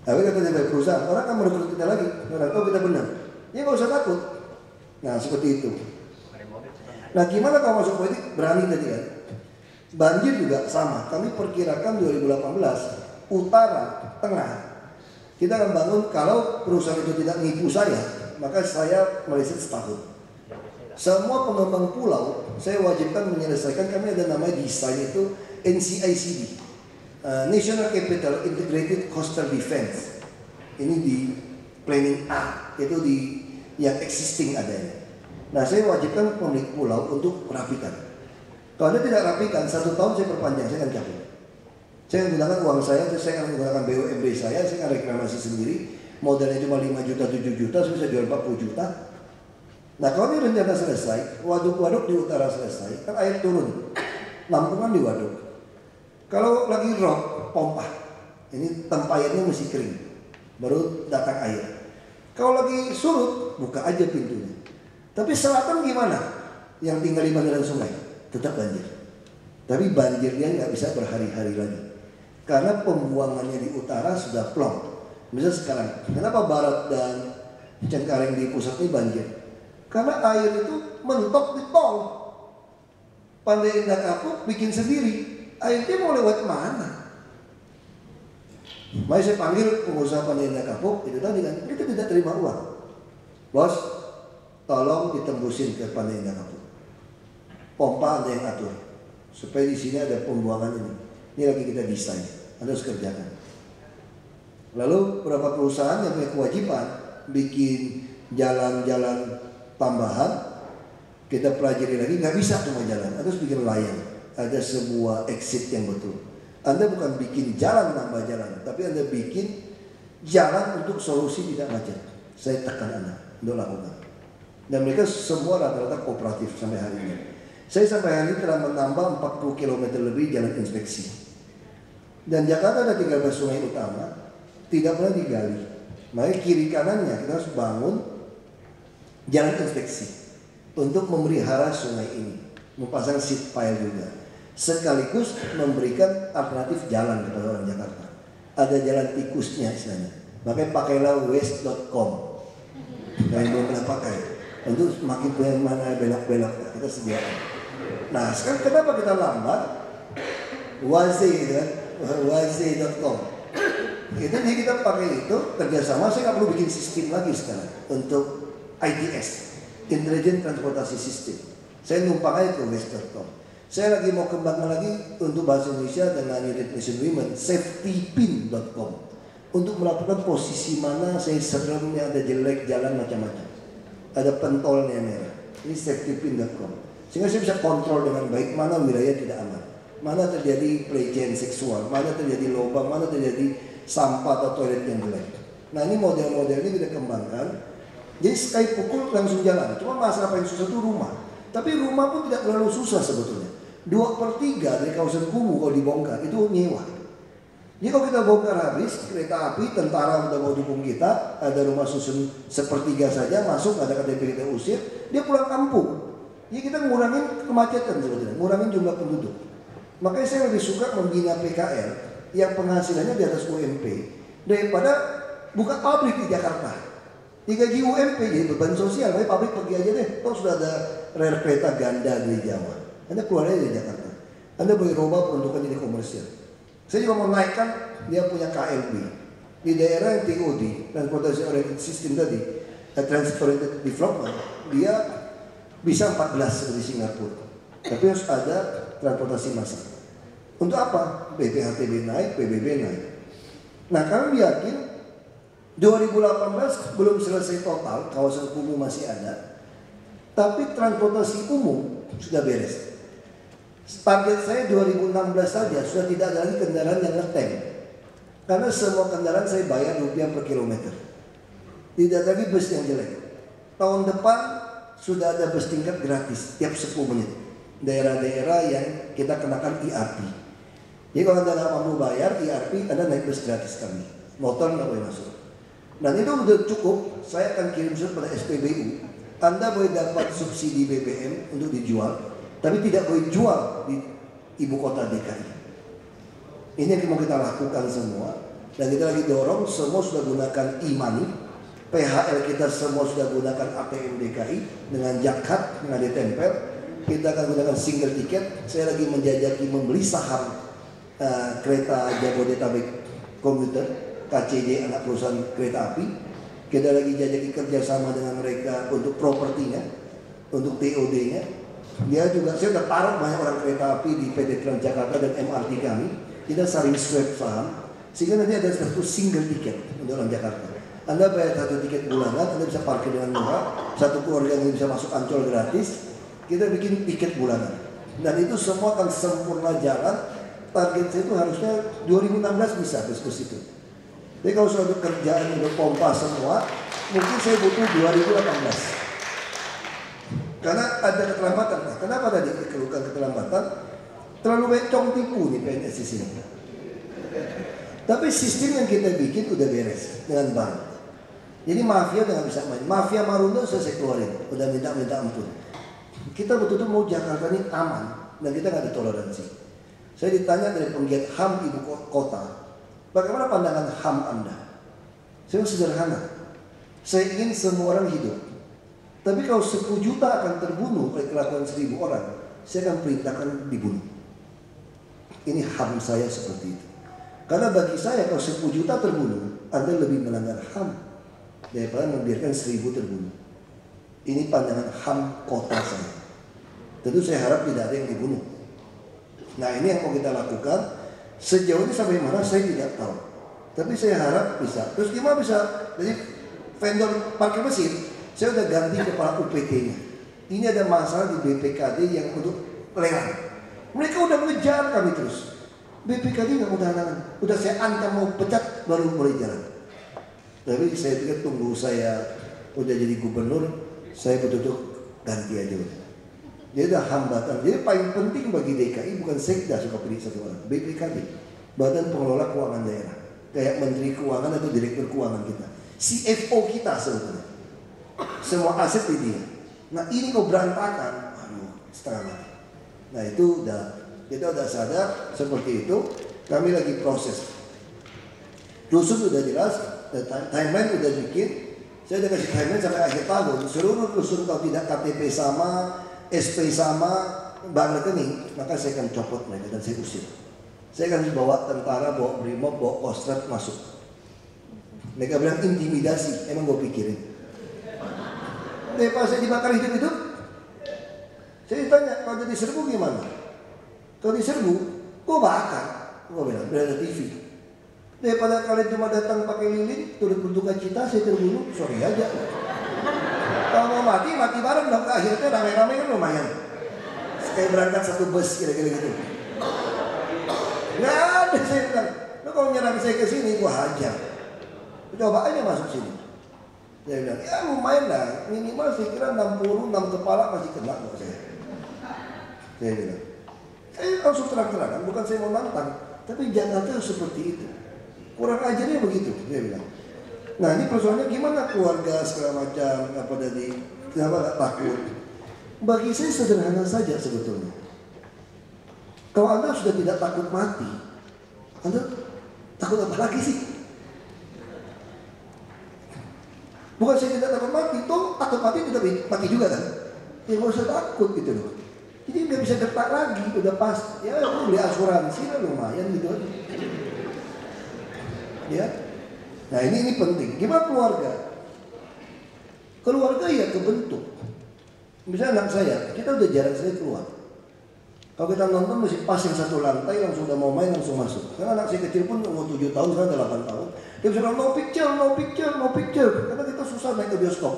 Tapi kata dari perusahaan, orang akan merekrut kita lagi. Orang tahu kita benar. Ya nggak usah takut. Nah seperti itu. Nah gimana kalau masuk politik? Berani tadi kan. Banjir juga sama. Kami perkirakan 2018 utara, tengah. Kita akan bangun kalau perusahaan itu tidak nipu saya, maka saya meleset setahun. Semua pengembang pulau saya wajibkan menyelesaikan. Kami ada namanya desain itu NCICD. National Capital Integrated Coastal Defense. Ini di planning A, itu di yang existing adanya. Nah saya wajibkan pemilik pulau untuk rapikan. Kalau Anda tidak rapikan, 1 tahun saya perpanjang, saya akan cabut. Saya akan gunakan uang saya akan menggunakan BUMD saya akan reklamasi sendiri. Modalnya cuma 5 juta, 7 juta, saya bisa jual 40 juta. Nah kalau ini rencana selesai, waduk-waduk di utara selesai, kan air turun, lampungan di waduk. Kalau lagi rob, pompa. Ini tempayannya mesti kering. Baru datang air. Kalau lagi surut, buka aja pintunya. Tapi selatan gimana? Yang tinggal di bantaran sungai, tetap banjir. Tapi banjirnya nggak bisa berhari-hari lagi. Karena pembuangannya di utara sudah plong. Misal sekarang, kenapa barat dan Cengkareng di pusat ini banjir? Karena air itu mentok di tol. Pandai Indah Kapuk bikin sendiri. Airnya mau lewat mana? Makanya saya panggil pengusaha Pandai Indah Kapuk, itu tadi kan, kita tidak terima uang. Bos, tolong ditembusin ke Pandai Indah Kapuk. Pompa Anda yang atur, supaya di sini ada pembuangan ini. Ini lagi kita desain, Anda harus kerjakan. Lalu beberapa perusahaan yang punya kewajiban bikin jalan-jalan tambahan, Kita pelajari lagi, nggak bisa cuma jalan, harus bikin layang. Ada sebuah exit yang betul. Anda bukan bikin jalan nambah jalan, tapi Anda bikin jalan untuk solusi tidak macet. Saya tekan Anda untuk lakukan. Dan mereka semua rata-rata kooperatif sampai hari ini. Saya sampai hari ini telah menambah 40 km lebih jalan inspeksi. Dan Jakarta ada 13 sungai utama, tidak pernah digali. Makanya kiri kanannya kita harus bangun jalan inspeksi untuk memelihara sungai ini, memasang seat pile juga, sekaligus memberikan alternatif jalan kepada orang Jakarta. Ada jalan tikusnya istilahnya. Makanya pakailah waste.com. Nah, yang belum pernah pakai untuk semakin punya mana belok-belok kita sediakan. Nah, sekarang kenapa kita lambat? Waze.com. Itu jadi kita pakai itu kerjasama. Saya nggak perlu bikin sistem lagi sekarang untuk ITS, Intelligent Transportasi System. Saya numpang aja ke waste.com. Saya lagi mau kembangkan lagi untuk bahasa Indonesia dengan United Nations Women, safetypin.com, untuk melakukan posisi mana saya serem yang ada jelek jalan macam-macam. Ada pentolnya merah. Ini safetypin.com. Sehingga saya bisa kontrol dengan baik mana wilayah tidak aman, mana terjadi pelecehan seksual, mana terjadi lubang, mana terjadi sampah atau toilet yang jelek. Nah, ini model-model ini kita kembangkan. Jadi sekali pukul langsung jalan. Cuma masalah paling susah itu rumah. Tapi rumah pun tidak terlalu susah sebetulnya. 2/3 dari kawasan kumuh kalau dibongkar itu nyewa. Jadi kalau kita bongkar habis, kereta api, tentara udah mau dukung kita, ada rumah susun 1/3 saja masuk, ada KTP kita usir, dia pulang kampung. Jadi kita ngurangin kemacetan sebetulnya, ngurangin jumlah penduduk. Makanya saya lebih suka membina PKL yang penghasilannya di atas UMP daripada buka pabrik di Jakarta. Digaji UMP jadi beban sosial, tapi pabrik pergi aja deh. Toh sudah ada rel kereta ganda dari Jawa. Anda keluar aja dari Jakarta. Anda boleh robah peruntukan jadi komersial. Saya juga mau naikkan dia punya KLB di daerah yang TOD, Transportation Oriented System tadi, Transport Oriented Development, dia bisa 14 seperti Singapura. Tapi harus ada transportasi massal. Untuk apa? BPHTB naik, PBB naik. Nah, kami yakin 2018 belum selesai total, kawasan kumuh masih ada, tapi transportasi umum sudah beres. Target saya 2016 saja sudah tidak ada lagi kendaraan yang ngetem, karena semua kendaraan saya bayar rupiah per kilometer. Tidak lagi bus yang jelek. Tahun depan sudah ada bus tingkat gratis tiap 10 menit. Daerah-daerah yang kita kenakan IRP. Jadi kalau Anda nggak mampu bayar IRP, Anda naik bus gratis kami. Motor nggak boleh masuk. Dan itu sudah cukup. Saya akan kirim surat pada SPBU. Anda boleh dapat subsidi BBM untuk dijual, tapi tidak boleh jual di ibu kota DKI. Ini yang mau kita lakukan semua. Dan kita lagi dorong, semua sudah gunakan e-money. PHL kita semua sudah gunakan ATM DKI dengan jakat, dengan ditempel. Kita akan gunakan single ticket. Saya lagi menjajaki membeli saham kereta Jabodetabek Komuter, KCJ, anak perusahaan kereta api. Kita lagi jajaki kerjasama dengan mereka untuk propertinya, untuk TOD-nya. Dia juga, saya sudah taruh banyak orang kereta api di PT Transjakarta dan MRT kami. Kita saling swap saham, sehingga nanti ada satu single ticket untuk orang Jakarta. Anda bayar satu tiket bulanan, Anda bisa parkir dengan murah. Satu keluarga yang bisa masuk Ancol gratis. Kita bikin tiket bulanan. Dan itu semua akan sempurna jalan. Target saya itu harusnya 2016 bisa bus itu. Jadi kalau suatu kerjaan untuk pompa semua, mungkin saya butuh 2018. Karena ada keterlambatan. Nah, kenapa tadi dikeluhkan keterlambatan? Terlalu becong tipu nih PNS di sini. Tapi sistem yang kita bikin udah beres dengan bank. Jadi mafia udah nggak bisa main. Mafia Marunda saya keluarin, udah minta ampun. Kita betul-betul mau Jakarta ini aman dan kita nggak ditoleransi. Saya ditanya dari penggiat HAM ibu kota, bagaimana pandangan HAM Anda? Saya sederhana. Saya ingin semua orang hidup. Tapi kalau 10 juta akan terbunuh oleh kelakuan 1000 orang, saya akan perintahkan dibunuh. Ini HAM saya seperti itu. Karena bagi saya kalau 10 juta terbunuh, Anda lebih melanggar HAM daripada membiarkan 1000 terbunuh. Ini pandangan HAM kota saya. Tentu saya harap tidak ada yang dibunuh. Nah, ini yang mau kita lakukan. Sejauh ini sampai mana saya tidak tahu. Tapi saya harap bisa. Terus gimana bisa? Jadi vendor parkir mesin, saya udah ganti kepala UPT-nya. ini ada masalah di BPKD yang untuk lelang. Mereka udah mengejar kami terus. BPKD nggak mau tangan, udah saya ancam mau pecat baru mulai jalan. Tapi saya pikir tunggu saya udah jadi gubernur, saya betul-betul ganti aja udah. Dia udah hambatan. Jadi paling penting bagi DKI bukan sekda suka pilih satu orang, BPKD, Badan Pengelola Keuangan Daerah, kayak Menteri Keuangan atau Direktur Keuangan kita, CFO kita sebetulnya. Semua aset di dia. Nah ini kok berantakan, aduh setengah mati. Nah itu udah kita udah sadar seperti itu. Kami lagi proses. Dusun udah jelas, timeline udah bikin. Saya udah kasih timeline sampai akhir tahun. Seluruh dusun kalau tidak KTP sama, SP sama, bank rekening, maka saya akan copot mereka dan saya usir. Saya akan bawa tentara, bawa brimob, bawa kostrat masuk. Mereka bilang intimidasi, emang gue pikirin. Pas saya dibakar hidup-hidup, saya ditanya, kalau jadi serbu gimana? Kalau diserbu, gue bakar. Gue bilang, berada TV. Daripada kalian cuma datang pakai lilin, turut berduka cita, saya terbunuh, sorry aja. Kalau mau mati, mati bareng dong. Akhirnya rame-rame kan lumayan. Kayak berangkat satu bus, kira-kira gitu. Nggak ada, saya bilang. Lo kalau nyerang saya ke sini, gue hajar. Coba aja masuk sini. Saya bilang, ya lumayan lah. Minimal saya kira 60, 6 kepala masih kena kok saya. Saya bilang. Saya langsung terang-terangan, bukan saya mau nantang. Tapi Jakarta seperti itu. Kurang ajarnya begitu, dia bilang. Nah ini persoalannya gimana keluarga segala macam, apa tadi, kenapa gak takut? Bagi saya sederhana saja sebetulnya. Kalau Anda sudah tidak takut mati, Anda takut apa lagi sih? Bukan saya tidak takut mati, toh takut mati tidak mati juga kan? Ya nggak usah takut gitu loh. Jadi nggak bisa gerak lagi, udah pas. Ya aku beli asuransi lah lumayan gitu aja. Ya, nah ini penting. Gimana keluarga? Keluarga ya kebentuk. Misalnya anak saya, kita udah jarang sekali keluar. Kalau kita nonton mesti pas yang satu lantai langsung udah mau main langsung masuk. Karena anak saya kecil pun umur 7 tahun, sekarang udah 8 tahun. Dia bisa bilang no picture, no picture, no picture. Karena kita susah naik ke bioskop.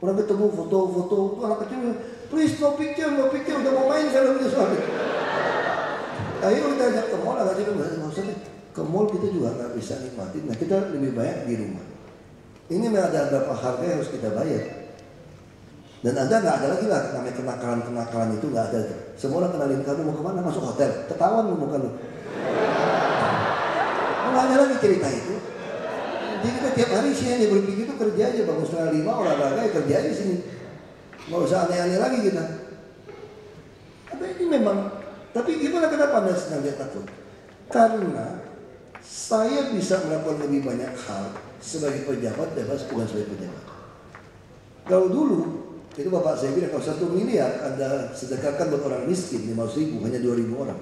Orang ketemu foto-foto, tuh anak kecil, please no picture, udah mau main kalau udah soalnya. Ayo kita ajak ke mall, anak kecil nggak usah deh. Ke mall kita juga nggak bisa nikmatin. Nah kita lebih banyak di rumah. Ini memang ada beberapa harga yang harus kita bayar. Dan Anda nggak ada lagi lah namanya kenakalan itu nggak ada. Semua orang kenalin kamu mau kemana, masuk hotel, ketahuan lu muka lu. Nggak ada lagi cerita itu. Jadi kita tiap hari sih hanya berpikir itu kerja aja, bangun 4:30 olahraga ya kerja aja sini. Nggak usah aneh-aneh lagi kita. Tapi ini memang. Tapi gimana kenapa Anda senang dia takut? Karena saya bisa melakukan lebih banyak hal sebagai pejabat bebas, bukan sebagai pejabat. Kalau dulu, itu bapak saya bilang, kalau 1 miliar Anda sedekahkan buat orang miskin 500.000, hanya 2.000 orang.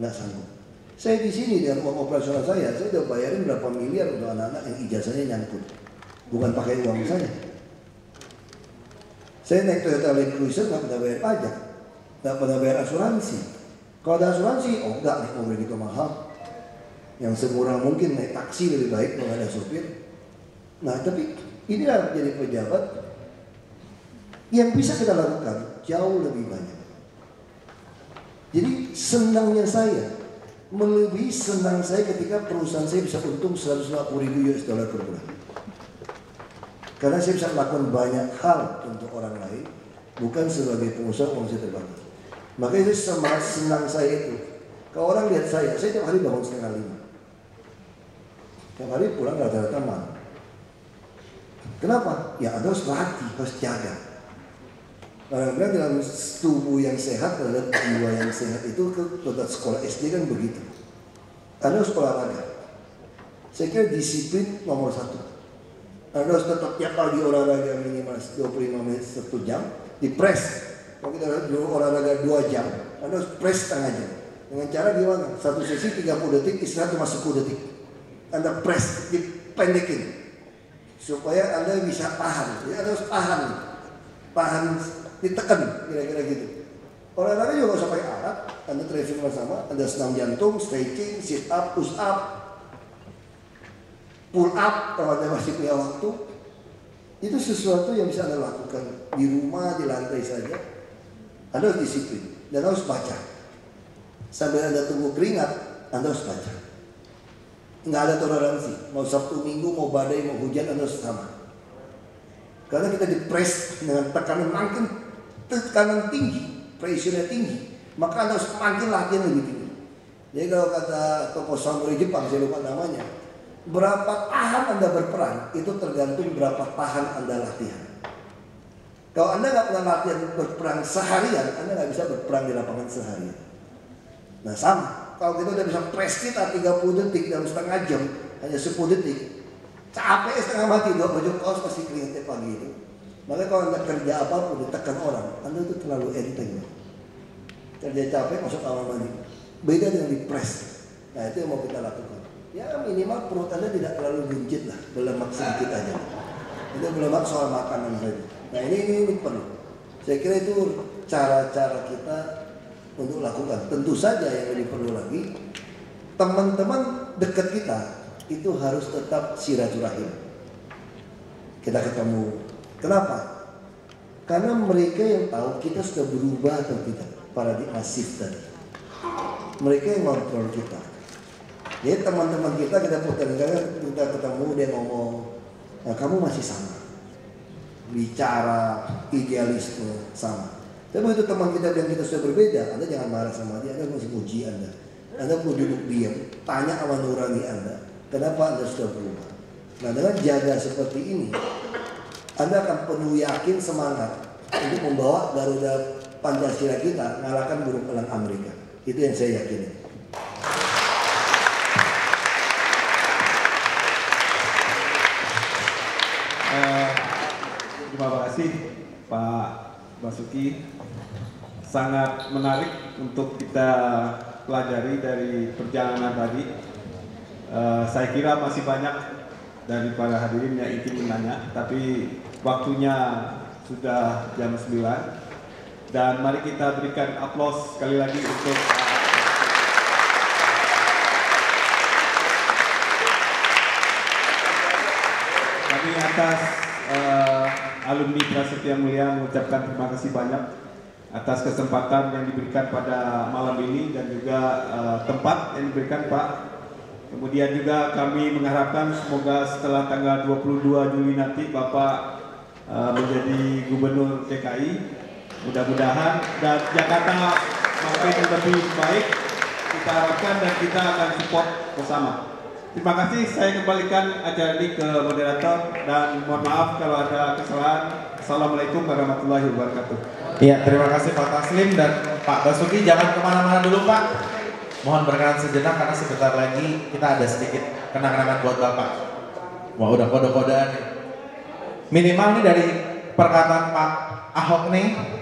Nggak sanggup. Saya di sini dengan uang operasional saya udah bayarin berapa miliar untuk anak-anak yang ijazahnya nyangkut. Bukan pakai uang saya. Saya naik Toyota Land Cruiser nggak pernah bayar pajak. Nggak pernah bayar asuransi. Kalau ada asuransi, oh enggak nih, mobil itu mahal. Yang semurah mungkin naik taksi lebih baik kalau ada supir. Nah tapi inilah jadi pejabat yang bisa kita lakukan jauh lebih banyak. Jadi senangnya saya melebihi senang saya ketika perusahaan saya bisa untung 150.000 US dollar per bulan. Karena saya bisa melakukan banyak hal untuk orang lain, bukan sebagai pengusaha uang saya terbatas. Makanya itu semangat senang saya itu. Kalau orang lihat saya tiap hari bangun 4:30. Tiap hari pulang rata-rata malam. Kenapa? Ya Anda harus latih, harus jaga. Orang bilang dalam tubuh yang sehat adalah jiwa yang sehat itu ke sekolah SD kan begitu. Anda harus olahraga. Saya kira disiplin nomor 1. Anda harus tetap tiap kali olahraga minimal 25 menit 1 jam. Di press. Kalau kita olahraga 2 jam, Anda harus press setengah jam. Dengan cara gimana? 1 sesi 30 detik, istirahat cuma 10 detik. Anda press, dipendekin supaya Anda bisa tahan. Ya, Anda harus tahan, ditekan, kira-kira gitu. Olahraga juga nggak usah pakai alat. Anda training bersama, Anda senam jantung, stretching, sit up, push up, pull up kalau Anda masih punya waktu. Itu sesuatu yang bisa Anda lakukan di rumah, di lantai saja. Anda harus disiplin dan harus baca. Sambil Anda tunggu keringat, Anda harus baca. Nggak ada toleransi. Mau Sabtu Minggu, mau badai, mau hujan, Anda harus sama. Karena kita dipres dengan tekanan tinggi, pressure-nya tinggi, maka Anda harus makin latihan lebih tinggi. Jadi kalau kata tokoh samurai Jepang, saya lupa namanya, berapa tahan Anda berperang itu tergantung berapa tahan Anda latihan. Kalau Anda nggak pernah latihan berperang seharian, Anda nggak bisa berperang di lapangan seharian. Nah sama, kalau kita udah bisa press kita 30 detik dalam setengah jam, hanya 10 detik, capek setengah mati, 2 baju kaos pasti keringetnya pagi itu. Makanya kalau Anda kerja apapun ditekan orang, Anda itu terlalu enteng. Kerja capek masuk kamar mandi. Beda dengan di press. Nah itu yang mau kita lakukan. Ya minimal perut Anda tidak terlalu buncit lah, berlemak sedikit aja. Itu berlemak soal makanan saja. Nah ini perlu. Saya kira itu cara-cara kita untuk lakukan. Tentu saja yang lebih perlu lagi, teman-teman dekat kita itu harus tetap silaturahim. Kita ketemu. Kenapa? Karena mereka yang tahu kita sudah berubah atau tidak. Paradigma shift tadi. Mereka yang kontrol kita. Jadi teman-teman kita putar, kita ketemu, dia ngomong, nah, kamu masih sama. Bicara idealisme sama. Tapi begitu teman kita yang kita sudah berbeda, Anda jangan marah sama dia, Anda mesti puji Anda. Anda perlu duduk diam, tanya sama nurani Anda, kenapa Anda sudah berubah. Nah dengan jaga seperti ini, Anda akan penuh yakin semangat untuk membawa Garuda Pancasila kita mengalahkan burung elang Amerika. Itu yang saya yakini. Terima kasih Pak Basuki. Sangat menarik untuk kita pelajari dari perjalanan tadi. Saya kira masih banyak dari para hadirin yang ingin menanya, tapi waktunya sudah jam 9. Dan mari kita berikan aplaus sekali lagi untuk kami atas alumni Prasetya Mulia mengucapkan terima kasih banyak atas kesempatan yang diberikan pada malam ini dan juga tempat yang diberikan Pak. Kemudian juga kami mengharapkan semoga setelah tanggal 22 Juli nanti Bapak menjadi Gubernur DKI. Mudah-mudahan dan Jakarta makin lebih baik, kita harapkan dan kita akan support bersama. Terima kasih, saya kembalikan acara ini ke moderator dan mohon maaf kalau ada kesalahan. Assalamualaikum warahmatullahi wabarakatuh. Iya, terima kasih Pak Taslim dan Pak Basuki. Jangan kemana-mana dulu Pak. Mohon berkenan sejenak karena sebentar lagi kita ada sedikit kenang-kenangan buat Bapak. Wah udah kode-kodean. Minimal nih dari perkataan Pak Ahok nih,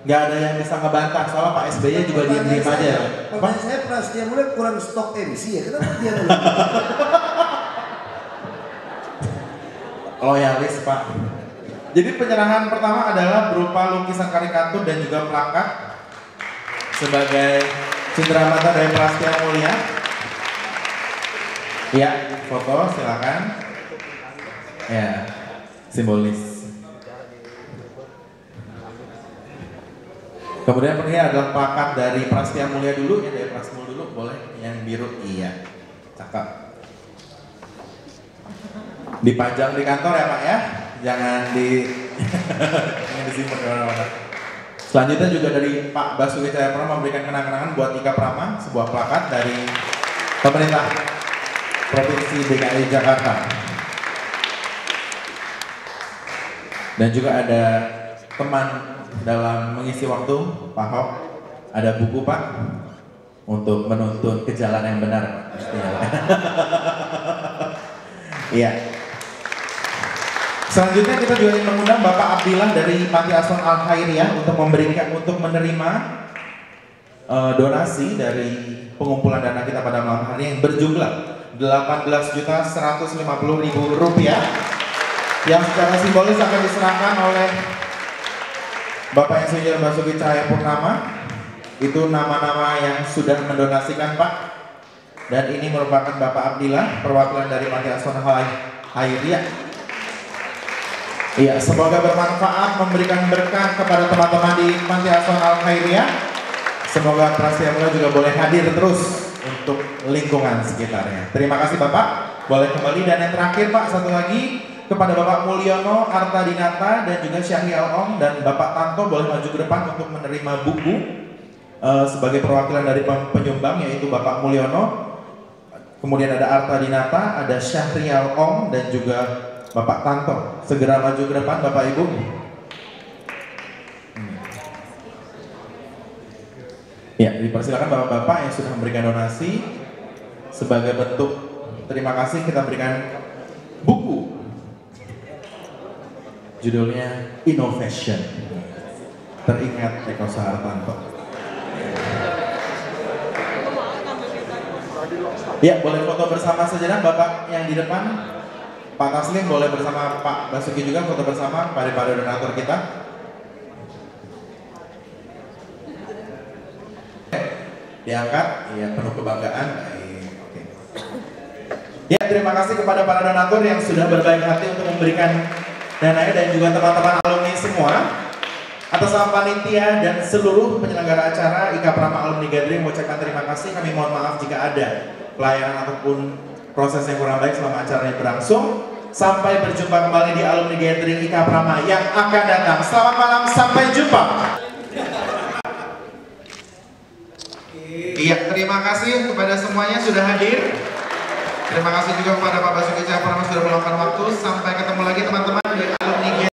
nggak ada yang bisa ngebantah, soalnya Pak SBY juga diem-diem aja. Pertanyaan saya Prasetya Mulia kurang stok MC ya, kenapa dia loyalis Pak. Jadi penyerahan pertama adalah berupa lukisan karikatur dan juga plakat sebagai cenderamata dari Prasetya Mulia. Ya, foto silakan. Ya, simbolis. Kemudian ini adalah plakat dari Prasetya Mulia dulu, ya dari Prasetya Mulia dulu, boleh yang biru, iya, cakep. Dipajang di kantor ya Pak ya, jangan disimpan kemana-mana. Selanjutnya juga dari Pak Basuki Cahayapurnama memberikan kenang-kenangan buat Ika Prama, sebuah plakat dari pemerintah Provinsi DKI Jakarta. Dan juga ada teman dalam mengisi waktu, Pak Ahok, ada buku Pak untuk menuntun ke jalan yang benar. Iya. Selanjutnya kita juga ingin mengundang Bapak Abdillah dari Panti Asuhan Al Khairiyah untuk menerima donasi dari pengumpulan dana kita pada malam hari yang berjumlah 18.150.000 rupiah yang secara simbolis akan diserahkan oleh Bapak Insinyur Basuki Cahayapurnama. Itu nama-nama yang sudah mendonasikan Pak. Dan ini merupakan Bapak Abdillah, perwakilan dari Panti Asuhan Al Khairiyah. Iya, semoga bermanfaat, memberikan berkah kepada teman-teman di Panti Asuhan Al Khairiyah. Semoga Prasetya Mulia juga boleh hadir terus untuk lingkungan sekitarnya. Terima kasih Bapak, boleh kembali. Dan yang terakhir Pak, satu lagi kepada Bapak Mulyono Artadinata dan juga Syahrial Om dan Bapak Tanto boleh maju ke depan untuk menerima buku sebagai perwakilan dari penyumbang, yaitu Bapak Mulyono. Kemudian ada Artadinata, ada Syahrial Om dan juga Bapak Tanto. Segera maju ke depan Bapak Ibu. Ya, dipersilakan Bapak-Bapak yang sudah memberikan donasi. Sebagai bentuk terima kasih kita berikan buku. Judulnya Innovation. Teringat Eko Sahartanto. Ya, boleh foto bersama sejenak Bapak yang di depan. Pak Taslim boleh bersama Pak Basuki juga foto bersama para donatur kita. Diangkat, ya penuh kebanggaan. Oke. Ya, terima kasih kepada para donatur yang sudah berbaik hati untuk memberikan dananya dan juga teman-teman alumni semua. Atas nama panitia dan seluruh penyelenggara acara Ika Prama Alumni Gathering mengucapkan terima kasih. Kami mohon maaf jika ada pelayanan ataupun proses yang kurang baik selama acara ini berlangsung. Sampai berjumpa kembali di Alumni Gathering Ika Prama yang akan datang. Selamat malam, sampai jumpa. Iya, terima kasih kepada semuanya sudah hadir. Terima kasih juga kepada Pak Basuki Cahayapurnama sudah meluangkan waktu. Sampai ketemu lagi teman-teman di Alumni Gathering.